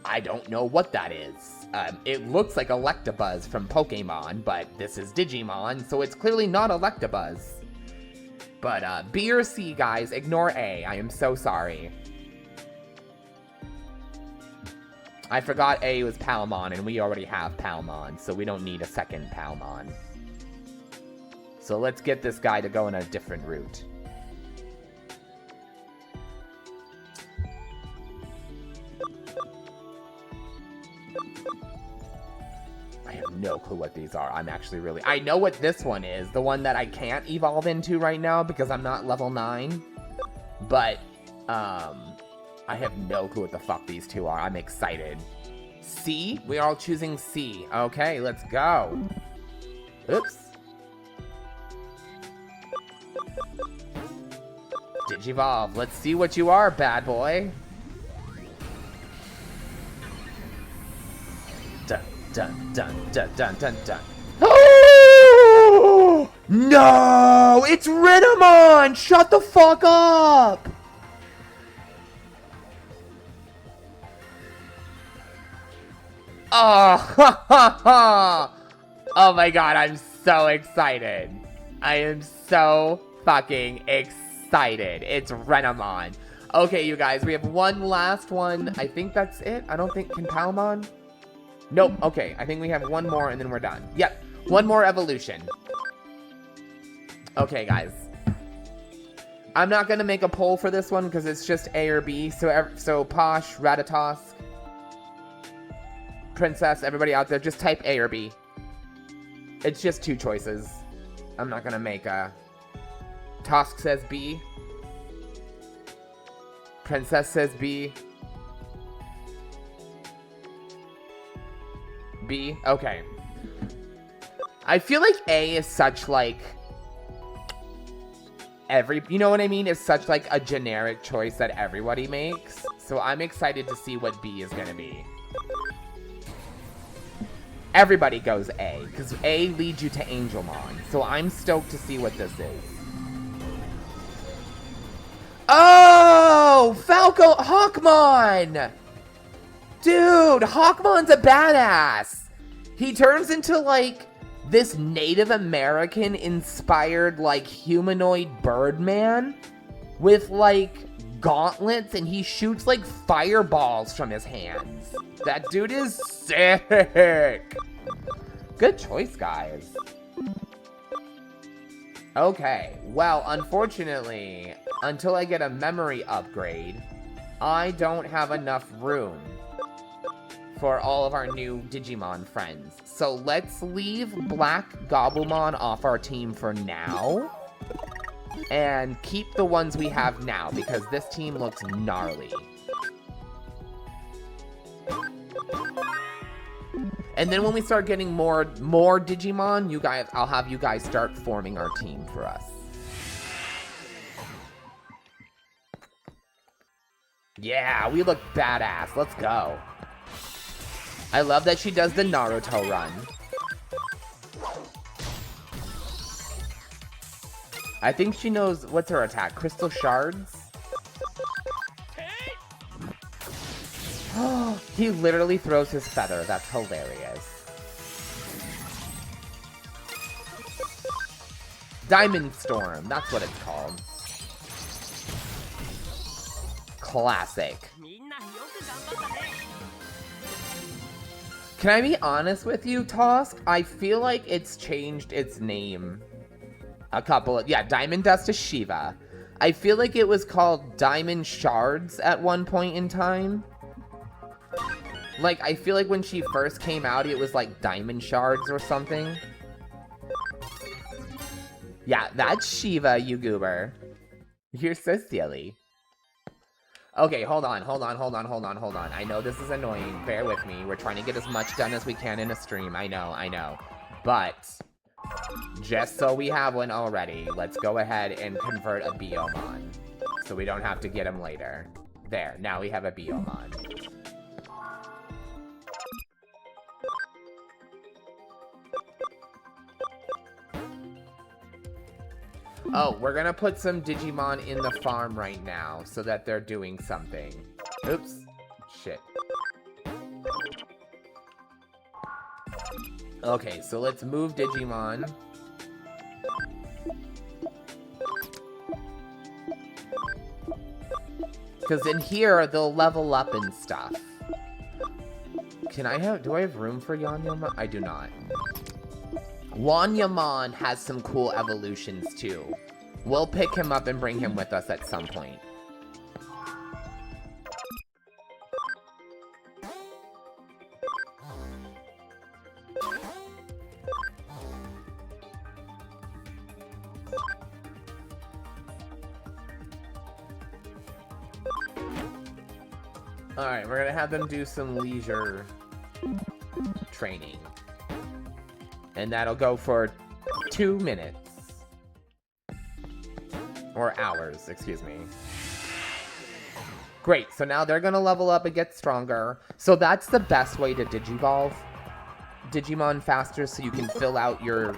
I don't know what that is. It looks like Electabuzz from Pokemon, but this is Digimon, so it's clearly not Electabuzz. But B or C, guys, ignore A. I am so sorry. I forgot A was Patamon, and we already have Patamon, so we don't need a second Patamon. So let's get this guy to go in a different route. I have no clue what these are. I'm actually really... I know what this one is. The one that I can't evolve into right now because I'm not level 9. But, I have no clue what the fuck these two are. I'm excited. C? We're all choosing C. Okay, let's go. Oops. Digivolve. Let's see what you are, bad boy. Dun, dun, dun, dun, dun, dun, dun. Oh! No! It's Renamon! Shut the fuck up! Oh, ha, ha, ha. Oh my god, I'm so excited. I am so fucking excited. It's Renamon. Okay, you guys, we have one last one. I think that's it. I don't think... Can Patamon? Nope. Okay, I think we have one more and then we're done. Yep, one more evolution. Okay, guys. I'm not gonna make a poll for this one because it's just A or B. So Posh, Ratatosk, Princess, everybody out there, just type A or B. It's just 2 choices. I'm not gonna make a... Tosk says B. Princess says B. B? Okay. I feel like A is such, like... You know what I mean? It's such, like, a generic choice that everybody makes. So I'm excited to see what B is gonna be. Everybody goes A, because A leads you to Angelmon. So I'm stoked to see what this is. Oh! Yo, Falco Hawkmon! Dude, Hawkmon's a badass! He turns into, like, this Native American inspired, like, humanoid Birdman with, like, gauntlets, and he shoots, like, fireballs from his hands. That dude is sick! Good choice, guys. Okay, well, unfortunately, until I get a memory upgrade, I don't have enough room for all of our new Digimon friends. So let's leave Black Gobumon off our team for now, and keep the ones we have now, because this team looks gnarly. And then when we start getting more Digimon, you guys, I'll have you guys start forming our team for us. Yeah, we look badass. Let's go. I love that she does the Naruto run. I think she knows, what's her attack? Crystal Shards? He literally throws his feather. That's hilarious. Diamond Storm. That's what it's called. Classic. Can I be honest with you, Tosk? I feel like it's changed its name a couple of... Yeah, Diamond Dust to Shiva. I feel like it was called Diamond Shards at one point in time. Like, I feel like when she first came out, it was like Diamond Shards or something. Yeah, that's Shiva, you goober. You're so silly. Okay, hold on. I know this is annoying. Bear with me. We're trying to get as much done as we can in a stream. I know. But, just so we have one already, let's go ahead and convert a Biomon. So we don't have to get him later. There, now we have a Biomon. Oh, we're gonna put some Digimon in the farm right now so that they're doing something. Oops. Shit. Okay, so let's move Digimon. Because in here, they'll level up and stuff. Do I have room for Yanyamon? I do not. Wanyamon has some cool evolutions too. We'll pick him up and bring him with us at some point. Alright, we're gonna have them do some leisure training. And that'll go for 2 minutes. Or hours, excuse me. Great, so now they're gonna level up and get stronger. So that's the best way to Digivolve Digimon faster, so you can fill out your...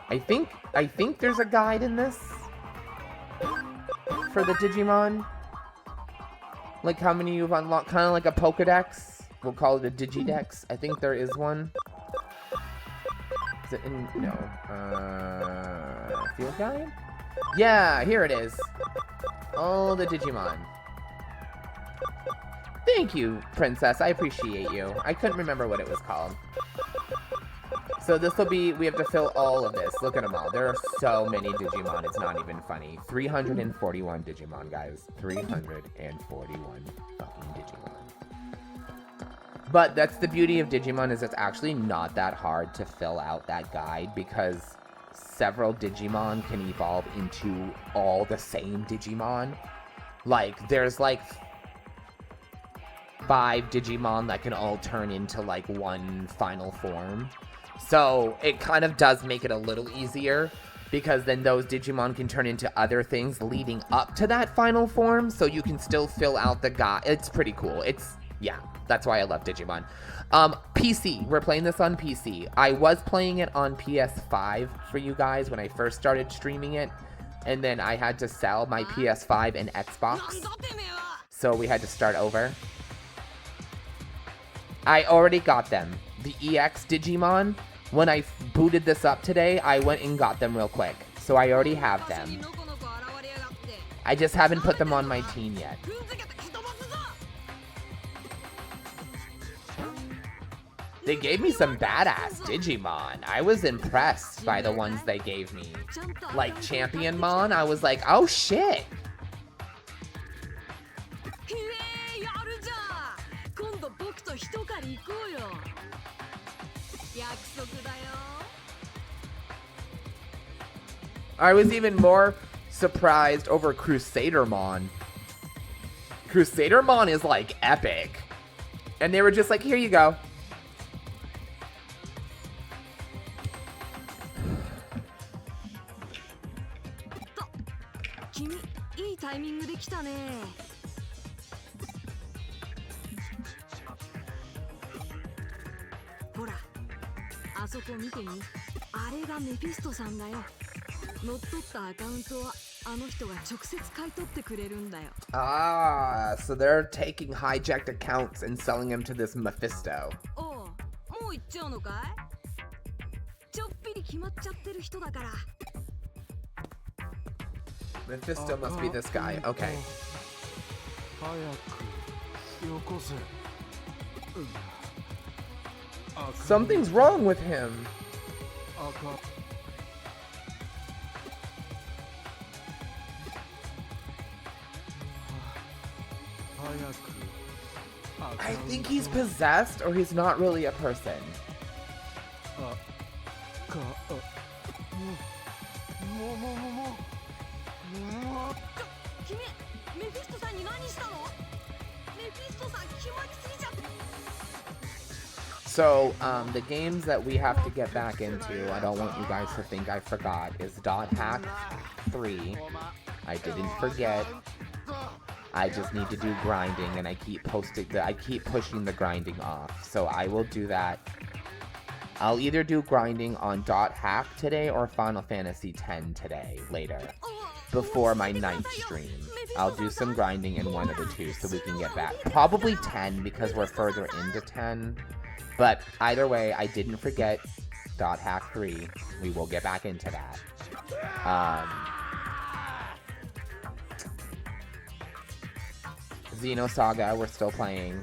I think there's a guide in this for the Digimon. Like how many you've unlocked, kind of like a Pokedex. We'll call it a Digidex. I think there is one. Is it in, no, field guide? Yeah, here it is. All the Digimon. Thank you, Princess, I appreciate you. I couldn't remember what it was called. So this will be, we have to fill all of this. Look at them all. There are so many Digimon, it's not even funny. 341 Digimon, guys. 341 fucking Digimon. But that's the beauty of Digimon, is it's actually not that hard to fill out that guide, because several Digimon can evolve into all the same Digimon. Like, there's like 5 Digimon that can all turn into like one final form. So it kind of does make it a little easier, because then those Digimon can turn into other things leading up to that final form, so you can still fill out the guide. It's pretty cool. Yeah, that's why I love Digimon. PC, we're playing this on PC. I was playing it on PS5 for you guys when I first started streaming it. and then I had to sell my PS5 and Xbox, so we had to start over. I already got them. The EX Digimon, when I booted this up today, I went and got them real quick. So I already have them. I just haven't put them on my team yet. They gave me some badass Digimon. I was impressed by the ones they gave me. Like Championmon, I was like, oh shit. I was even more surprised over Crusadermon. Crusadermon is like epic. And they were just like, here you go. Ah, so they're taking hijacked accounts and selling them to this Mephisto. Mephisto must be this guy. Okay. Something's wrong with him. I think he's possessed or he's not really a person. So, the games that we have to get back into, I don't want you guys to think I forgot, is Dot Hack 3. I didn't forget. I just need to do grinding, and I keep pushing the grinding off. So I will do that. I'll either do grinding on Dot Hack today or Final Fantasy X today, later, before my 9th stream. I'll do some grinding in one of the two so we can get back. Probably 10 because we're further into 10. But either way, I didn't forget Dot Hack 3. We will get back into that. Xenosaga, we're still playing.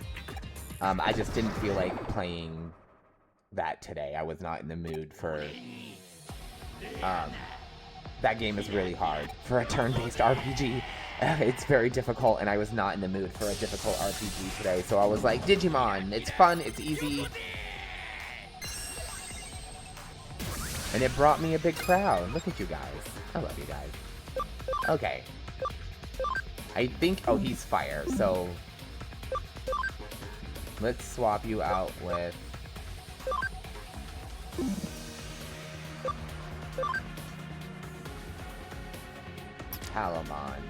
I just didn't feel like playing that today. I was not in the mood for... that game is really hard for a turn-based RPG. It's very difficult, and I was not in the mood for a difficult RPG today. So I was like, Digimon, it's fun, it's easy. And it brought me a big crowd. Look at you guys. I love you guys. Okay. I think... Oh, he's fire, so... Let's swap you out with... Patamon.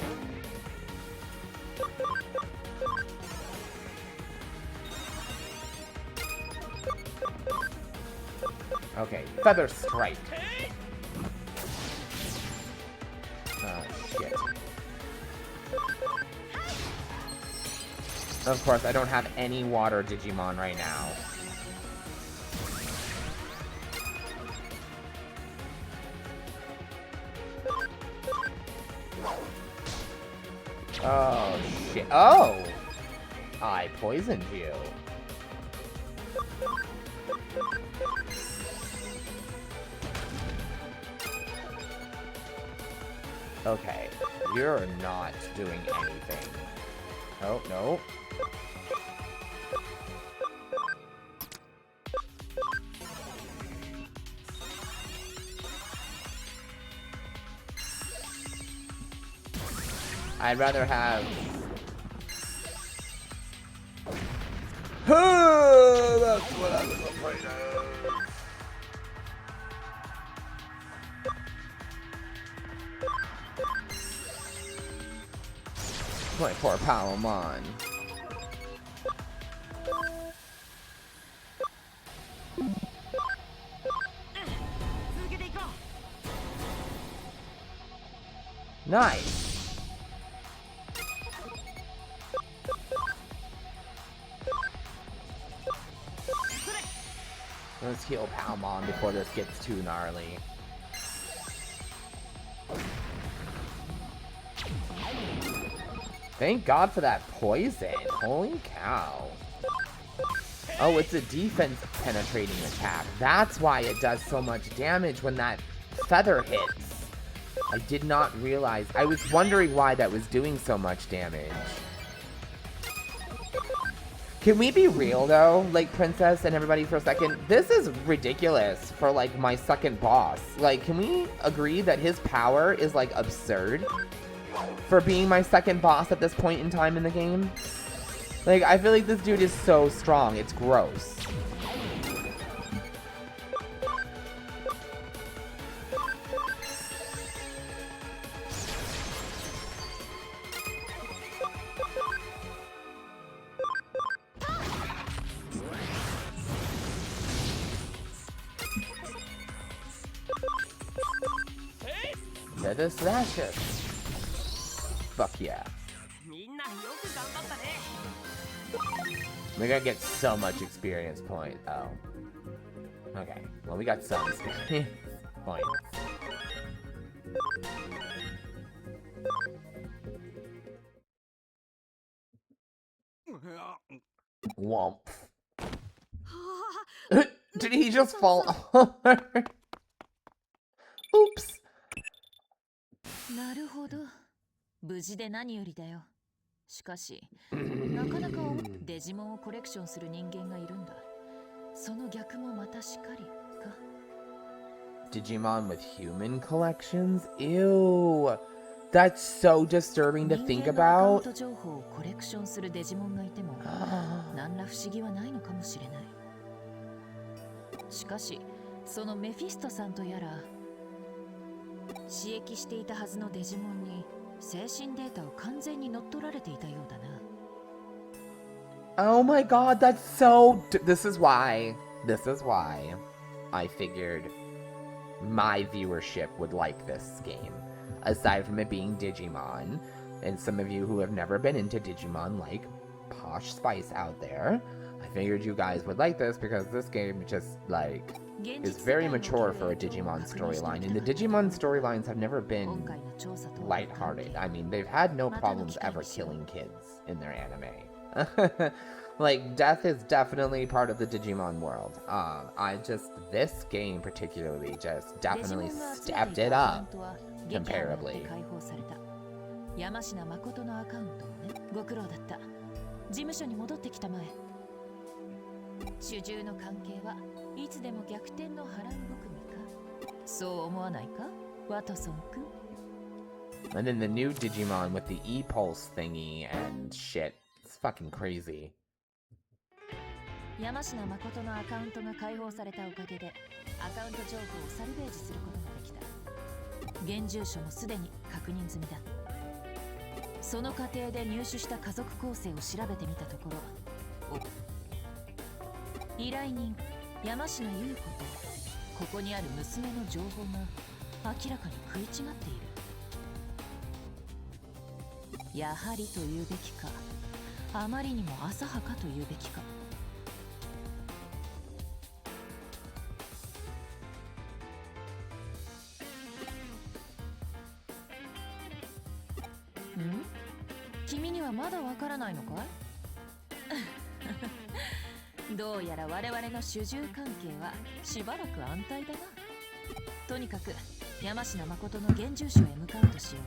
Okay, Feather Strike. Oh, shit. Of course, I don't have any water Digimon right now. Oh, shit. Oh! I poisoned you. Okay, you're not doing anything. Oh, no. I'd rather have... That's what I was afraid of. My poor Patamon. Nice. Let's heal Patamon before this gets too gnarly. Thank God for that poison. Holy cow. Oh, it's a defense penetrating attack. That's why it does so much damage when that feather hits. I did not realize. I was wondering why that was doing so much damage. Can we be real though, like Princess and everybody for a second? This is ridiculous for like my second boss. Like, can we agree that his power is like absurd for being my second boss at this point in time in the game? Like, I feel like this dude is so strong, it's gross. Let us slash it. Fuck yeah. We're gonna get so much experience point. Oh. Okay. Well, we got some experience points. Womp. Did he just fall over? Oops. なるほど。無事で何よりだよ。しかし、なかなかデジモンをコレクションする人間がいるんだ。その逆もまたしかりか。Digimon with human collections? Ew. That's so disturbing to think about. 人間のアカウント情報をコレクションするデジモンがいても、何ら不思議はないのかもしれない。しかし、そのメフィストさんとやら、刺激していたはずのデジモンに精神データを完全に乗っ取られていたようだな。Oh my god, that's so... This is why I figured my viewership would like this game. Aside from it being Digimon, and some of you who have never been into Digimon like Posh Spice out there, I figured you guys would like this because this game just, like, is very mature for a Digimon storyline, and the Digimon storylines have never been lighthearted. I mean, they've had no problems ever killing kids in their anime. Like, death is definitely part of the Digimon world. This game particularly just definitely stepped it up comparably. 山科誠のアカウントをね、ご苦労だった。事務所に戻ってきたまえ。主従の関係はいつでも逆転の波乱含みか。そう思わないか、ワトソン君。And then the new Digimon with the E-Pulse thingy and shit. It's fucking crazy. 山科誠のアカウントが解放されたおかげで、アカウント情報をサルベージすることができた。現住所もすでに確認済みだ。その過程で入手した家族構成を調べてみたところ、依頼人山科優子とここにある娘の情報が明らかに食い違っている。やはりというべきか、あまりにも浅はかというべきか。君にはまだわからないのかい？どうやら我々の主従関係はしばらく安泰だな。とにかく山科誠の現住所へ向かうとしよう。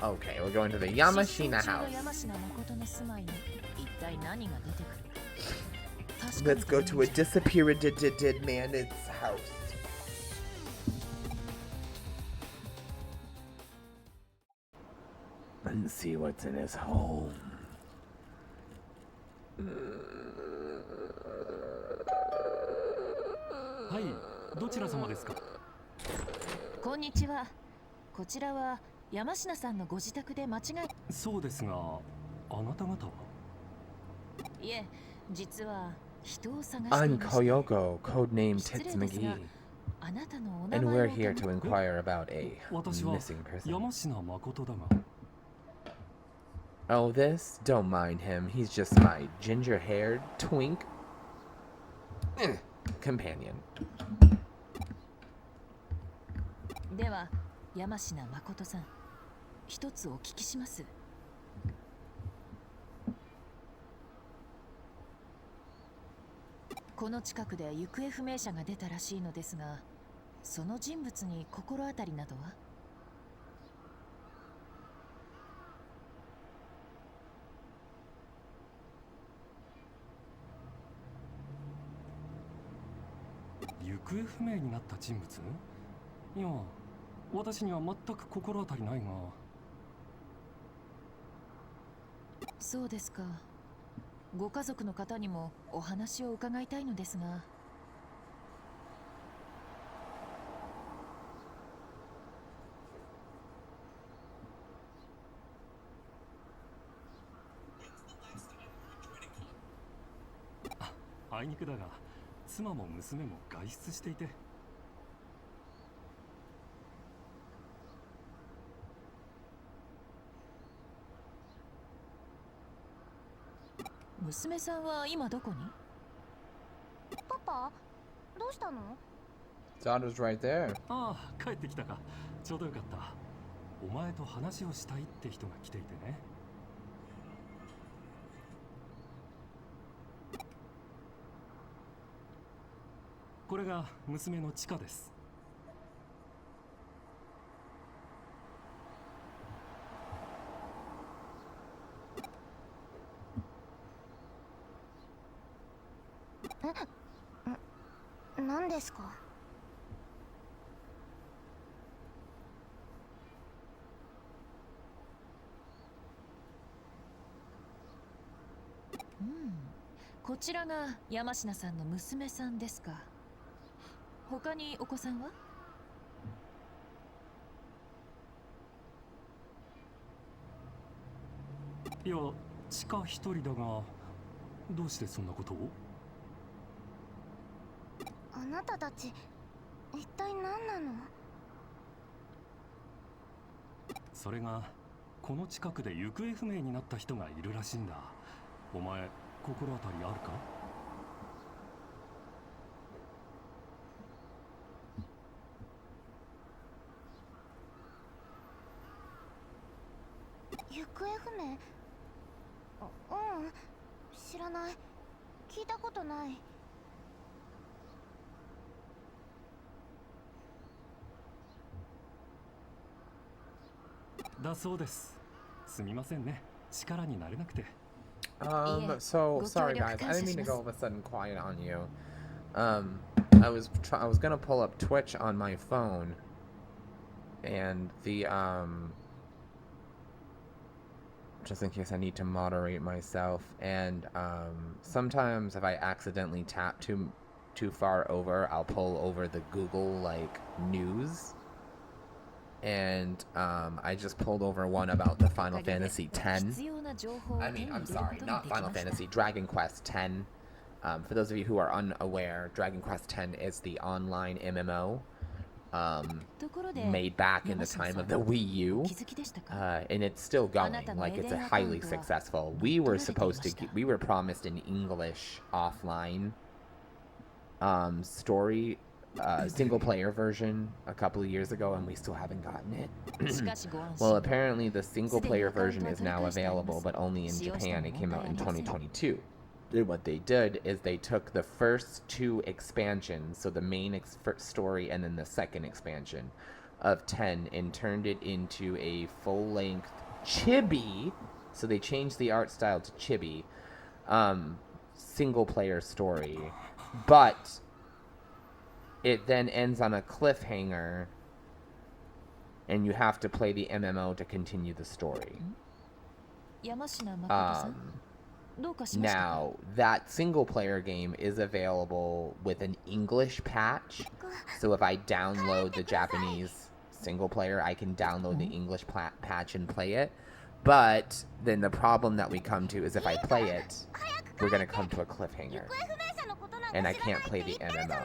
Okay, we're going to the Yamashina house. 山科誠の住まいに一体何が出てくるか。 Let's go to a disappeared man's house. And see what's in his home. はい、どちら様ですか？こんにちは。こちらは山科さんのご自宅で間違い。そうですが、あなた方は？いえ、実は人を探してい I'm ました。 Koyoko, codename Tits 失礼ですが、 McGee. あなたのお名 And 前 we're を here to inquire about a 私は missing person. 山科誠だが Oh, this? Don't mind him. He's just my ginger-haired twink companion. では山科誠さん、一つお聞きします。この近くで行方不明者が出たらしいのですが、その人物に心当たりなどは？行方不明になった人物？いや、私には全く心当たりないが。そうですか。ご家族の方にもお話を伺いたいのですが。あいにくだが、妻も娘も外出していて。娘さんは今どこに？パパどうしたの？ Daughter's right there. ああ、帰ってきたか。ちょうどよかった。お前と話をしたいって人が来ていてね。これが娘のチカです。何ですか？こちらが山科さんの娘さんですか。他にお子さんは？いや、チカ一人だが、どうしてそんなことを？あなたたち一体何なの？それがこの近くで行方不明になった人がいるらしいんだ。お前心当たりあるか？行方不明？知らない。聞いたことない。だそうです。すみませんね。力になれなくて。So sorry guys, I didn't mean to go all of a sudden quiet on you. I was gonna pull up Twitch on my phone, and the just in case I need to moderate myself, and sometimes if I accidentally tap too far over, I'll pull over the Google like news. And I just pulled over one about the Final Fantasy X. I mean, I'm sorry, not Final Fantasy, Dragon Quest X. For those of you who are unaware, Dragon Quest X is the online MMO made back in the time of the Wii U, and it's still going. Like, it's a highly successful. We were promised an English offline story. Single player version a couple of years ago, and we still haven't gotten it. Well, apparently the single player version is now available, but only in Japan. It came out in 2022. And what they did is they took the first two expansions, so the main story and then the second expansion of 10, and turned it into a full-length chibi. So they changed the art style to chibi, single player story, but it then ends on a cliffhanger, and you have to play the MMO to continue the story. Now, that single-player game is available with an English patch, so if I download the Japanese single-player, I can download the English patch and play it. But then the problem that we come to is if I play it, we're going to come to a cliffhanger, and I can't play the MMO.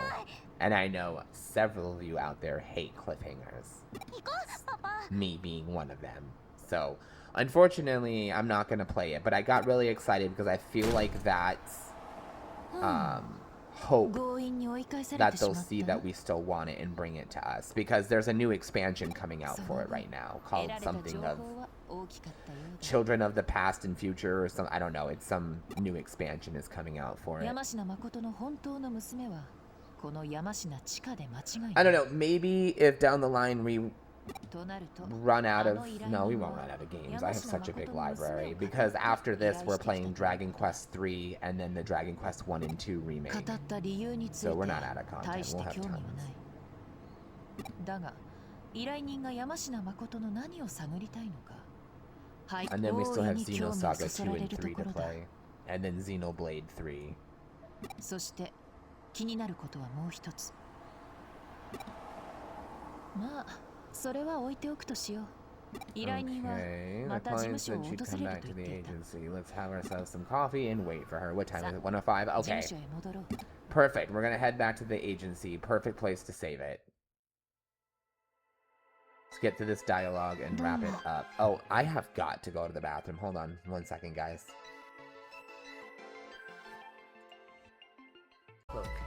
And I know several of you out there hate cliffhangers. 行こうパパ Me being one of them. So, unfortunately, I'm not going to play it. But I got really excited because I feel like that's hope 強引に追い返され that てし they'll まっ see た that we still want it and bring it to us. Because there's a new expansion coming out for it right now 得 called られた something 情 of 報は大きかったようだ Children of the Past and Future or some, I don't know, it's some new expansion is coming out for it. 山科誠の本当の娘はこの山科地下で間違い I な don't い know, maybe if down the line we となると run out of, あの依頼 no, we 人 won't は run out of games. 山 I have 科 such a big 誠の娘を library 語って because after 依 this 頼 we're してきた playing という Dragon ことだ Quest 3 and then the Dragon Quest 1 and 2 remake. 語った理由について So we're not out of content. 大し We'll て have 興味は tons. ないだが依頼人が山科誠の何を探りたいのかはい And then we 大 still い have に興味をそ Xenosaga 2そられ and ると 3 こ to ろだ play. And then Xenoblade 3. そして気になることはもう一つまあそれは置いておくとしよう依頼人は Okay, ま the た事務 client 所を said she'd 訪 come れる back と to 言 the っていた agency. Let's have ourselves some coffee and wait for her. What time is it? 1:05? 事務 Okay. 所へ戻ろう Perfect. We're gonna head back to the agency. Perfect place to save it. Let's get to this dialogue and wrap it up. Oh, I have got to go to the bathroom. Hold on 1 second, guys. Okay.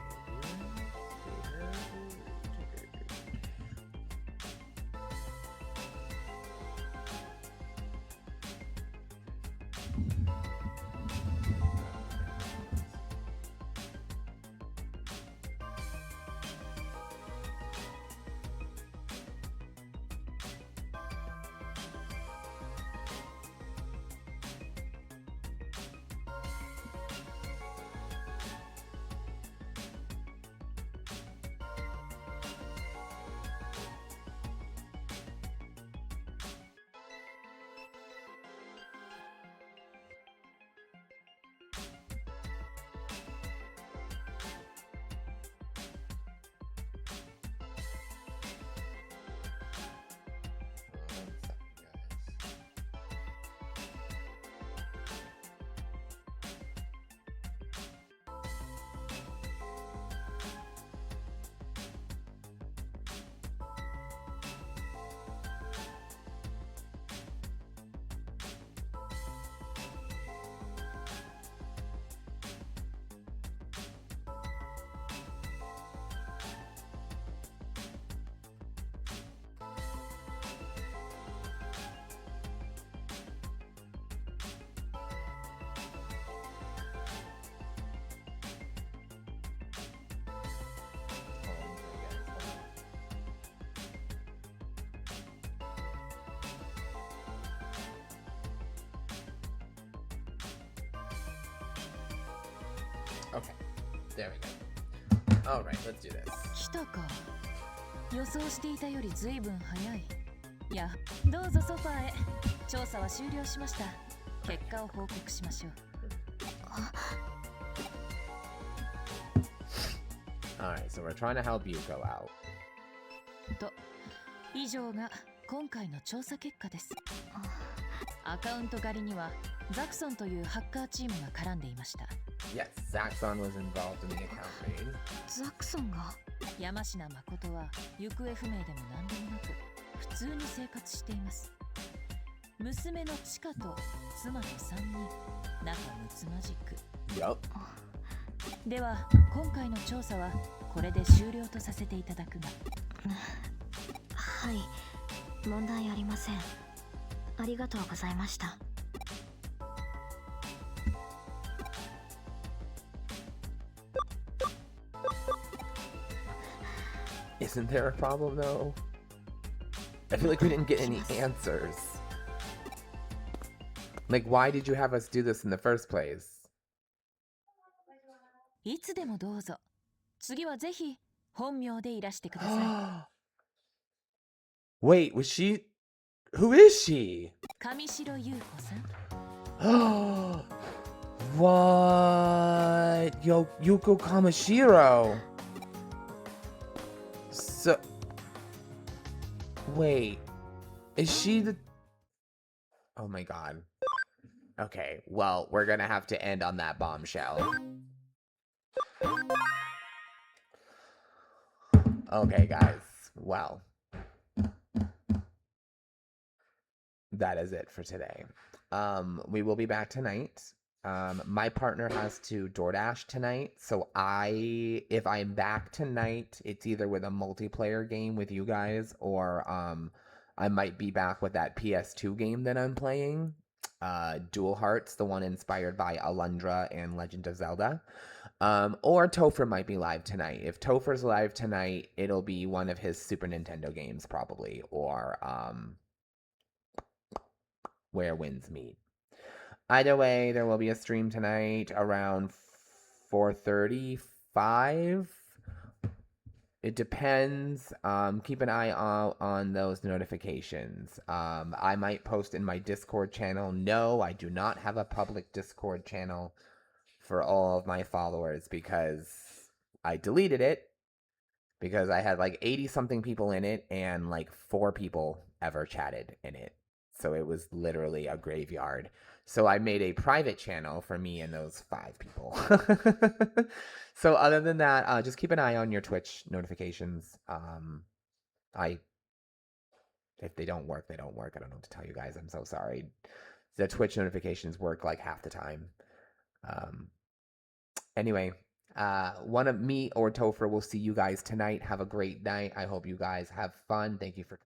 Okay, there we go. All right, let's do this. 来たか予想していたよりずいぶん早いいやどうぞソファーへ調査は終了しました結果を報告しましょう All right, so we're trying to help you go out. と以上が今回の調査結果ですアカウント狩りにはザクソンというハッカーチームが絡んでいました Yes, Zaxxon was involved in the account raid. ザクソンが山科誠は行方不明でも何でもなく普通に生活しています娘のチカと妻の3人仲睦まじく Yup. では今回の調査はこれで終了とさせていただくがはい問題ありませんありがとうございました Isn't there a problem though? I feel like we didn't get any answers. Like, why did you have us do this in the first place? いつでもどうぞ次はぜひ本名でいらしてくださ Wait, was she? Who is she? い上白優子さん What? Yuko Kamashiro. So, wait, is she the? Oh my god. Okay, well, we're gonna have to end on that bombshell. Okay, guys. Well, that is it for today. We will be back tonight. My partner has to DoorDash tonight, so if I'm back tonight, it's either with a multiplayer game with you guys, or I might be back with that PS2 game that I'm playing, Dual Hearts, the one inspired by Alundra and Legend of Zelda. Or Topher might be live tonight. If Topher's live tonight, it'll be one of his Super Nintendo games probably, or Where Winds Meet. Either way, there will be a stream tonight around 4:35. It depends. Keep an eye out on those notifications. I might post in my Discord channel. No, I do not have a public Discord channel for all of my followers because I deleted it because I had like 80 something people in it and like 4 people ever chatted in it. So it was literally a graveyard. So I made a private channel for me and those 5 people. So other than that, just keep an eye on your Twitch notifications. If they don't work, they don't work. I don't know what to tell you guys. I'm so sorry. The Twitch notifications work like half the time. Anyway, one of me or Topher will see you guys tonight. Have a great night. I hope you guys have fun. Thank you for